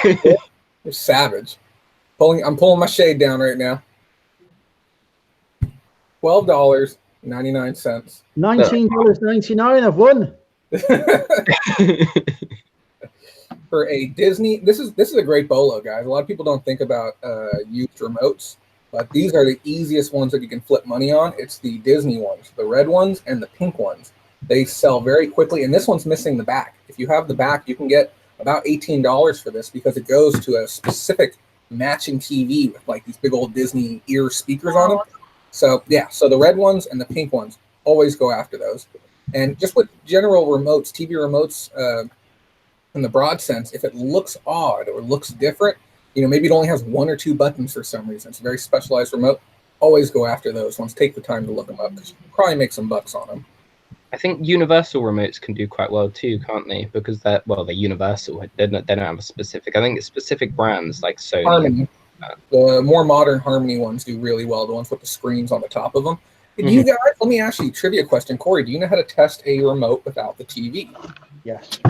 You're savage. I'm pulling my shade down right now. $12.99. $19.99. I've won. For a Disney, this is a great bolo, guys. A lot of people don't think about used remotes, but these are the easiest ones that you can flip money on. It's the Disney ones, the red ones and the pink ones. They sell very quickly, and this one's missing the back. If you have the back, you can get about $18 for this because it goes to a specific matching TV with like these big old Disney ear speakers on them. So yeah, so the red ones and the pink ones, always go after those. And just with general remotes, TV remotes, in the broad sense, if it looks odd or looks different, maybe it only has 1 or 2 buttons for some reason. It's a very specialized remote. Always go after those ones. Take the time to look them up because you can probably make some bucks on them. I think universal remotes can do quite well too, can't they? Because they're universal. They don't have a specific. I think it's specific brands like Sony. Harmony. The more modern Harmony ones do really well. The ones with the screens on the top of them. Do you guys? Let me ask you a trivia question, Corey. Do you know how to test a remote without the TV? Yes.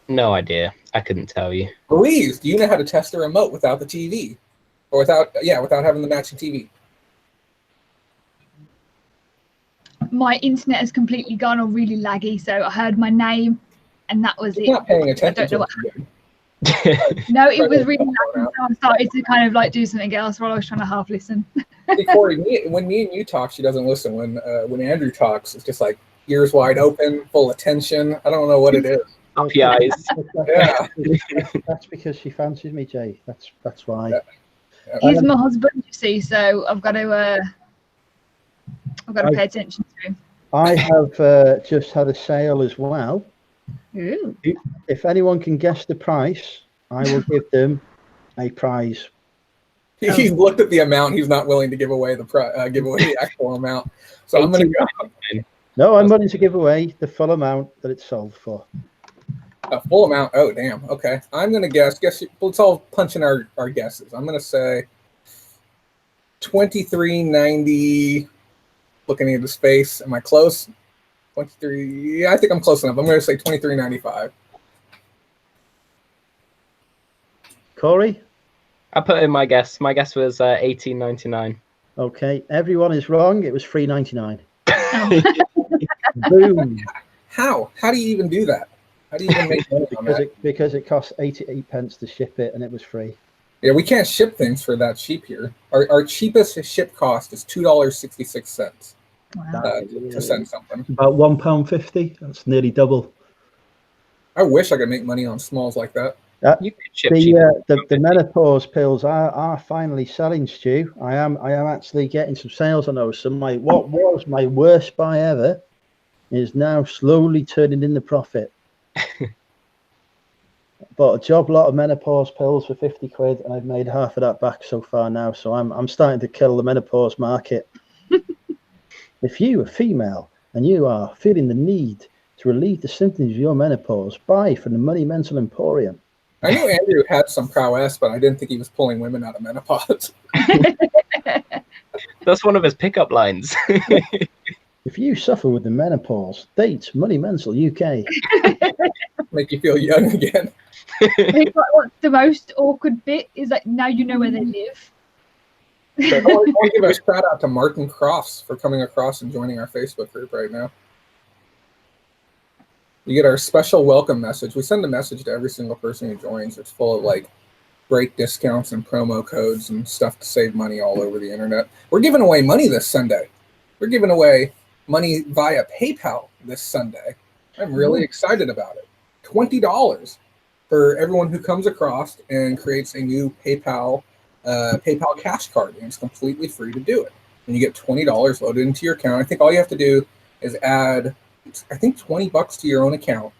No idea. I couldn't tell you. Louise, do you know how to test a remote without the TV, or without having the matching TV? My internet has completely gone all really laggy, so I heard my name, and that was it. Not paying attention. I don't know what happened. No, it was really laggy, so I started to kind of like do something else while I was trying to half listen. Hey, Corey, when me and you talk, she doesn't listen. When Andrew talks, it's just like ears wide open, full attention. I don't know what it is. Happy eyes. Yeah. That's because she fancies me, Jay. That's why. Yeah. He's my husband, you see, so I've got to pay attention to him. I have just had a sale as well. Ooh. If anyone can guess the price, I will give them a prize. He's looked at the amount. He's not willing to give away the actual amount. So I'm going to go. No, I'm willing to give away the full amount that it's sold for. A full amount. Oh, damn. Okay. I'm going to guess. Let's all punch in our guesses. I'm going to say $23.90. Looking into space. Am I close? 23. Yeah, I think I'm close enough. I'm going to say $23.95. Corey? I put in my guess. My guess was $18.99. Okay. Everyone is wrong. It was $3.99. Boom. How do you even do that? How do you even make money on that? Because it costs 88 pence to ship it, and it was free. Yeah, we can't ship things for that cheap here. Our cheapest ship cost is $2.66 Wow. to send something. About £1.50. That's nearly double. I wish I could make money on smalls like that. You could ship The menopause pills are finally selling, Stu. I am actually getting some sales on those. So what was my worst buy ever is now slowly turning in the profit. Bought a job lot of menopause pills for 50 quid, and I've made half of that back so far now. So I'm starting to kill the menopause market. If you are female and you are feeling the need to relieve the symptoms of your menopause, buy from the Money Mental Emporium. I knew Andrew had some prowess, but I didn't think he was pulling women out of menopause. That's one of his pickup lines. If you suffer with the menopause, date Money Mental UK. Make you feel young again. I think what's the most awkward bit is like now you know where they live. So I want to give a shout out to Martin Crofts for coming across and joining our Facebook group right now. You get our special welcome message. We send a message to every single person who joins. It's full of like great discounts and promo codes and stuff to save money all over the internet. We're giving away money this Sunday. We're giving away money via PayPal this Sunday. I'm really excited about it. $20 for everyone who comes across and creates a new PayPal cash card, and it's completely free to do it. And you get $20 loaded into your account. I think all you have to do is add, I think, $20 to your own account,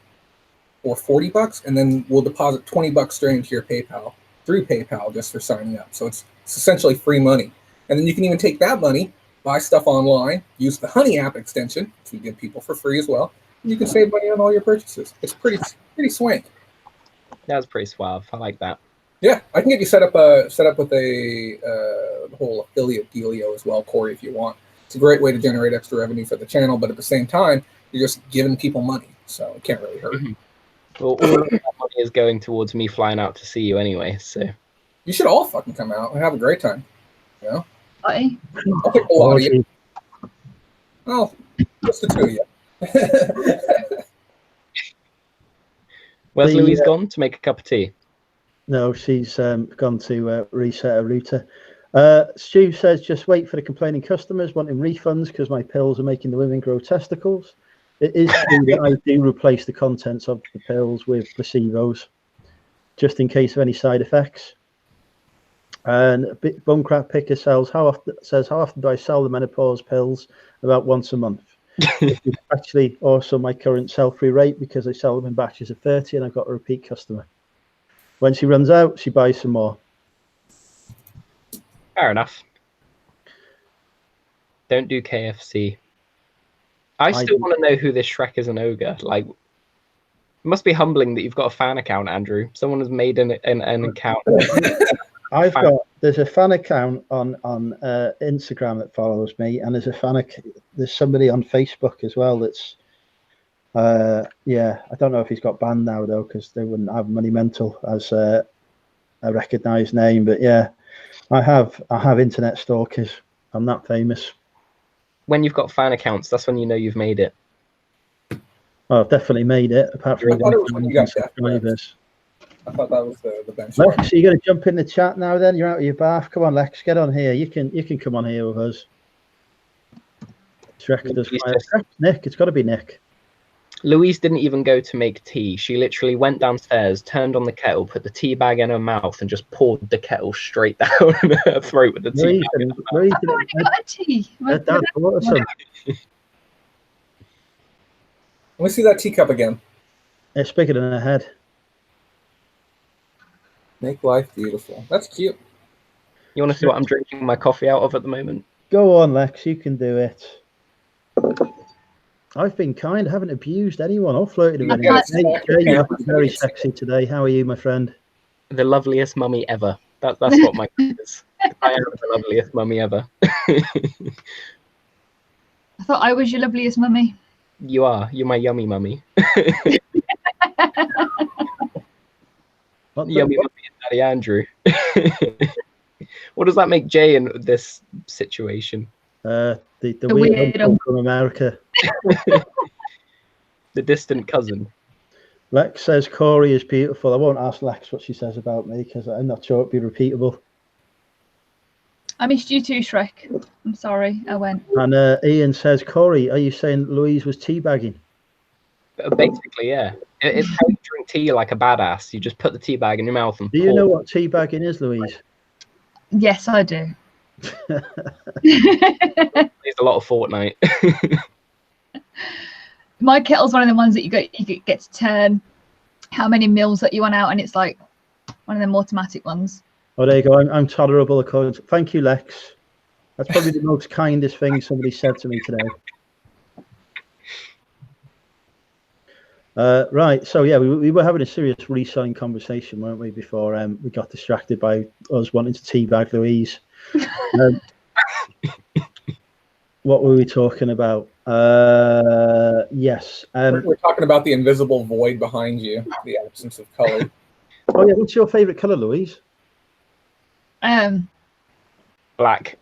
or $40, and then we'll deposit $20 straight into your PayPal through PayPal just for signing up. So it's essentially free money. And then you can even take that money, buy stuff online, use the Honey app extension, which we give people for free as well. And you can save money on all your purchases. It's pretty swank. That's pretty suave. I like that. Yeah, I can get you set up with the whole affiliate dealio as well, Corey, if you want. It's a great way to generate extra revenue for the channel, but at the same time, you're just giving people money, so it can't really hurt. Well, all of that money is going towards me flying out to see you anyway, so. You should all fucking come out and have a great time. You know? Bye. I'll pick a lot of you. Oh, just the two of you. Where's Louise gone to make a cup of tea? No, she's gone to reset her router. Stu says, just wait for the complaining customers wanting refunds because my pills are making the women grow testicles. It is true that I do replace the contents of the pills with placebos, just in case of any side effects. And Bumcrap Picker says, how often do I sell the menopause pills? About once a month. Which is actually also my current sell-through rate because I sell them in batches of 30 and I've got a repeat customer. When she runs out, she buys some more. Fair enough. Don't do KFC. I still want to know who this Shrek is an ogre. Like, it must be humbling that you've got a fan account, Andrew. Someone has made an account. There's a fan account on Instagram that follows me, and there's somebody on Facebook as well that's I don't know if he's got banned now though, because they wouldn't have Money Mental as a recognized name. But yeah, I have internet stalkers. I'm that famous. When you've got fan accounts, that's when you know you've made it. Oh, I've definitely made it. Apart from I thought it was when you got subscribers. I thought that was the benchmark. Lex, are you going to jump in the chat now? Then you're out of your bath. Come on, Lex, get on here. You can come on here with us. Nick, it's got to be Nick. Louise didn't even go to make tea. She literally went downstairs, turned on the kettle, put the tea bag in her mouth, and just poured the kettle straight down her throat with the tea bag. I've already got a tea. Let me see that teacup again. It's bigger than her head. Make life beautiful. That's cute. You want to see what I'm drinking my coffee out of at the moment? Go on, Lex. You can do it. I've been kind. I haven't abused anyone or flirted with anyone. Hey, you're very sexy today. How are you, my friend? The loveliest mummy ever. That's what my is. I am the loveliest mummy ever. I thought I was your loveliest mummy. You are. You're my yummy mummy. Yummy mummy and Daddy Andrew. What does that make Jay in this situation? The weird uncle from America. The distant cousin. Lex says Corey is beautiful. I won't ask Lex what she says about me because I'm not sure it'd be repeatable. I missed you too, Shrek. I'm sorry, I went. And Ian says, Corey, are you saying Louise was teabagging? Basically, yeah. It's how you drink tea like a badass. You just put the tea bag in your mouth and Do you know what teabagging is, Louise? Yes, I do. There's a lot of Fortnite. My kettle's one of the ones that you get to turn how many mils that you want out, and it's like one of them automatic ones. Oh, there you go. I'm tolerable according to... Thank you, Lex. That's probably the most kindest thing somebody said to me today. Right, so yeah, we were having a serious reselling conversation, weren't we, before we got distracted by us wanting to teabag Louise. What were we talking about? Yes. We're talking about the invisible void behind you, the absence of color. Oh yeah, what's your favourite colour, Louise? Black.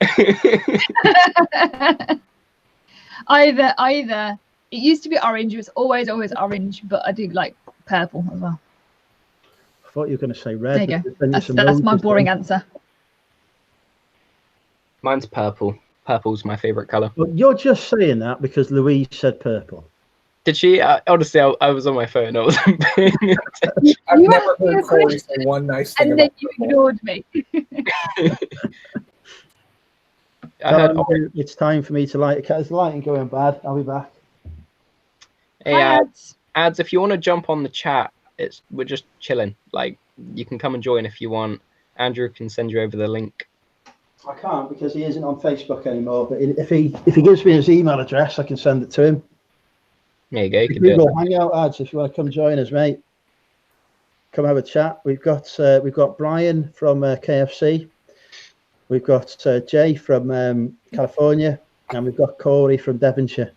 Either. It used to be orange. It was always orange, but I do like purple as well. I thought you were going to say red. There you go. That's my boring answer. Mine's purple. Purple's my favourite colour. Well, you're just saying that because Louise said purple. Did she? Honestly, I was on my phone. I wasn't paying attention. I've never heard Corey say one nice thing. And then you ignored me. It's time for me to light a cat. Is the lighting going bad? I'll be back. Hey, ads, if you want to jump on the chat, we're just chilling. Like, you can come and join if you want. Andrew can send you over the link. I can't because he isn't on Facebook anymore. But if he gives me his email address, I can send it to him. There you go. You can Google do it. Hangout ads if you want to come join us, mate. Come have a chat. We've got Brian from KFC. We've got Jay from California, and we've got Corey from Devonshire.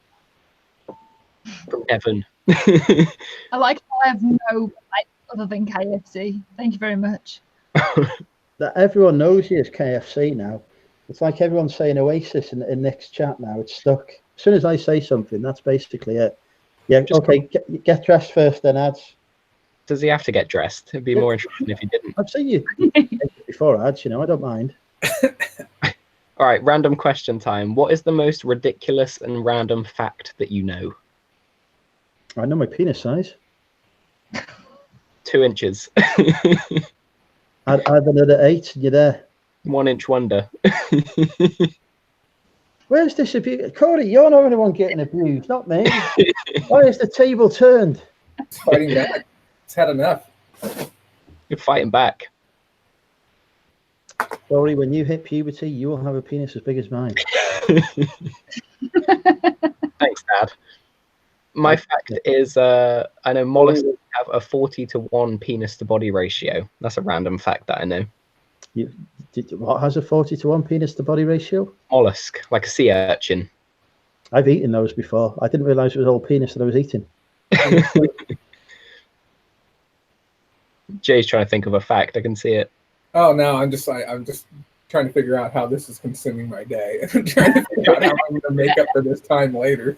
From Devon. I like how I have no like other than KFC. Thank you very much. That everyone knows you as KFC now. It's like everyone's saying Oasis in Nick's chat now. It's stuck. As soon as I say something, that's basically it. Yeah, okay, get dressed first then, ads. Does he have to get dressed? It'd be more interesting if he didn't. I've seen you before, ads, I don't mind. All right, random question time. What is the most ridiculous and random fact that you know? I know my penis size. 2 inches. Add another 8 and you're there. 1 inch wonder. Wait Where's this abuse? Corey, you're not the one getting abused, not me. Why is the table turned? It's fighting back. It's had enough. You're fighting back. Corey, when you hit puberty, you will have a penis as big as mine. Thanks, Dad. My fact is, I know mollusks have a 40-to-1 penis to body ratio. That's a random fact that I know. What has a 40-to-1 penis to body ratio? Mollusk, like a sea urchin. I've eaten those before. I didn't realise it was all penis that I was eating. Jay's trying to think of a fact. I can see it. Oh no, I'm just trying to figure out how this is consuming my day. I'm trying to figure out how I'm going to make up for this time later.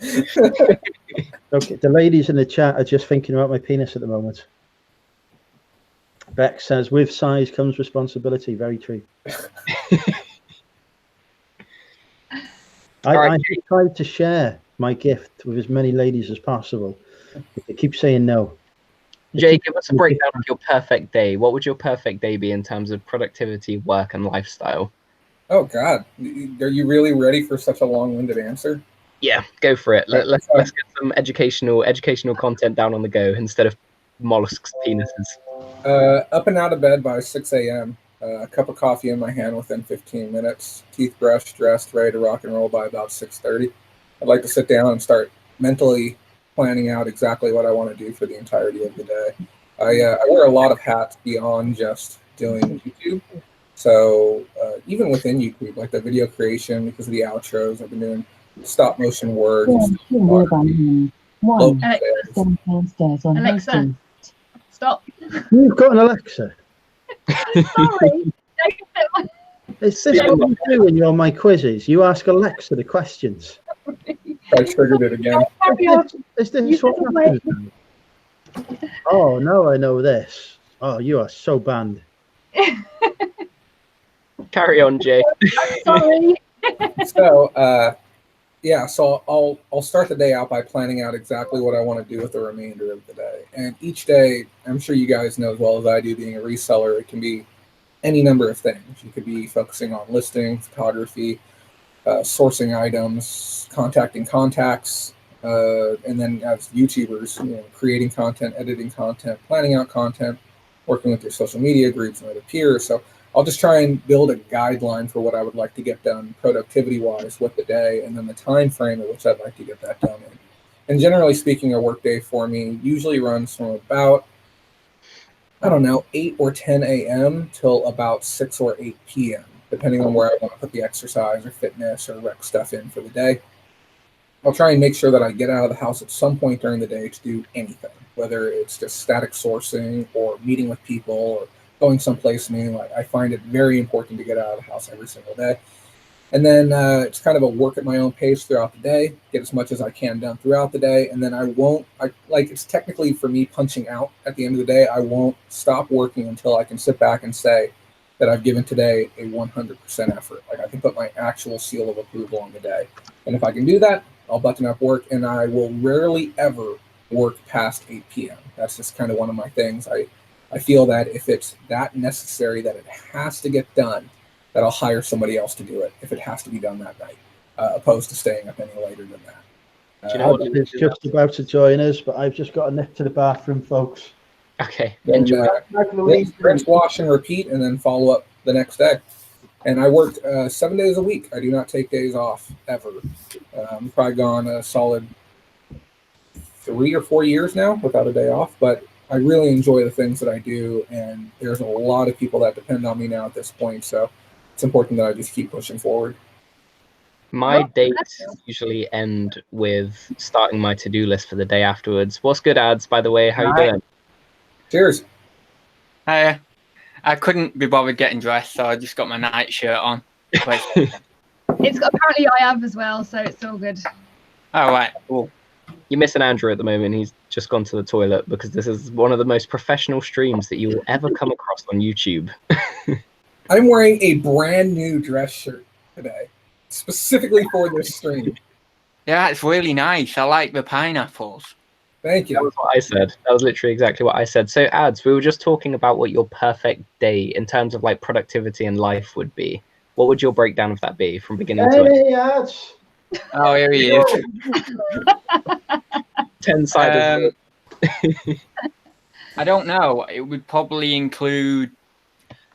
Okay, the ladies in the chat are just thinking about my penis at the moment. Beck says, with size comes responsibility. Very true. I tried to share my gift with as many ladies as possible. They keep saying no. Jay, give us a breakdown of your perfect day. What would your perfect day be in terms of productivity, work, and lifestyle? Oh God, are you really ready for such a long-winded answer? Yeah, go for it. Let's get some educational content down on the go instead of mollusks' penises. Up and out of bed by 6 a.m. A cup of coffee in my hand within 15 minutes. Teeth brushed, dressed, ready to rock and roll by about 6:30. I'd like to sit down and start mentally planning out exactly what I want to do for the entirety of the day. I wear a lot of hats beyond just doing YouTube. So even within YouTube, like the video creation, because of the outros, I've been doing stop motion work. Alexa, stop. You've got an Alexa. Sorry. Is this what you do when you're on my quizzes? You ask Alexa the questions. I triggered it again. Is this what happens? Oh, no, I know this. Oh, you are so banned. Carry on, Jay. Sorry. So, yeah, so I'll start the day out by planning out exactly what I want to do with the remainder of the day. And each day, I'm sure you guys know as well as I do, being a reseller, it can be any number of things. You could be focusing on listing, photography, sourcing items, contacting contacts, and then as YouTubers, creating content, editing content, planning out content, working with your social media groups and other peers. So I'll just try and build a guideline for what I would like to get done productivity-wise with the day, and then the time frame at which I'd like to get that done in. And generally speaking, a work day for me usually runs from about, 8 or 10 a.m. till about 6 or 8 p.m., depending on where I want to put the exercise or fitness or rec stuff in for the day. I'll try and make sure that I get out of the house at some point during the day to do anything, whether it's just static sourcing or meeting with people or going someplace new. I find it very important to get out of the house every single day. And then it's kind of a work at my own pace throughout the day, get as much as I can done throughout the day. And then it's technically for me punching out at the end of the day. I won't stop working until I can sit back and say that I've given today a 100% effort. Like I can put my actual seal of approval on the day. And if I can do that, I'll button up work, and I will rarely ever work past 8 p.m. That's just kind of one of my things. I feel that if it's that necessary that it has to get done, that I'll hire somebody else to do it if it has to be done that night, opposed to staying up any later than that. Do you know what It's just about to join us, but I've just got a nip to the bathroom, folks. Okay, Then, enjoy. rinse, wash, and repeat, and then follow up the next day. And I work 7 days a week. I do not take days off, ever. I'm probably gone a solid 3 or 4 years now without a day off, but I really enjoy the things that I do, and there's a lot of people that depend on me now at this point, so it's important that I just keep pushing forward. My dates usually end with starting my to-do list for the day afterwards. What's good, ads, by the way? How you doing? Cheers. Hi. I couldn't be bothered getting dressed, so I just got my night shirt on. Apparently I have as well, so it's all good. All right, cool. You're missing Andrew at the moment. He's just gone to the toilet because this is one of the most professional streams that you will ever come across on YouTube. I'm wearing a brand new dress shirt today, specifically for this stream. Yeah, it's really nice. I like the pineapples. Thank you. That was what I said. That was literally exactly what I said. So, ads, we were just talking about what your perfect day in terms of like productivity and life would be. What would your breakdown of that be from beginning to end? Any ads? Oh, here he is. 10-sided. I don't know. It would probably include,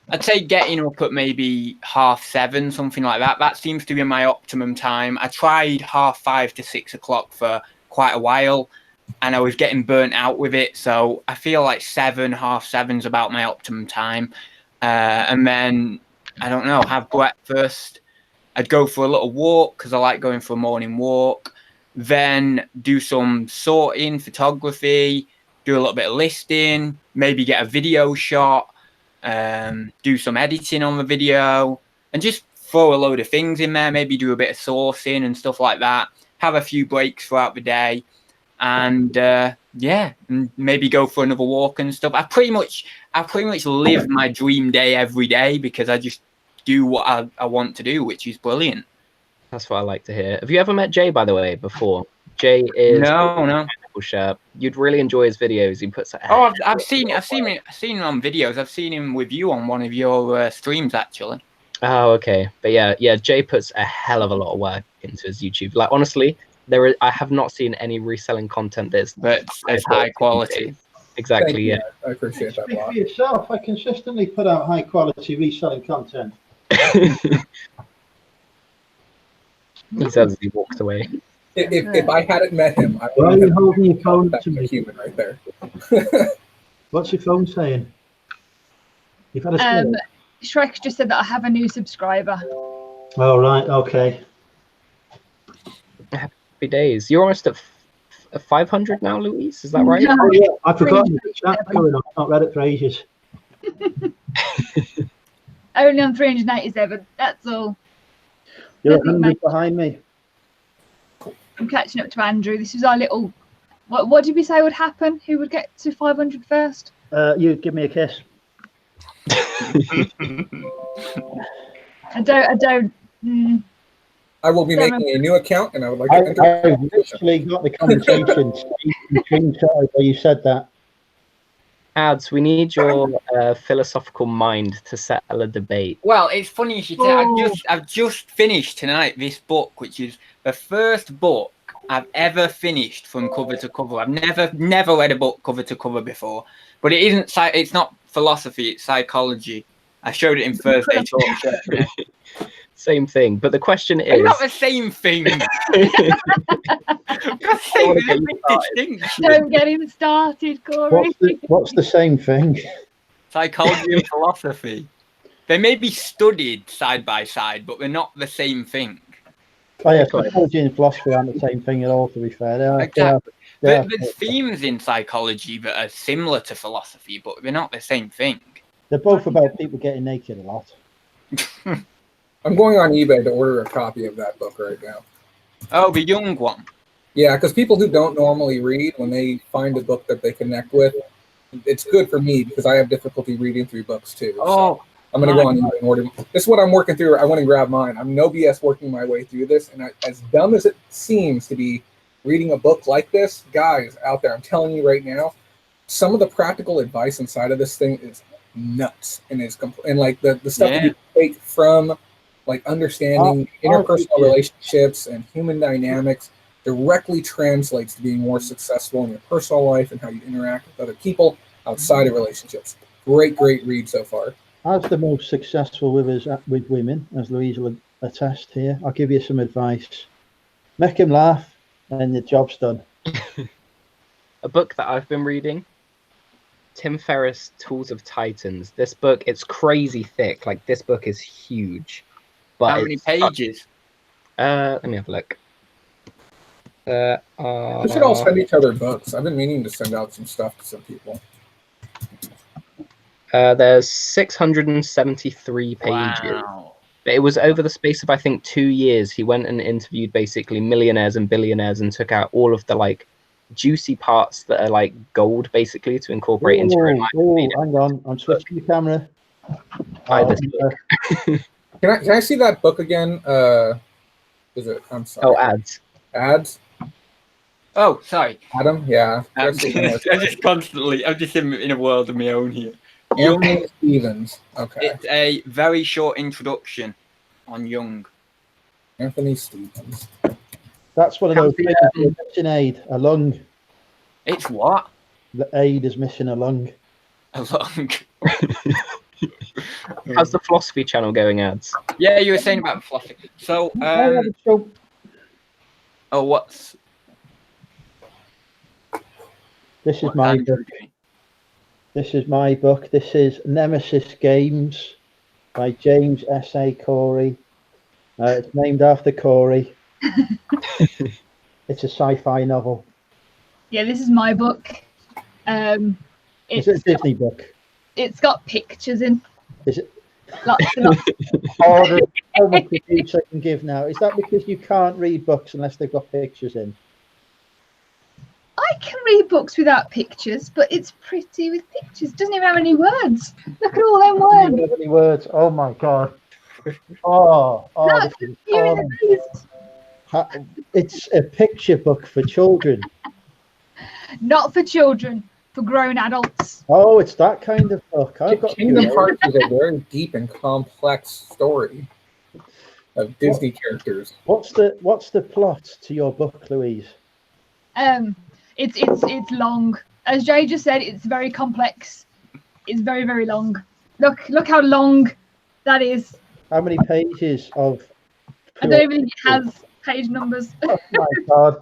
I'd say getting up at maybe 7:30, something like that. That seems to be my optimum time. I tried 5:30 to 6 o'clock for quite a while, and I was getting burnt out with it. So I feel like 7:30 is about my optimum time. And then, I don't know, have breakfast. I'd go for a little walk because I like going for a morning walk. Then do some sorting, photography, do a little bit of listing, maybe get a video shot, do some editing on the video, and just throw a load of things in there, maybe do a bit of sourcing and stuff like that. Have a few breaks throughout the day, and and maybe go for another walk and stuff. I pretty much live my dream day every day because I just do what I want to do, which is brilliant. That's what I like to hear. Have you ever met Jay, by the way, before? Jay is no. Shirt. You'd really enjoy his videos. He puts. I've seen him on videos. I've seen him with you on one of your streams actually. Oh, okay. But yeah, Jay puts a hell of a lot of work into his YouTube. Like honestly, I have not seen any reselling content that's high quality. Exactly. Yeah. I appreciate that a Speak lot. for yourself. I consistently put out high quality reselling content. He says he walked away. If I hadn't met him, I Why are would you have holding your phone that to me? human right there. What's your phone saying? You've had a spill? Shrek just said that I have a new subscriber. Oh, right. Okay. Happy days. You're almost at 500 now, Louise. Is that right? No. Oh, yeah. I forgot the chat going on. I've not read it for ages. Only on 387. That's all. You're Nothing, 100 mate. behind me. I'm catching up to Andrew. This is our little. What did we say would happen? Who would get to 500 first? You give me a kiss. I don't. I will be making a new account, and I would like to enter. I literally got the conversation screenshot where you said that. Ads, we need your philosophical mind to settle a debate. Well, it's funny you should say. I've just finished tonight this book, which is the first book I've ever finished from cover to cover. I've never read a book cover to cover before, but it isn't. It's not philosophy. It's psychology. I showed it in Thursday Talk Show. Same thing, but the question is. It's not the same thing. Don't get him started, Corey. What's the same thing? Psychology and philosophy. They may be studied side by side, but they're not the same thing. Oh yeah, psychology and philosophy aren't the same thing at all, to be fair. Exactly. There's themes in psychology that are similar to philosophy, but they're not the same thing. They're both about people getting naked a lot. I'm going on eBay to order a copy of that book right now. Oh, the young one. Yeah, because people who don't normally read, when they find a book that they connect with, it's good for me because I have difficulty reading through books too. Oh, so I'm going to go on eBay and order. This is what I'm working through. I went and grabbed mine. I'm no BS working my way through this. And as dumb as it seems to be reading a book like this, guys out there, I'm telling you right now, some of the practical advice inside of this thing is nuts. And like the stuff that you take from like understanding interpersonal relationships and human dynamics directly translates to being more successful in your personal life and how you interact with other people outside of relationships. Great read so far. As the most successful with women, as Louise will attest here, I'll give you some advice. Make him laugh and the job's done. A book that I've been reading, Tim Ferriss' Tools of Titans. This book, it's crazy thick. Like this book is huge. But how many pages? Let me have a look. We should all send each other books. I've been meaning to send out some stuff to some people. There's 673 pages. Wow. But it was over the space of, I think, 2 years. He went and interviewed basically millionaires and billionaires and took out all of the like juicy parts that are like gold, basically, to incorporate into your own life. Hang on, I'm switching the camera. Can I see that book again? Is it? I'm sorry. Oh, ads. Ads. Oh, sorry. Adam. Yeah. I'm just in a world of my own here. Anthony Stevens. Okay. It's a very short introduction on Jung. Anthony Stevens. That's one of those How's the, things. You're missing aid, a lung. It's what? The aid is missing a lung. A lung. How's the philosophy channel going, ads? Yeah, you were saying about philosophy. So, what's This is what's my Andrew book. doing? This is my book. This is Nemesis Games by James S.A. Corey. It's named after Corey. It's a sci-fi novel. Yeah, this is my book. Is it a Disney book? It's got pictures in. Is it? Lots and lots. Oh, there's so much abuse I can give now. Is that because you can't read books unless they've got pictures in? I can read books without pictures, but it's pretty with pictures. It doesn't even have any words. Look at all them Don't words. have any words. Oh my god. Oh, No, this is you're in horrible. the beast. It's a picture book for children. Not for children, for grown adults. Oh, it's that kind of book. I've got Kingdom two. Hearts is a very deep and complex story of Disney characters. What's the plot to your book, Louise? It's long. As Jay just said, it's very complex. It's very, very long. Look how long that is. How many pages of? I don't even think it has page numbers. Oh my god!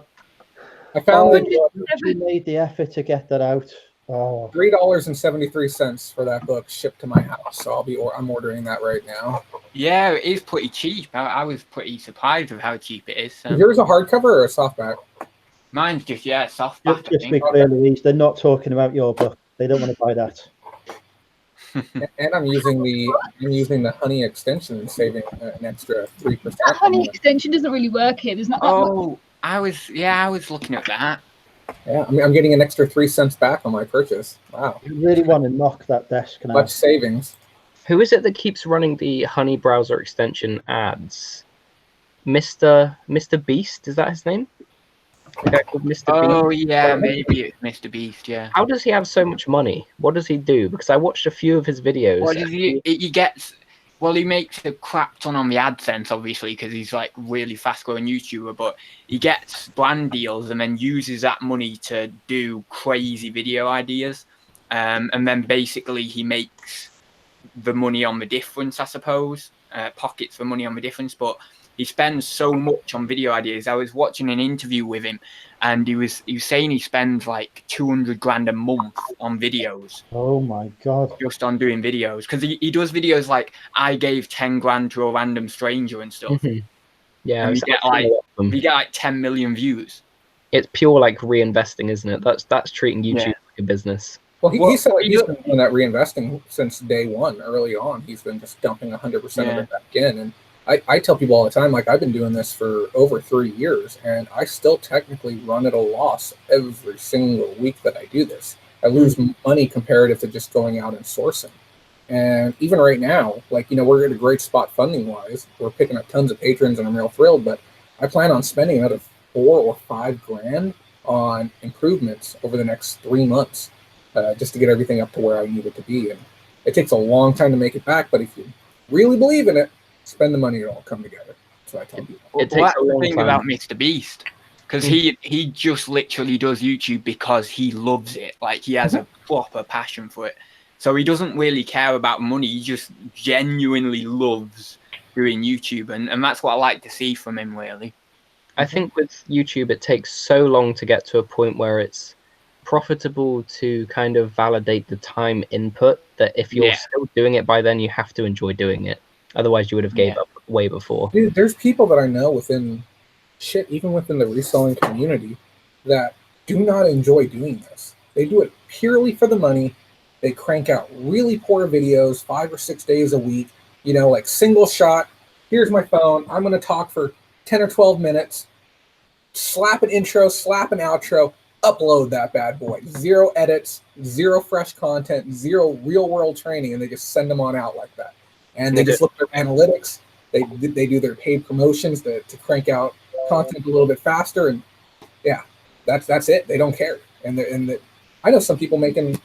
I found that You made the effort to get that out. Oh, $3.73 for that book shipped to my house, so I'm ordering that right now. Yeah, it is pretty cheap. I was pretty surprised with how cheap it is. Yours a hardcover or a softback? Mine's just softback. just to be clear, Louise, they're not talking about your book. They don't want to buy that. And I'm using the honey extension and saving an extra 3%. That honey extension doesn't really work here. There's not that much. Oh, I was looking at that. Yeah, I'm getting an extra 3 cents back on my purchase. Wow, You really want to knock that desk now. much savings. Who is it that keeps running the Honey browser extension ads? Mr. Beast, is that his name? The guy called Mr. Oh Beast? yeah, maybe it's Mr. Beast. Yeah. How does he have so much money? What does he do? Because I watched a few of his videos. Well, he gets. Well, he makes a crap ton on the AdSense, obviously, because he's like really fast-growing YouTuber. But he gets brand deals and then uses that money to do crazy video ideas, and then basically he makes the money on the difference, I suppose. Pockets the money on the difference, but he spends so much on video ideas. I was watching an interview with him, and he was saying he spends like 200 grand a month on videos. Oh my god! Just on doing videos, because he does videos like I gave 10 grand to a random stranger and stuff. Mhm. Yeah, And you you get like 10 million views. it's pure like reinvesting, isn't it? That's treating YouTube like a business. Well, he said he's been doing that reinvesting since day one. Early on, he's been just dumping 100% of it back in. And I tell people all the time, like, I've been doing this for over 3 years, and I still technically run at a loss every single week that I do this. I lose money comparative to just going out and sourcing. And even right now, like, we're at a great spot funding-wise. We're picking up tons of patrons, and I'm real thrilled. But I plan on spending another 4 or 5 grand on improvements over the next 3 months. Just to get everything up to where I need it to be. And it takes a long time to make it back, but if you really believe in it, spend the money, it'll all come together. That's what I tell people. It takes a long thing time. about Mr. Beast, because he just literally does YouTube because he loves it. Like, he has a proper passion for it. So he doesn't really care about money. He just genuinely loves doing YouTube. And that's what I like to see from him, really. I think with YouTube, it takes so long to get to a point where it's profitable to kind of validate the time input that if you're still doing it by then, you have to enjoy doing it. Otherwise, you would have gave up way before. Dude, there's people that I know even within the reselling community that do not enjoy doing this. They do it purely for the money. They crank out really poor videos 5 or 6 days a week, like single shot. Here's my phone. I'm going to talk for 10 or 12 minutes. Slap an intro, slap an outro. Upload that bad boy. 0 edits, 0 fresh content, 0 real world training, and they just send them on out like that. And they just look at their analytics. They do their paid promotions to crank out content a little bit faster, and that's it. They don't care. And I know some people making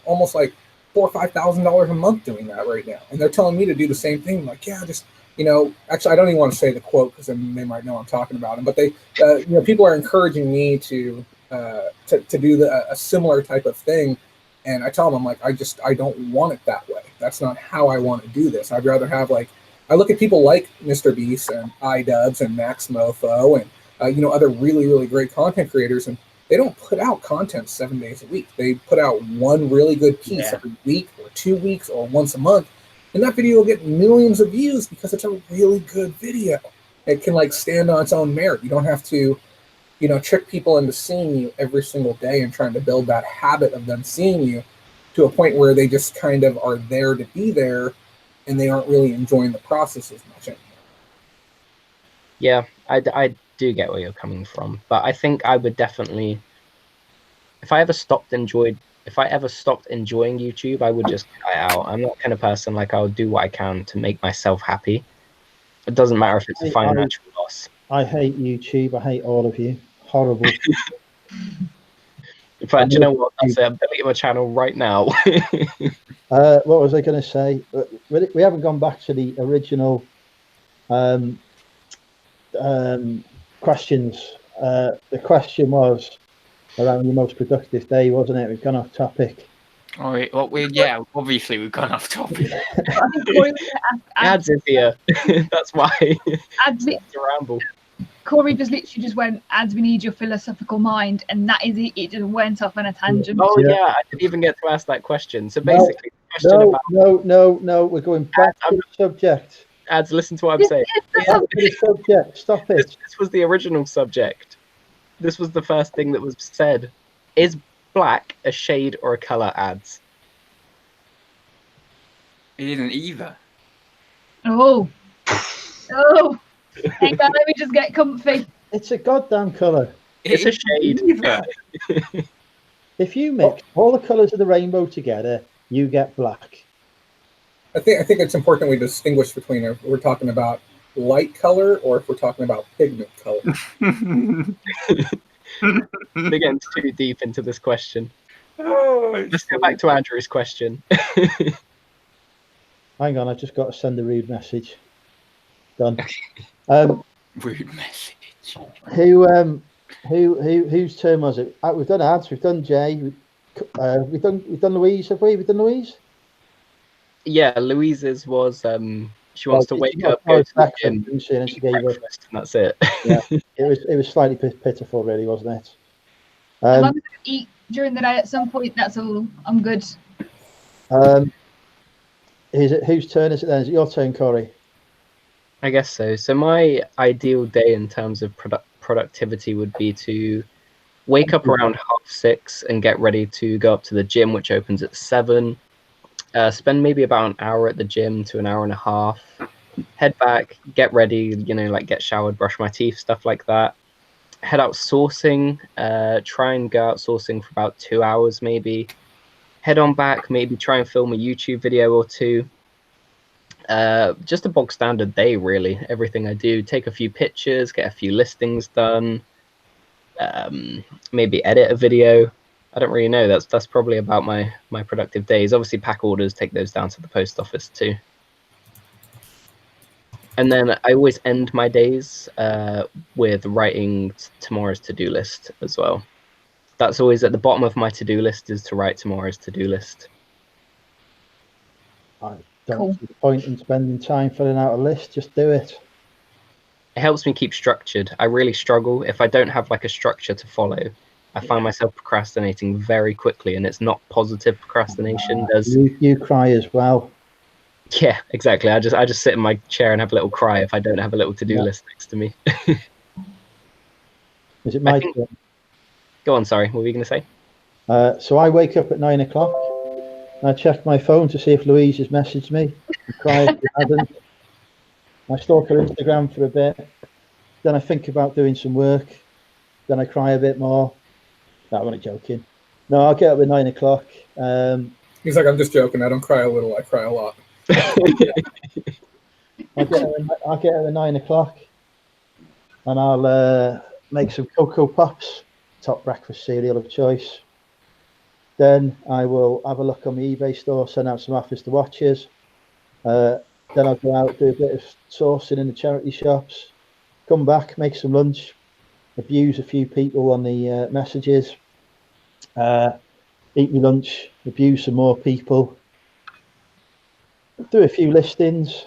almost like $4,000 or $5,000 a month doing that right now, and they're telling me to do the same thing. I'm like, just actually, I don't even want to say the quote because then they might know I'm talking about them. But they, people are encouraging me to do a similar type of thing, and I tell them, I'm like, I don't want it that way. That's not how I want to do this. I'd rather have I look at people like Mr. Beast and iDubbbz and Max Mofo and other really, really great content creators, and they don't put out content 7 days a week. They put out one really good piece every week or 2 weeks or once a month. And that video will get millions of views because it's a really good video. It can stand on its own merit. You don't have to, trick people into seeing you every single day and trying to build that habit of them seeing you to a point where they just kind of are there to be there and they aren't really enjoying the process as much anymore. Yeah, I do get where you're coming from, but I think I would definitely, if I ever stopped enjoying YouTube, I would just cut it out. I'm not the kind of person I'll do what I can to make myself happy. It doesn't matter if it's a financial loss. I hate YouTube. I hate all of you. Horrible. In fact, do you know what? That's it. I'm deleting my channel right now. What was I going to say? We haven't gone back to the original questions. The question was around your most productive day, wasn't it? We've gone off topic. Oh, obviously we've gone off topic. Ads is here. That's why. Ads, it's a ramble. Corey just literally went, "Ads, we need your philosophical mind," and that is it. It just went off on a tangent. Oh yeah, I didn't even get to ask that question. So basically, no, we're going back to the subject. Ads, listen to what I'm saying. The subject. Stop it. This was the original subject. This was the first thing that was said. Is black a shade or a color, Ads? It isn't either. Oh. Hang on, let me just get comfy. It's a goddamn colour. It's a shade. If you mix all the colours of the rainbow together, you get black. I think it's important we distinguish between if we're talking about light color or if we're talking about pigment color. We're getting too deep into this question. Let's go back to Andrew's question. Hang on, I just got to send a rude message. Done. Rude message. Whose turn was it? We've done Ads, we've done Jay, we've done Louise, have we? We've done Louise? Yeah, Louise's was she wants to wake up, go to the gym, and she gave breakfast, and that's it. Yeah, it was slightly pitiful, really, wasn't it? As long as I eat during the day at some point, that's all. I'm good. Whose turn is it then? Is it your turn, Corey? I guess so. So my ideal day in terms of productivity would be to wake up around 6:30 and get ready to go up to the gym, which opens at 7. Spend maybe about an hour at the gym to an hour and a half. Head back, get ready, get showered, brush my teeth, stuff like that. Head out sourcing, try and go out sourcing for about 2 hours maybe. Head on back, maybe try and film a YouTube video or two. Just a bog standard day, really. Everything I do, take a few pictures, get a few listings done, maybe edit a video. I don't really know. That's probably about my productive days. Obviously, pack orders, take those down to the post office too. And then I always end my days with writing tomorrow's to-do list as well. That's always at the bottom of my to-do list, is to write tomorrow's to-do list. I don't see the point in spending time filling out a list. Just do it. It helps me keep structured. I really struggle if I don't have a structure to follow. I find myself procrastinating very quickly, and it's not positive procrastination. You cry as well. Yeah, exactly. I just sit in my chair and have a little cry if I don't have a little to-do list next to me. Is it my turn? Go on, sorry. What were you going to say? So I wake up at 9 o'clock. I check my phone to see if Louise has messaged me. I cry if she hasn't. I stalk her Instagram for a bit. Then I think about doing some work. Then I cry a bit more. No, I'm only joking. No, I'll get up at 9 o'clock. He's like, I'm just joking. I don't cry a little. I cry a lot. I'll get up at 9 o'clock. And I'll make some Cocoa Pops, top breakfast cereal of choice. Then I will have a look on the eBay store, send out some offers to watchers. Then I'll go out, do a bit of sourcing in the charity shops, come back, make some lunch, abuse a few people on the messages, eat my lunch, abuse some more people, do a few listings,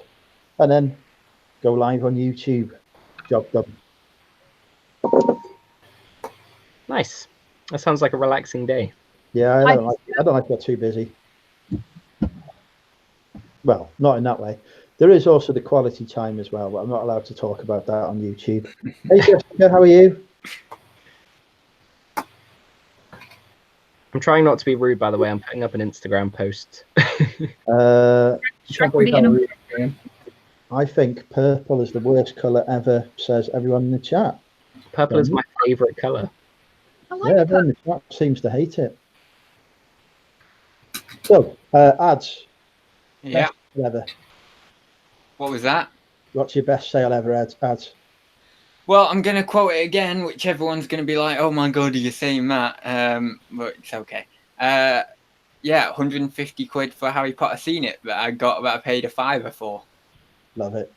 and then go live on YouTube. Job done. Nice. That sounds like a relaxing day. Yeah, I don't like to get too busy. Well, not in that way. There is also the quality time as well, but I'm not allowed to talk about that on YouTube. Hey Jessica, how are you? I'm trying not to be rude, by the way. I'm putting up an Instagram post. I think purple is the worst colour ever, says everyone in the chat. Purple is my favourite colour. I like Yeah, everyone in the chat seems to hate it. So, ads. Yeah. Best sale ever. What was that? What's your best sale ever, ads? Well, I'm going to quote it again, which everyone's going to be like, oh my God, are you saying that? But it's okay. Yeah, 150 quid for Harry Potter Seen It that I paid a £5 for. Love it.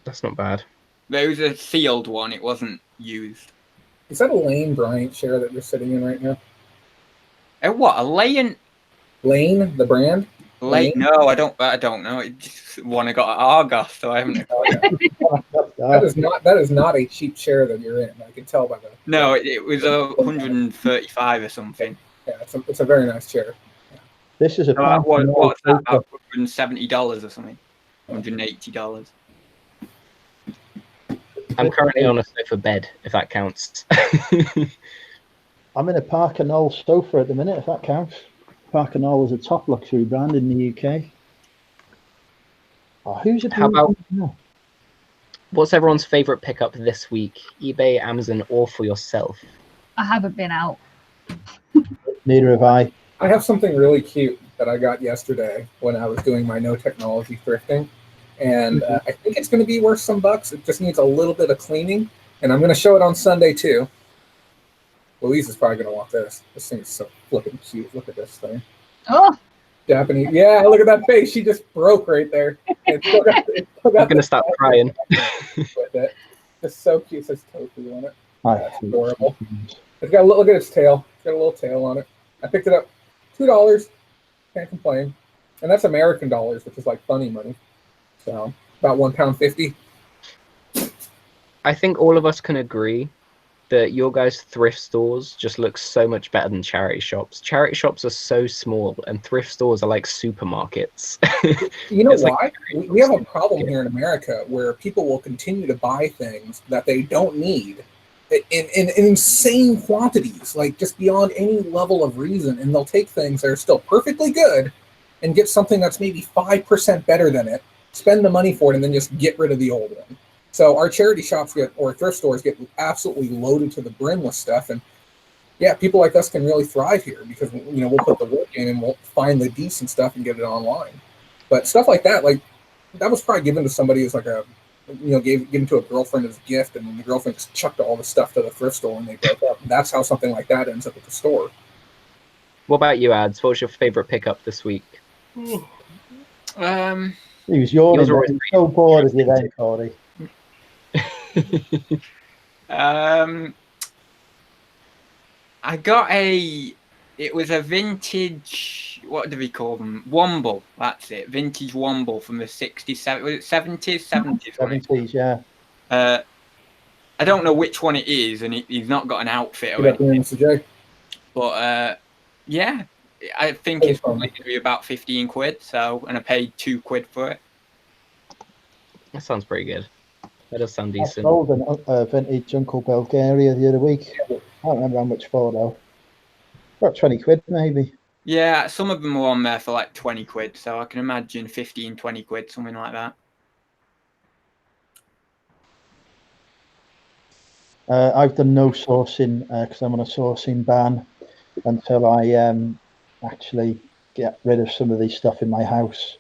That's not bad. But it was a sealed one. It wasn't used. Is that a Lane Bryant chair that you're sitting in right now? What, a Lane? Lane, the brand? Lane? No, I don't know. It just one I got at Argos, so I haven't. That is not a cheap chair that you're in. I can tell by the. No, it was a 135 or something. Yeah, it's a very nice chair. This is a what's that? About $170 or something. $180. I'm currently on a sofa bed, if that counts. I'm in a Parker Knoll sofa at the minute, if that counts. Parker Knoll is a top luxury brand in the UK. Oh, who's it? How about what's everyone's favourite pickup this week? eBay, Amazon, or for yourself? I haven't been out. Neither have I. I have something really cute that I got yesterday when I was doing my no technology thrifting. And I think it's going to be worth some bucks. It just needs a little bit of cleaning. And I'm going to show it on Sunday, too. Louise is probably going to want this. This thing is so flipping cute. Look at this thing. Oh, Japanese. Yeah, look at that face. She just broke right there. I'm going to stop crying. With it. It's so cute. It says tofu on it. That's adorable. It's got look at its tail. It's got a little tail on it. I picked it up $2. Can't complain. And that's American dollars, which is like funny money. So about £1.50. I think all of us can agree that your guys' thrift stores just look so much better than charity shops. Charity shops are so small, and thrift stores are like supermarkets. You know why? We have a problem here in America where people will continue to buy things that they don't need in insane quantities, like just beyond any level of reason, and they'll take things that are still perfectly good and get something that's maybe 5% better than it, spend the money for it, and then just get rid of the old one. So our charity shops or thrift stores get absolutely loaded to the brim with stuff, and yeah, people like us can really thrive here because we'll put the work in and we'll find the decent stuff and get it online. But stuff like that was probably given to somebody as like a given to a girlfriend as a gift, and then the girlfriend just chucked all the stuff to the thrift store and they broke up. That's how something like that ends up at the store. What about you, Ads? What was your favorite pickup this week? He was yawning. He was so bored as the event, Corey. I got it was a vintage, what do we call them? Womble, that's it. Vintage Womble from the 60s, was it 70s? 70s, yeah. I don't know which one it is, and he's not got an outfit or anything. But yeah, I think it's probably going to be about 15 quid, and I paid 2 quid for it. That sounds pretty good. That does sound decent. I sold a vintage Uncle Bulgaria the other week. I don't remember how much for though. About 20 quid maybe. Yeah, some of them were on there for like 20 quid, so I can imagine 15, 20 quid, something like that. I've done no sourcing because I'm on a sourcing ban until I actually get rid of some of the stuff in my house.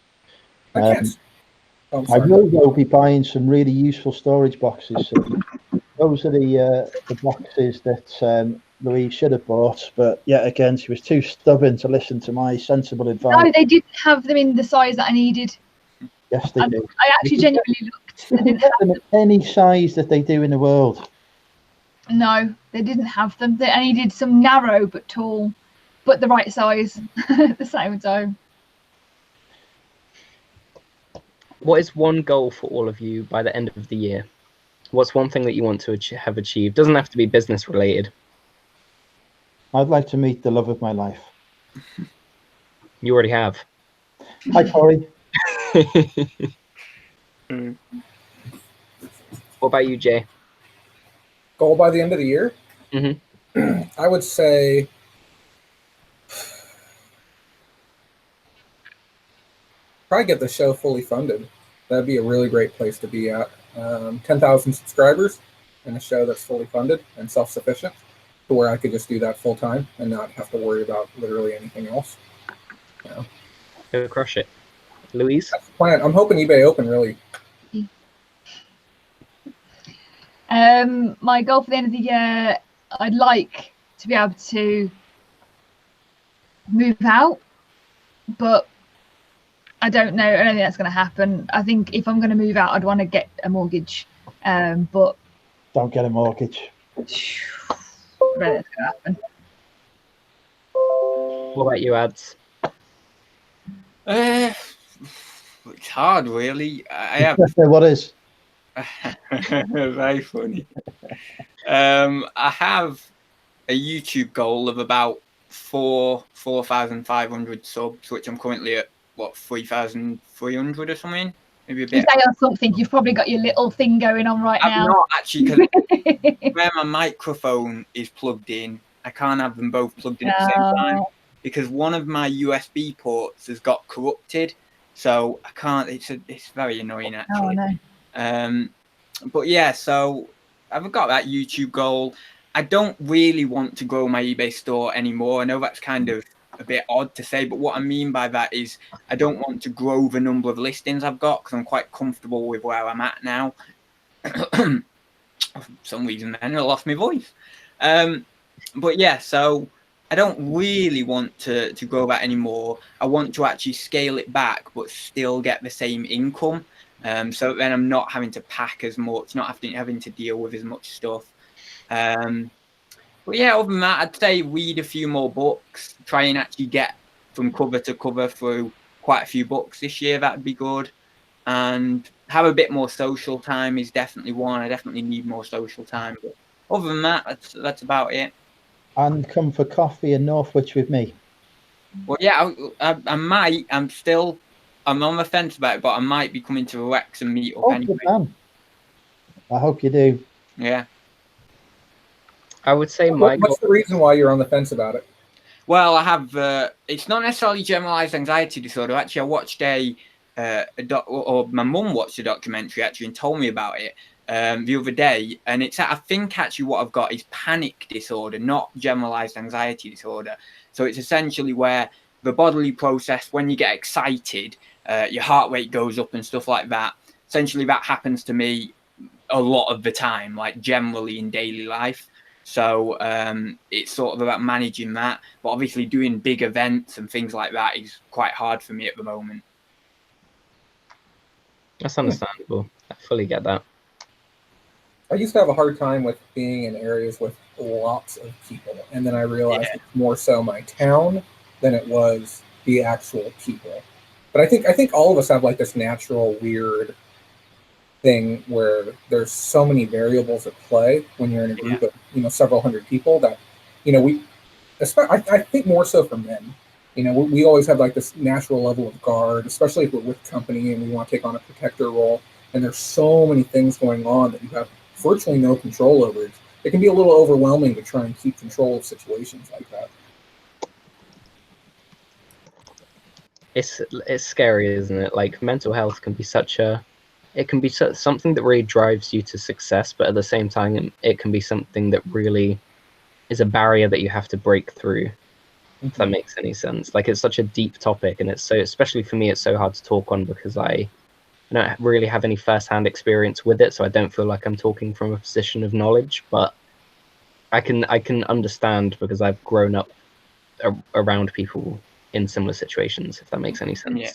I will though be buying some really useful storage boxes. So those are the boxes that Louise should have bought, but yet again she was too stubborn to listen to my sensible advice. No, they didn't have them in the size that I needed. Yes, they do. I actually genuinely looked. They You can didn't get have them in any size that they do in the world. No, they didn't have them. They only did some narrow but tall, but the right size at the same time. What is one goal for all of you by the end of the year? What's one thing that you want to have achieved? Doesn't have to be business related. I'd like to meet the love of my life. You already have. Hi, Corey. What about you, Jay? Goal by the end of the year? Mm-hmm. I would say probably get the show fully funded. That'd be a really great place to be at. 10,000 subscribers and a show that's fully funded and self-sufficient, to where I could just do that full time and not have to worry about literally anything else. Yeah. Go crush it. Louise? That's the plan. I'm hoping eBay Open really. My goal for the end of the year, I'd like to be able to move out, but I don't know. I don't think that's going to happen. I think if I'm going to move out, I'd want to get a mortgage, but Don't get a mortgage. I don't think that's going to happen. What about you, Ads? It's hard, really. I have What is? very funny. I have a YouTube goal of about 4,500 subs, which I'm currently at 3,300 or something, maybe a You bit. say on something, you've probably got your little thing going on right I'm now. not actually, because where my microphone is plugged in, I can't have them both plugged in at the same time, because one of my USB ports has got corrupted, so I can't. It's very annoying, actually. Oh no. But yeah, so I've got that YouTube goal. I don't really want to grow my eBay store anymore. I know that's kind of a bit odd to say, but what I mean by that is I don't want to grow the number of listings I've got, because I'm quite comfortable with where I'm at now. For some reason then I lost my voice. But yeah, so I don't really want to grow that anymore. I want to actually scale it back but still get the same income. So then I'm not having to pack as much, not having to deal with as much stuff. But yeah, other than that, I'd say read a few more books, try and actually get from cover to cover through quite a few books this year. That'd be good. And have a bit more social time is definitely one. I definitely need more social time. But other than that, that's about it. And come for coffee in Northwich with me. Well, yeah, I might. I'm on the fence about it, but I might be coming to Rex and meet up anyway. Good man. I hope you do. Yeah. I would say my What's the reason why you're on the fence about it? Well, I have. It's not necessarily generalized anxiety disorder. Actually, I watched or my mum watched a documentary actually and told me about it the other day. And it's, I think actually what I've got is panic disorder, not generalized anxiety disorder. So it's essentially where the bodily process, when you get excited, your heart rate goes up and stuff like that. Essentially, that happens to me a lot of the time, like generally in daily life. So it's sort of about managing that. But obviously doing big events and things like that is quite hard for me at the moment. That's understandable. I fully get that. I used to have a hard time with being in areas with lots of people. And then I realized it's more so my town than it was the actual people. But I think all of us have like this natural weird thing where there's so many variables at play when you're in a group of several hundred people that I think more so for men, we always have like this natural level of guard, especially if we're with company and we want to take on a protector role, and there's so many things going on that you have virtually no control over. It can be a little overwhelming to try and keep control of situations like that. It's scary, isn't it? Like mental health can be something that really drives you to success, but at the same time, it can be something that really is a barrier that you have to break through. If that makes any sense. Like it's such a deep topic, and it's so, especially for me, it's so hard to talk on because I don't really have any first-hand experience with it, so I don't feel like I'm talking from a position of knowledge. But I can understand because I've grown up around people in similar situations. If that makes any sense. Yeah.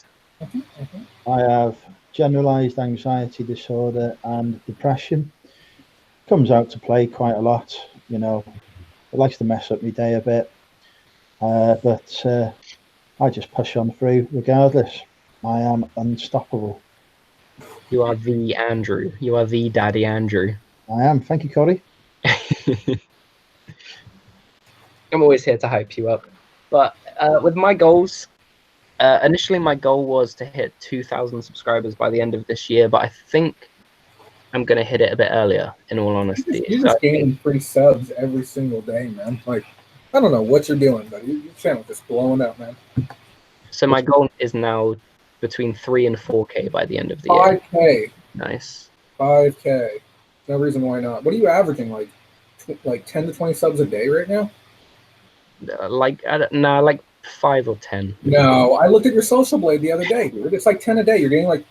I have generalized anxiety disorder and depression. Comes out to play quite a lot, you know. It likes to mess up my day a bit, but I just push on through regardless. I am unstoppable. You are the Andrew. You are the Daddy Andrew. I am. Thank you, Corey. I'm always here to hype you up. But with my goals, initially my goal was to hit 2,000 subscribers by the end of this year, but I think I'm going to hit it a bit earlier, in all honesty. You're just gaining free subs every single day, man. Like, I don't know what you're doing, but your channel's just blowing up, man. So my goal is now between 3 and 4K by the end of the year. 5K. Nice. 5K. No reason why not. What are you averaging? Like 10 to 20 subs a day right now? Like 5 or 10. No, I looked at your Social Blade the other day, dude. It's like 10 a day. You're getting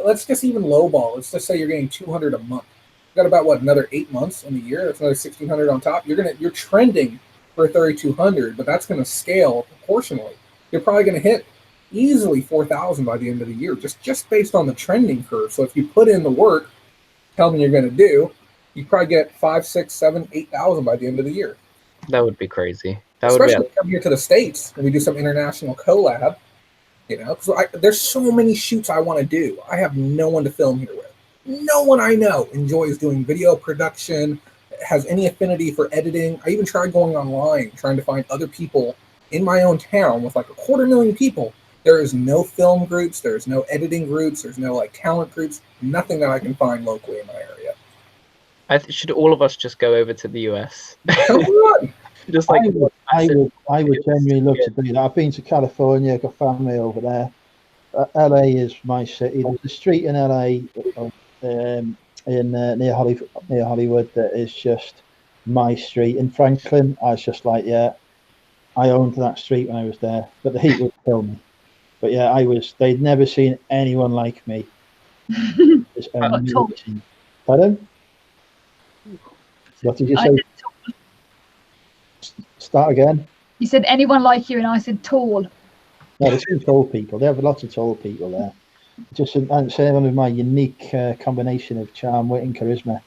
let's just even lowball. Let's just say you're getting 200 a month. You got about what, another 8 months in the year? That's another 1,600 on top. You're trending for 3,200, but that's going to scale proportionally. You're probably going to hit easily 4,000 by the end of the year, just based on the trending curve. So if you put in the work, tell me you're going to do, you probably get 5, 6, 7, 8,000 by the end of the year. That would be crazy. Especially if you come here to the States and we do some international collab, you know, because there's so many shoots I want to do. I have no one to film here with. No one I know enjoys doing video production, has any affinity for editing. I even tried going online, trying to find other people in my own town with like 250,000 people. There is no film groups, there's no editing groups, there's no like talent groups, nothing that I can find locally in my area. Should all of us just go over to the US? Come on. Just like I would genuinely love to do that. I've been to California, got family over there. LA is my city. There's a street in LA near Hollywood that is just my street. In Franklin, I was just like, yeah, I owned that street when I was there, but the heat would kill me. But yeah, they'd never seen anyone like me. It's amazing. Pardon? What did you say? Start again. You said anyone like you, and I said tall. No, there's some tall people. They have lots of tall people there. Just I'm saying one of my unique combination of charm, wit, and charisma.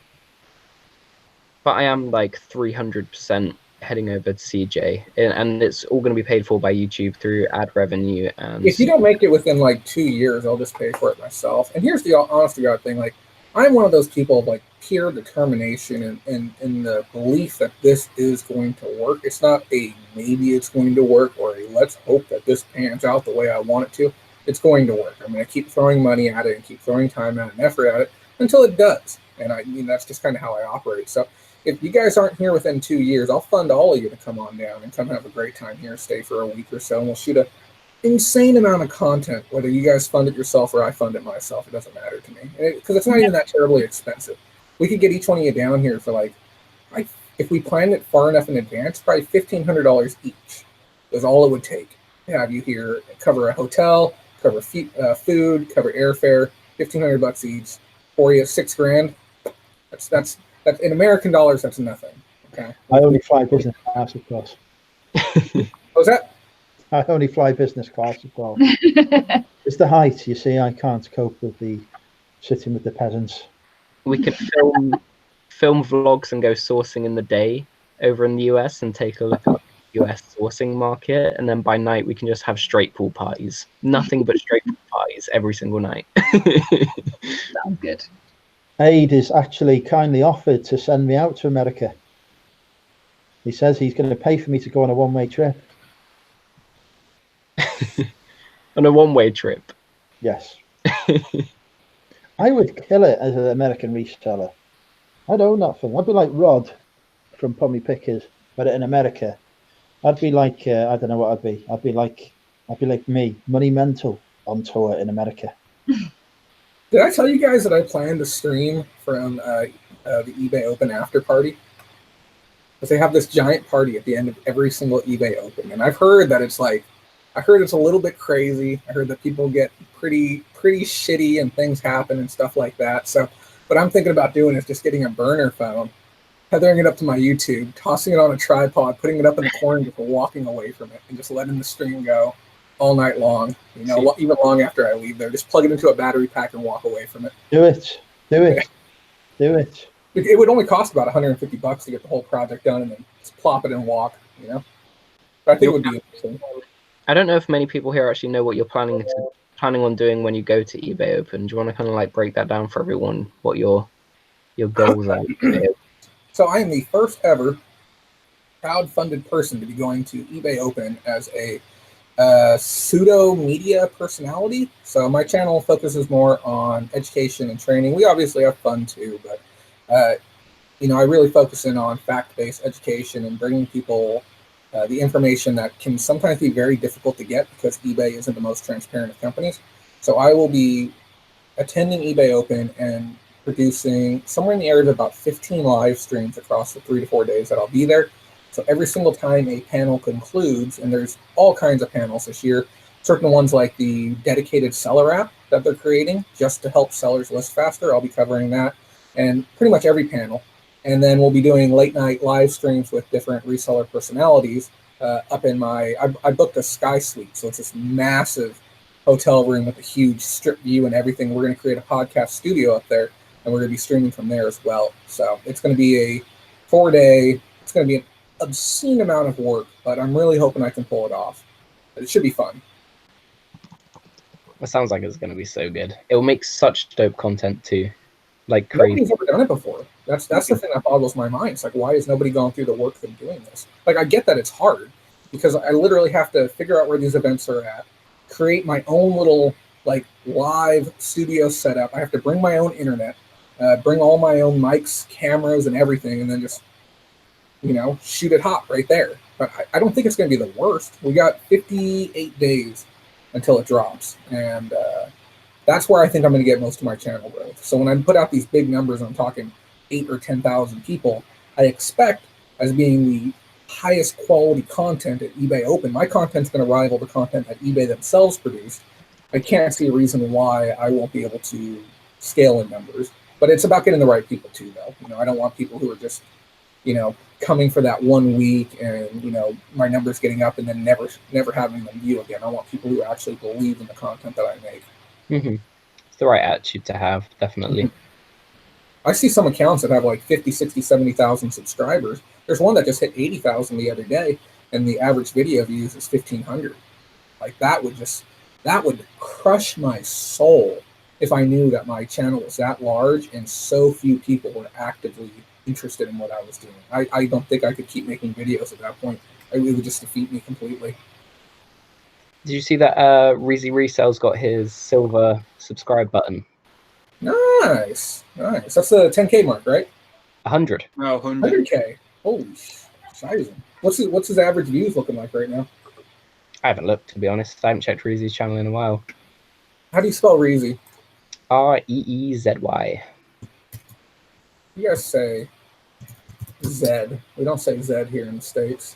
But I am like 300% heading over to CJ, and it's all going to be paid for by YouTube through ad revenue. And if you don't make it within like 2 years, I'll just pay for it myself. And here's the honest to God thing: like, I'm one of those people of like pure determination and the belief that this is going to work. It's not a maybe it's going to work or a let's hope that this pans out the way I want it to. It's going to work. I'm going to keep throwing money at it and keep throwing time at it and effort at it until it does. And I mean, that's just kind of how I operate. So if you guys aren't here within 2 years, I'll fund all of you to come on down and come have a great time here, stay for a week or so, and we'll shoot a insane amount of content, whether you guys fund it yourself or I fund it myself. It doesn't matter to me because it's not even that terribly expensive. We could get each one of you down here for like, if we planned it far enough in advance, probably $1,500 each is all it would take to have you here, cover a hotel, cover food, cover airfare, $1,500 each for you, $6,000. That's in American dollars. That's nothing. Okay. I only fly business class, of course. What was that? I only fly business class as well. It's the height, you see. I can't cope with the sitting with the peasants. We could film vlogs and go sourcing in the day over in the US and take a look at the US sourcing market, and then by night we can just have straight pool parties. Nothing but straight pool parties every single night. Sounds good. Aid is actually kindly offered to send me out to America. He says he's going to pay for me to go on a one-way trip. On a one-way trip? Yes. I would kill it as an American reseller. I'd own that thing. I'd be like Rod from Pommy Pickers, but in America. I'd be like, I don't know what I'd be. I'd be like me, Money Mental on tour in America. Did I tell you guys that I plan to stream from the eBay Open after party? Because they have this giant party at the end of every single eBay Open, and I've heard that it's like, I heard it's a little bit crazy. I heard that people get pretty shitty and things happen and stuff like that. So what I'm thinking about doing is just getting a burner phone, tethering it up to my YouTube, tossing it on a tripod, putting it up in the corner, just walking away from it, and just letting the stream go all night long. You know, even long after I leave there, just plug it into a battery pack and walk away from it. Do it. Do it. Do it. It would only cost about $150 to get the whole project done, and then just plop it and walk. You know, but I think it would be interesting. I don't know if many people here actually know what you're planning on doing when you go to eBay Open. Do you want to kind of like break that down for everyone? What your goals are? So I am the first ever crowd-funded person to be going to eBay Open as a pseudo media personality. So my channel focuses more on education and training. We obviously have fun too, but you know, I really focus in on fact-based education and bringing people the information that can sometimes be very difficult to get because eBay isn't the most transparent of companies. So I will be attending eBay Open and producing somewhere in the area of about 15 live streams across the 3 to 4 days that I'll be there. So every single time a panel concludes, and there's all kinds of panels this year, certain ones like the dedicated seller app that they're creating just to help sellers list faster, I'll be covering that, and pretty much every panel. And then we'll be doing late night live streams with different reseller personalities up in my, I booked a Sky Suite. So it's this massive hotel room with a huge strip view and everything. We're going to create a podcast studio up there, and we're going to be streaming from there as well. So it's going to be a 4-day, it's going to be an obscene amount of work, but I'm really hoping I can pull it off. It should be fun. It sounds like it's going to be so good. It will make such dope content too. Like crazy. Nobody's ever done it before. That's the thing that boggles my mind. It's like, why is nobody going through the work of doing this? Like, I get that it's hard because I literally have to figure out where these events are at, create my own little like live studio setup. I have to bring my own internet, bring all my own mics, cameras, and everything, and then just, you know, shoot it hot right there. But I don't think it's going to be the worst. We got 58 days until it drops, and that's where I think I'm going to get most of my channel growth. So when I put out these big numbers, I'm talking 8,000 or 10,000 people, I expect as being the highest quality content at eBay Open, my content's going to rival the content that eBay themselves produce. I can't see a reason why I won't be able to scale in numbers. But it's about getting the right people too, though. You know, I don't want people who are just, you know, coming for that 1 week and, you know, my numbers getting up and then never having them view again. I want people who actually believe in the content that I make. Mm-hmm. It's the right attitude to have, definitely. I see some accounts that have like 50, 60, 70,000 subscribers. There's one that just hit 80,000 the other day, and the average video views is 1,500. Like that would crush my soul if I knew that my channel was that large and so few people were actively interested in what I was doing. I don't think I could keep making videos at that point. It would just defeat me completely. Did you see that Resell's got his silver subscribe button? Nice. That's the 10K mark, right? 100. Oh, 100. 100K. Holy sizing. What's his average views looking like right now? I haven't looked, to be honest. I haven't checked Reezy's channel in a while. How do you spell Reezy? Reezy. You guys say Zed. We don't say Zed here in the States.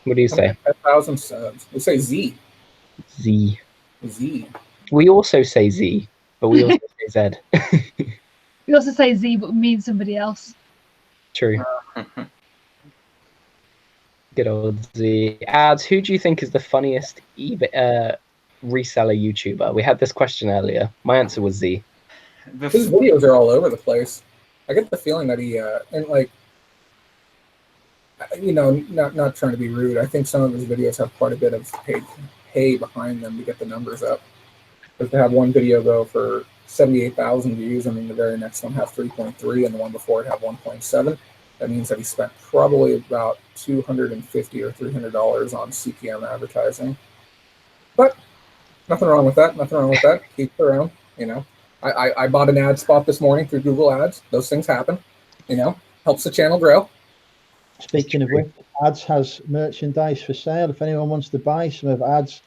What do you say? 1,000 subs. We say Z. Z. Z. We also say Z, but we also say Z. We also say Z, but we mean somebody else. True. Good old Z. Ads, who do you think is the funniest reseller YouTuber? We had this question earlier. My answer was Z. His videos are all over the place. I get the feeling that he, and like, you know, not trying to be rude, I think some of his videos have quite a bit of pay behind them to get the numbers up. Because to have one video go for 78,000 views, and then the very next one have 3.3, and the one before it have 1.7, that means that he spent probably about $250 or $300 on CPM advertising. But nothing wrong with that. Keep it around, you know. I bought an ad spot this morning through Google Ads. Those things happen, you know. Helps the channel grow. Speaking of which, Ads has merchandise for sale. If anyone wants to buy some of Ads'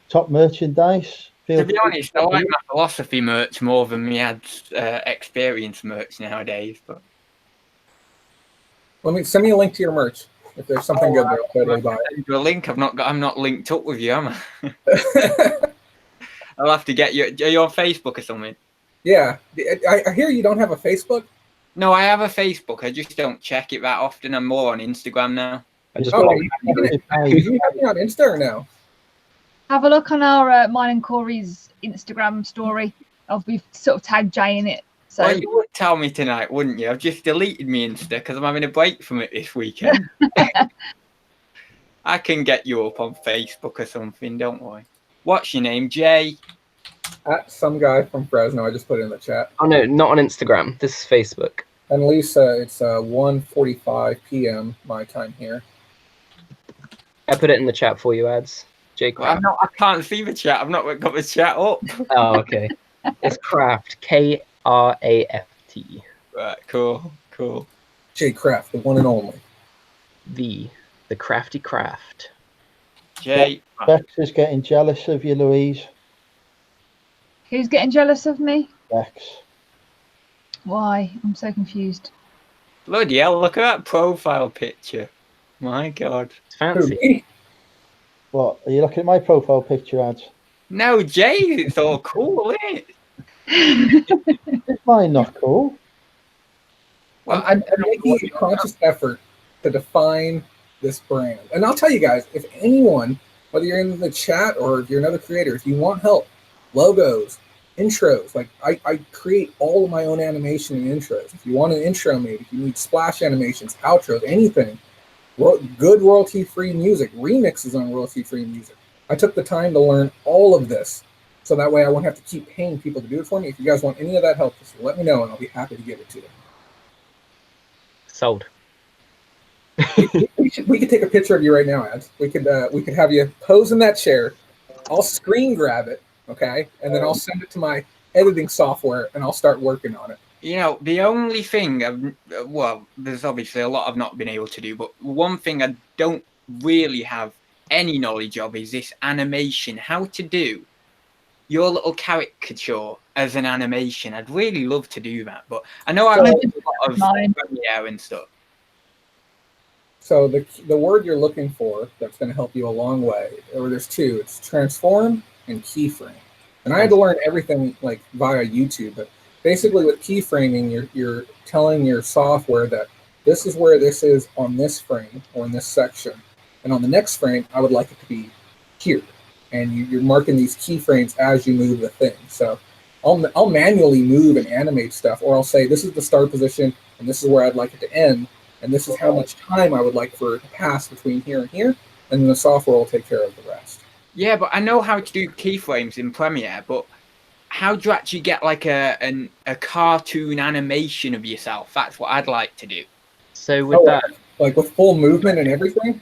top merchandise, to be honest, I like my philosophy merch more than my Ads experience merch nowadays. But send me a link to your merch. If there's something good there, I'll totally buy it. A link? I'm not linked up with you, am I? I'll have to get you. Are you on Facebook or something? Yeah, I hear you don't have a Facebook. No, I have a Facebook. I just don't check it that often. I'm more on Instagram now. I just you have me on Insta or no? Have a look on our mine and Corey's Instagram story. We've sort of tagged Jay in it. So Well, you would tell me tonight, wouldn't you? I've just deleted me Insta because I'm having a break from it this weekend. I can get you up on Facebook or something, don't worry. What's your name, Jay? At some guy from Fresno. I just put it in the chat. Oh no, not on Instagram. This is Facebook. And Lisa, it's 1:45 p.m. my time here. I put it in the chat for you, ads. J Well, Craft. I can't see the chat. I've not got the chat up. Oh, okay. It's Craft. Kraft. Right, cool. J Craft, the one and only. The crafty craft. Jay. Bex is getting jealous of you, Louise. who's getting jealous of me? Bex. Why? I'm so confused. Bloody hell, look at that profile picture. My God. It's fancy. Me? What? Are you looking at my profile picture, ads? No, Jay, it's all cool, isn't it? Is mine not cool? Well, I'm making a conscious effort to define this brand. And I'll tell you guys, if anyone, whether you're in the chat or if you're another creator, if you want help, logos, intros, like I create all of my own animation and intros. If you want an intro made, if you need splash animations, outros, anything, good royalty-free music, remixes on royalty-free music. I took the time to learn all of this, so that way I won't have to keep paying people to do it for me. If you guys want any of that help, just let me know and I'll be happy to give it to you. Sold. We could take a picture of you right now, ads. We could have you pose in that chair. I'll screen grab it, okay, and then I'll send it to my editing software and I'll start working on it. you know, the only thing, well, there's obviously a lot I've not been able to do, but one thing I don't really have any knowledge of is this animation, how to do your little caricature as an animation. I'd really love to do that, but I know I've got a lot of Premiere and stuff. So the word you're looking for that's going to help you a long way, or there's two, it's transform and keyframe. And I had to learn everything like via YouTube, but basically with keyframing, you're telling your software that this is where this is on this frame or in this section. And on the next frame, I would like it to be here. And you're marking these keyframes as you move the thing. So I'll manually move and animate stuff, or I'll say this is the start position and this is where I'd like it to end. And this is how much time I would like for it to pass between here and here, and then the software will take care of the rest. Yeah, but I know how to do keyframes in Premiere, but how do you actually get like a cartoon animation of yourself? That's what I'd like to do. So with that, like with full movement and everything?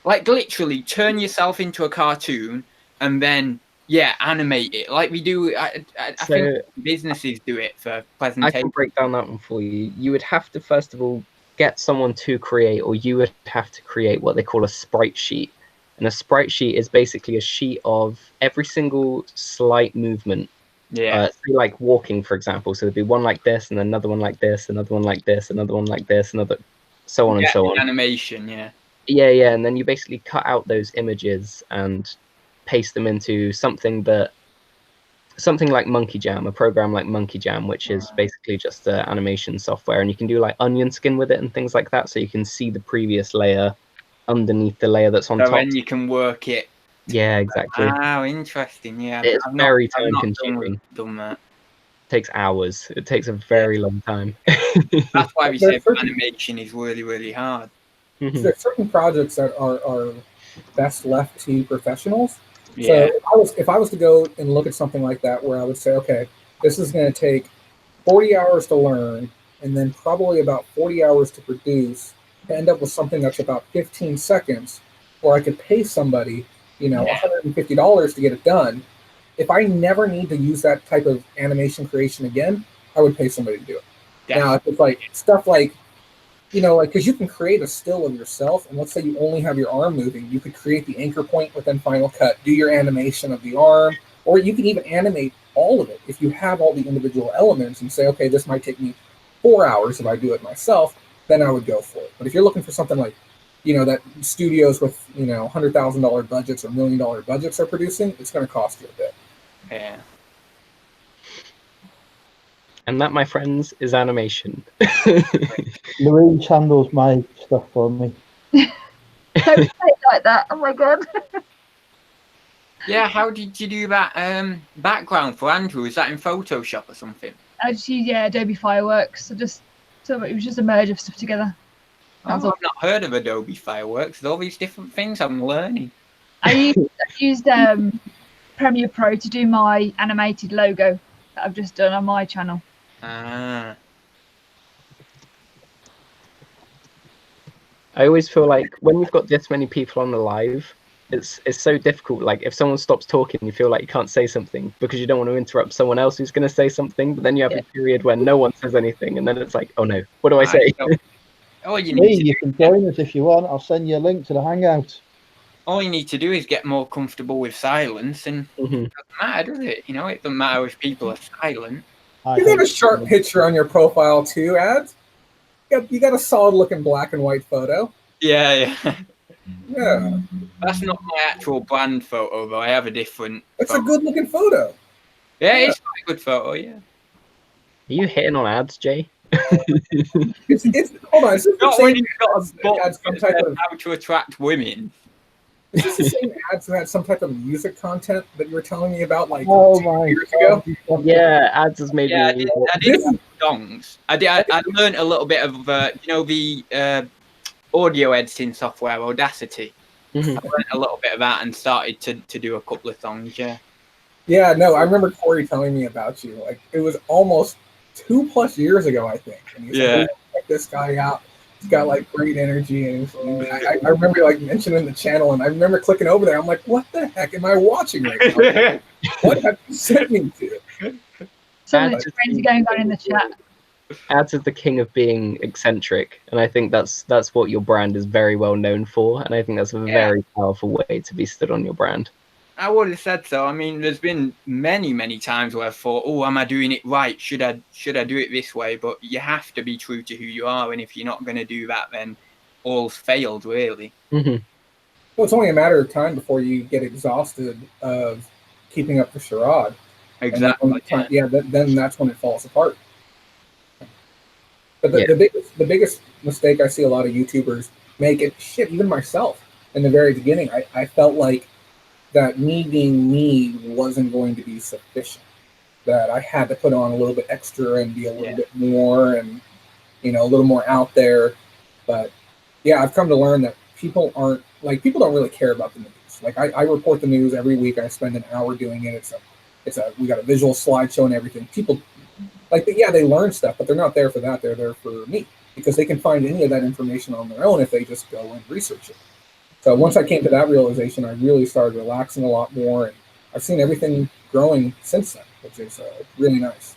Like literally turn yourself into a cartoon and then, yeah, animate it. Like we do, I think businesses do it for I presentation. can break down that one for you. You would have to, first of all, get someone to create, or you would have to create what they call a sprite sheet. And a sprite sheet is basically a sheet of every single slight movement. Yeah. Say like walking, for example. So there'd be one like this, and another one like this, another one like this, another one like this, another, so on and so on. Animation, yeah. Yeah, and then you basically cut out those images and paste them into something like Monkey Jam, a program like Monkey Jam, which is basically just animation software, and you can do like onion skin with it and things like that, so you can see the previous layer underneath the layer that's on top. So then you can work it. Yeah, exactly. Wow, interesting. Yeah, It's very time consuming. Done that. It takes hours. It takes a very long time. That's why we say animation is really, really hard. There are certain projects that are best left to professionals. Yeah. So if I was to go and look at something like that, where I would say, okay, this is going to take 40 hours to learn, and then probably about 40 hours to produce, to end up with something that's about 15 seconds, or I could pay somebody, $150 to get it done. If I never need to use that type of animation creation again, I would pay somebody to do it. Yeah. Now, if it's like stuff like, because you can create a still of yourself, and let's say you only have your arm moving, you could create the anchor point within Final Cut, do your animation of the arm, or you can even animate all of it if you have all the individual elements and say, okay, this might take me 4 hours if I do it myself, then I would go for it. But if you're looking for something like, that studios with, $100,000 budgets or $1 million budgets are producing, it's going to cost you a bit. Yeah. And that, my friends, is animation. Louise handles my stuff for me. Don't say it like that. Oh my god. Yeah, how did you do that background for Andrew? Is that in Photoshop or something? I just use Adobe Fireworks. So it was just a merge of stuff together. Oh, I've not heard of Adobe Fireworks. There's all these different things I'm learning. I used Premiere Pro to do my animated logo that I've just done on my channel. Ah. I always feel like when you've got this many people on the live, it's so difficult. Like if someone stops talking, you feel like you can't say something because you don't want to interrupt someone else who's going to say something. But then you have a period when no one says anything, and then it's like, oh no, what do I say? All you Hey, need to you can join us if you want. I'll send you a link to the hangout. all you need to do is get more comfortable with silence, and it doesn't matter, does it? You know, it doesn't matter if people are silent. You got a sharp picture on your profile too, Ads. You got a solid looking black and white photo. Yeah. Yeah. That's not my actual brand photo, though. I have a different. It's photo. a good looking photo. Yeah, it's quite a good photo. Yeah. Are you hitting on Ads, Jay? It's hold on. Is this Not the when same you've got a book ads some that type says of, how to attract women. is this the same ads that had some type of music content that you were telling me about like Oh 2 my years ago? Yeah, Ads has made Yeah, me. I did have songs. I learned a little bit of the audio editing software Audacity. I learned a little bit of that and started to do a couple of songs. Yeah. Yeah, no, I remember Corey telling me about you. Like it was almost 2+ years ago, I think. And he said, "Hey, check this guy out. He's got like great energy." And I remember like mentioning the channel, and I remember clicking over there. I'm like, what the heck am I watching right now? What have you sent me to? Something's crazy going on in the chat. Ads is the king of being eccentric, and I think that's what your brand is very well known for, and I think that's a very powerful way to be stood on your brand. I would have said so. I mean, there's been many times where I thought, "Oh, am I doing it right? Should I do it this way?" But you have to be true to who you are, and if you're not going to do that, then all's failed, really. Well, it's only a matter of time before you get exhausted of keeping up the charade. Exactly. Then that's when it falls apart. But the biggest mistake I see a lot of YouTubers make, it even myself in the very beginning, I felt like that me being me wasn't going to be sufficient. That I had to put on a little bit extra and be a little bit more, and a little more out there. But yeah, I've come to learn that people don't really care about the news. Like I report the news every week. I spend an hour doing it. We got a visual slideshow and everything. People they learn stuff, but they're not there for that. They're there for me because they can find any of that information on their own if they just go and research it. So once I came to that realization, I really started relaxing a lot more, and I've seen everything growing since then, which is really nice.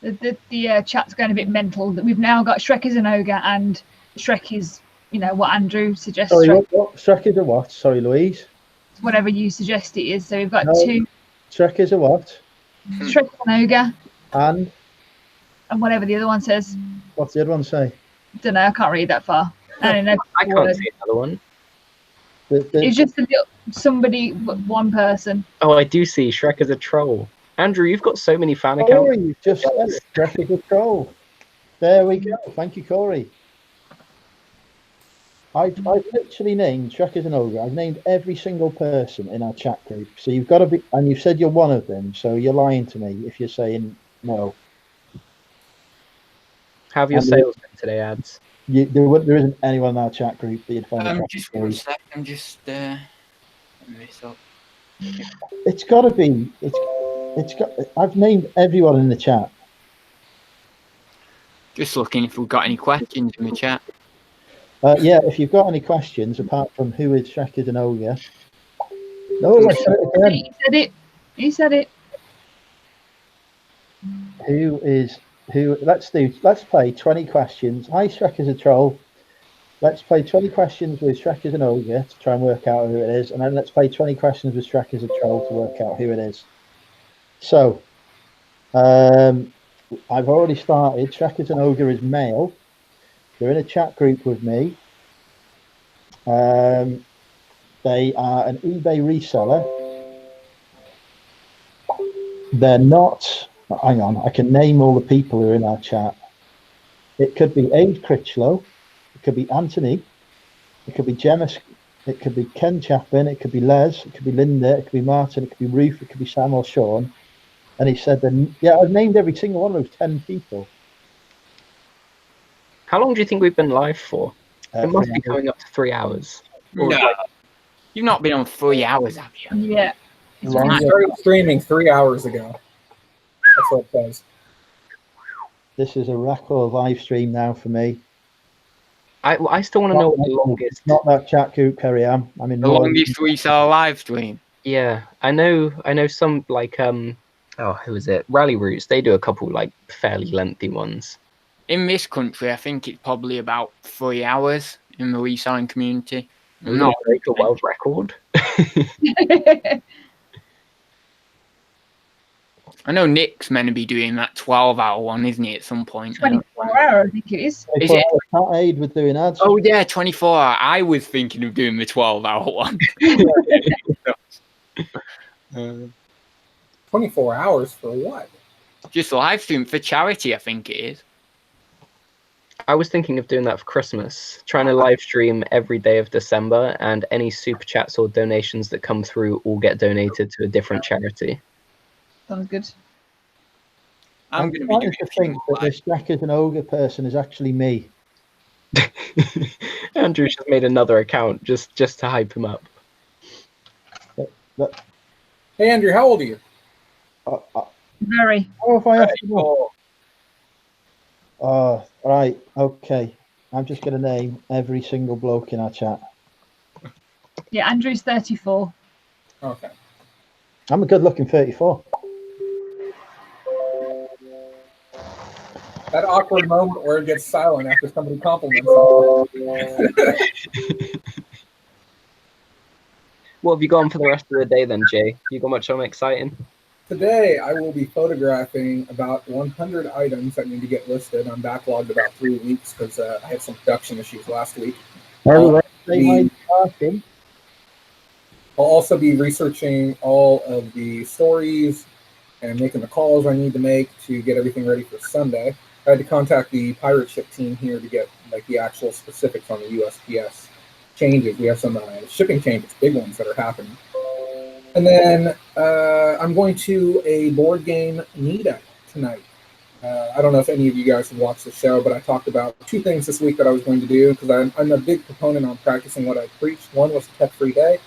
The chat's going a bit mental. That we've now got Shrek is an ogre, and Shrek is, what Andrew suggests. Sorry, what? Shrek is a what? Sorry, Louise. Whatever you suggest it is. So we've got two. Shrek is a what? Shrek is an ogre. And whatever the other one says. What's the other one say? Don't know. I can't read that far. I don't know. I can't see another one. It's just somebody, one person. Oh, I do see Shrek as a troll. Andrew, you've got so many fan accounts. Corey, you just said Shrek is a troll. There we go. Thank you, Corey. I've literally named Shrek as an ogre. I've named every single person in our chat group. So you've got to be, and you've said you're one of them. So you're lying to me if you're saying no. How have your sales been today, Ads? There isn't anyone in our chat group that you'd find. Just one sec. I'm just this up. It's got to be. I've named everyone in the chat. Just looking if we've got any questions in the chat. Yeah, if you've got any questions apart from who is Shrek is an ogre. No, I said it again. He said it. Let's play 20 questions. Hi, Shrek is a troll. Let's play 20 questions with Shrek is an ogre to try and work out who it is, and then let's play 20 questions with Shrek is a troll to work out who it is. So, I've already started. Shrek is an ogre is male. They're in a chat group with me. They are an eBay reseller. They're not. Hang on, I can name all the people who are in our chat. It could be Aid Critchlow. It could be Anthony. It could be Gemma it could be Ken Chapin, it could be Les, it could be Linda, it could be Martin, it could be Ruth, it could be Sam or Sean. And he said, yeah, I've named every single one of those 10 people. How long do you think we've been live for? It must be 3 hours. coming up to 3 hours. Or No, like, you've not been on 3 hours, have you? Yeah. It's Long really I started streaming 3 hours ago. That's what it says. This is a record live stream now for me. I still want to know what the longest. Not that chat group, Kerry Am. I'm in The longest reseller live stream. Yeah, I know some like who is it? Rally Routes. They do a couple like fairly lengthy ones. In this country, I think it's probably about 3 hours in the reselling community. Not Not break a world record. I know Nick's meant to be doing that 12-hour one, isn't he, at some point? 24 hour, I think it is. Is it? Can't aid with doing ads. Oh, yeah, 24 hour. I was thinking of doing the 12-hour one. 24 hours for what? Just live stream for charity, I think it is. I was thinking of doing that for Christmas, trying to live stream every day of December, and any super chats or donations that come through all get donated to a different charity. Sounds good. I'm going to be starting doing to think that this Jack is an ogre person is actually me. Andrew just made another account just to hype him up. Hey, Andrew, how old are you? Very. How have I have to know? Right, okay. I'm just going to name every single bloke in our chat. Yeah, Andrew's 34. Okay. I'm a good-looking 34. That awkward moment where it gets silent after somebody compliments someone. What have you got on for the rest of the day then, Jay? You got much on exciting? Today, I will be photographing about 100 items that need to get listed. I'm backlogged about 3 weeks because I had some production issues last week. Oh, I'll also be researching all of the stories and making the calls I need to make to get everything ready for Sunday. I had to contact the pirate ship team here to get like the actual specifics on the USPS changes. We have some shipping changes, big ones that are happening. And then I'm going to a board game meetup tonight. I don't know if any of you guys have watched the show, but I talked about 2 things this week that I was going to do because I'm a big proponent on practicing what I preach. One was tech-free day,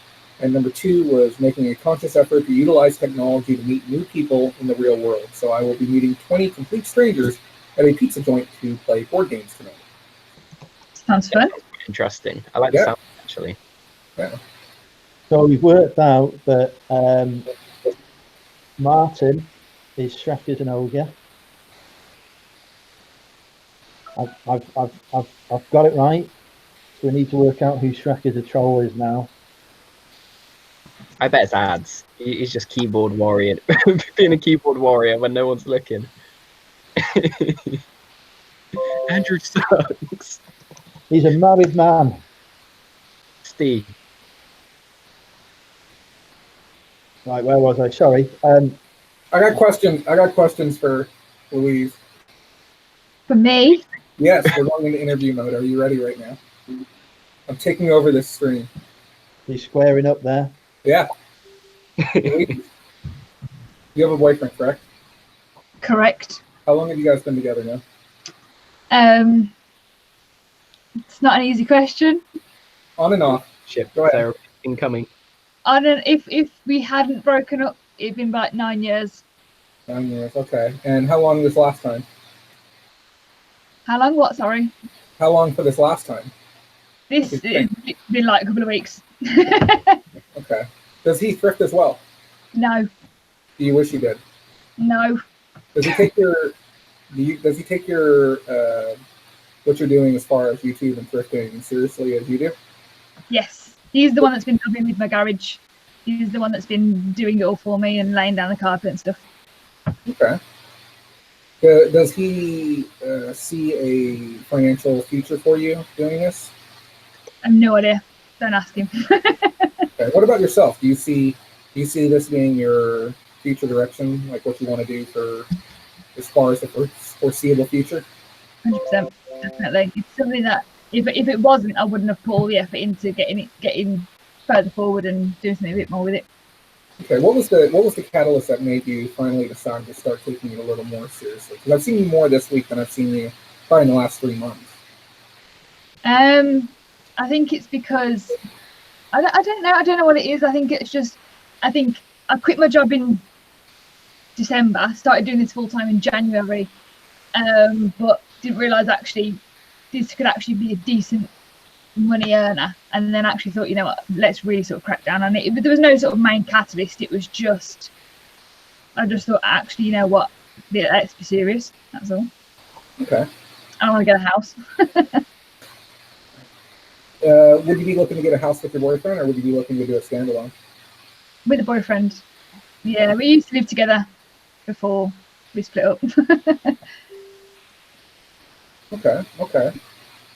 and number 2 was making a conscious effort to utilize technology to meet new people in the real world. So I will be meeting 20 complete strangers at a pizza joint to play board games tonight. Sounds fun. Interesting. I like the sound, actually. Yeah. So we've worked out that Martin is Shrek is an ogre. I've got it right. So we need to work out who Shrek is a troll is now. I bet it's ads. He's just keyboard warrior, being a keyboard warrior when no one's looking. Andrew sucks. He's a married man. Steve. Right, where was I? Sorry. I got questions for Louise. For me? Yes, we're going into interview mode. Are you ready right now? I'm taking over this stream. He's squaring up there. Yeah. Louise, you have a boyfriend, correct? Correct. How long have you guys been together now? It's not an easy question. On and off. Ship. Go ahead. They're incoming. I don't. If we hadn't broken up, it'd been about 9 years. 9 years, okay. And how long this last time? How long? What? Sorry. How long for this last time? It's been like a couple of weeks. Okay. Does he thrift as well? No. Do you wish he did? No. Does he take your? Does he take your what you're doing as far as YouTube and thrifting seriously as you do? Yes. He's the one that's been helping with my garage. He's the one that's been doing it all for me and laying down the carpet and stuff. Okay. Does he see a financial future for you doing this? I have no idea. Don't ask him. Okay. What about yourself? Do you see this being your future direction, like what you want to do for as far as the foreseeable future? 100%, definitely. It's something that if it wasn't, I wouldn't have put all the effort into getting further forward and doing something a bit more with it. Okay, what was the catalyst that made you finally decide to start taking it a little more seriously? Because I've seen you more this week than I've seen you probably in the last 3 months. I think it's because I don't know what it is. I think it's just I quit my job in December, started doing this full time in January, but didn't realise actually this could actually be a decent money earner, and then actually thought, you know what, let's really sort of crack down on it. But there was no sort of main catalyst. It was just I just thought, actually, you know what, let's be serious. That's all. Okay. I want to get a house. Would you be looking to get a house with your boyfriend, or would you be looking to do a standalone? With a boyfriend. Yeah, we used to live together before we split up. Okay.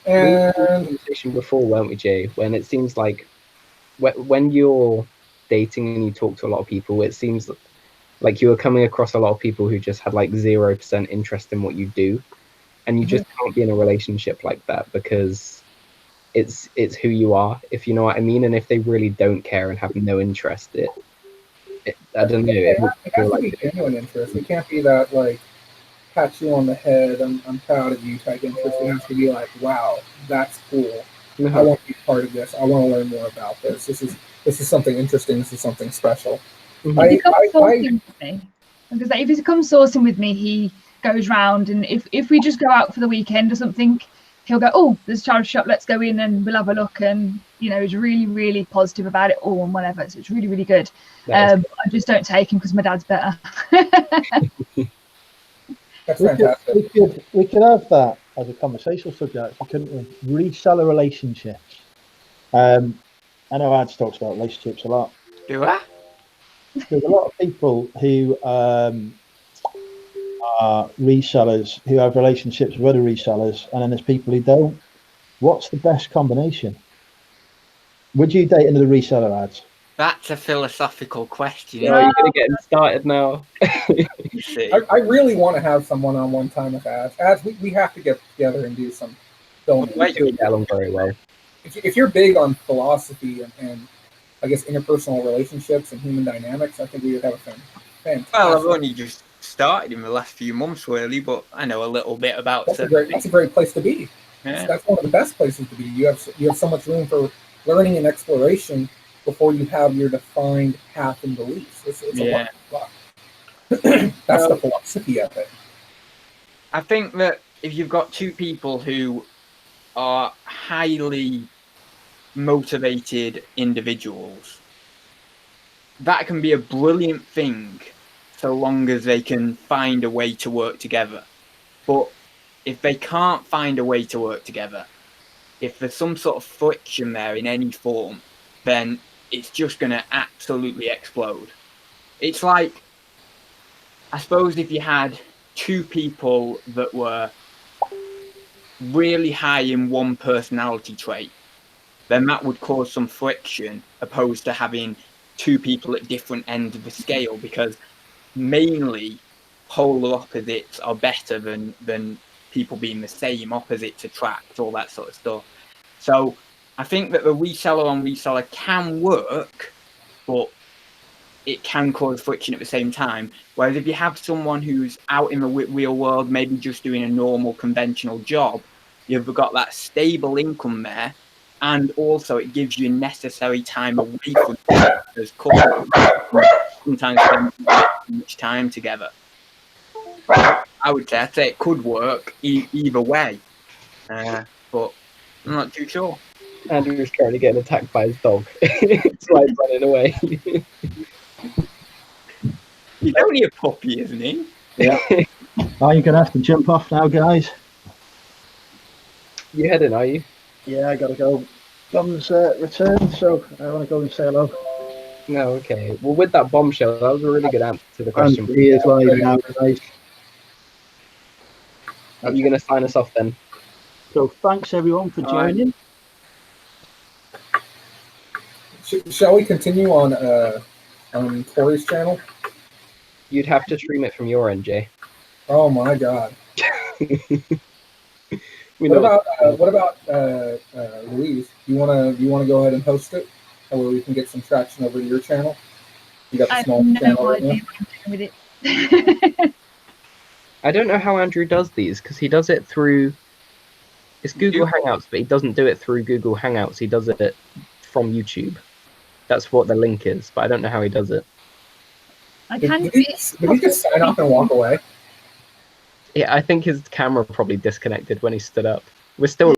We had a And conversation before, weren't we, Jay? When it seems like when you're dating and you talk to a lot of people, it seems like you were coming across a lot of people who just had like 0% interest in what you do, and you just can't be in a relationship like that because it's who you are, if you know what I mean. And if they really don't care and have no interest, I don't know. it has to be genuine interest. It can't be that like pat you on the head, I'm proud of you type interest. It has to be like, wow, that's cool. I want to be part of this. I want to learn more about this. This is something interesting. This is something special. If he comes sourcing with me, because if he comes sourcing with me, he goes round, and if we just go out for the weekend or something, he'll go, oh, there's a charity shop, let's go in and we'll have a look. And you know, he's really, really positive about it all and whatever. So it's really, really good. I just don't take him because my dad's better. That's fantastic. We could have that as a conversational subject, couldn't we? Reseller relationships. I know Ads talks about relationships a lot. Do I? There's a lot of people who are resellers who have relationships with other resellers, and then there's people who don't. What's the best combination? Would you date another reseller, Ads? That's a philosophical question. Yeah, you're gonna get started now. You see. I really want to have some one-on-one time with Ads. Ads, we have to get together and do some filming. We get along very well. If you're big on philosophy and I guess interpersonal relationships and human dynamics, I think we would have a fantastic. Well, I've only just started in the last few months, really, but I know a little bit about. That's a great place to be. Yeah. That's one of the best places to be. You have so much room for learning and exploration before you have your defined path and beliefs. It's a lot. That's the philosophy of it. I think that if you've got two people who are highly motivated individuals, that can be a brilliant thing so long as they can find a way to work together. But if they can't find a way to work together, if there's some sort of friction there in any form, then it's just going to absolutely explode. It's like, I suppose if you had two people that were really high in one personality trait, then that would cause some friction, opposed to having two people at different ends of the scale, because mainly polar opposites are better than people being the same. Opposites attract, all that sort of stuff. So I think that the reseller on reseller can work, but it can cause friction at the same time. Whereas if you have someone who's out in the real world, maybe just doing a normal conventional job, you've got that stable income there, and also it gives you necessary time away from those couples. Sometimes spend too much time together. I'd say it could work either way, but I'm not too sure. Andrew's currently getting attacked by his dog. It's like running away. He's only a puppy, isn't he? Yeah. Are you going to have to jump off now, guys? You heading, are you? Yeah, I got to go. Dom's returned, so I want to go and say hello. No, okay. Well, with that bombshell, that was a really good answer to the question. He is live now, guys. Are you going to sign us off then? So thanks everyone for joining. Shall we continue on Corey's channel? You'd have to stream it from your end, Jay. Oh my god. We know. What about Louise? You wanna go ahead and host it, that way we can get some traction over to your channel? You got the I have small no channel right idea now. what I'm doing with it. I don't know how Andrew does these because he does it through. It's Google Hangouts, but he doesn't do it through Google Hangouts. He does it from YouTube. That's what the link is, but I don't know how he does it. I Did can he just sign off and walk away? Yeah, I think his camera probably disconnected when he stood up. We're still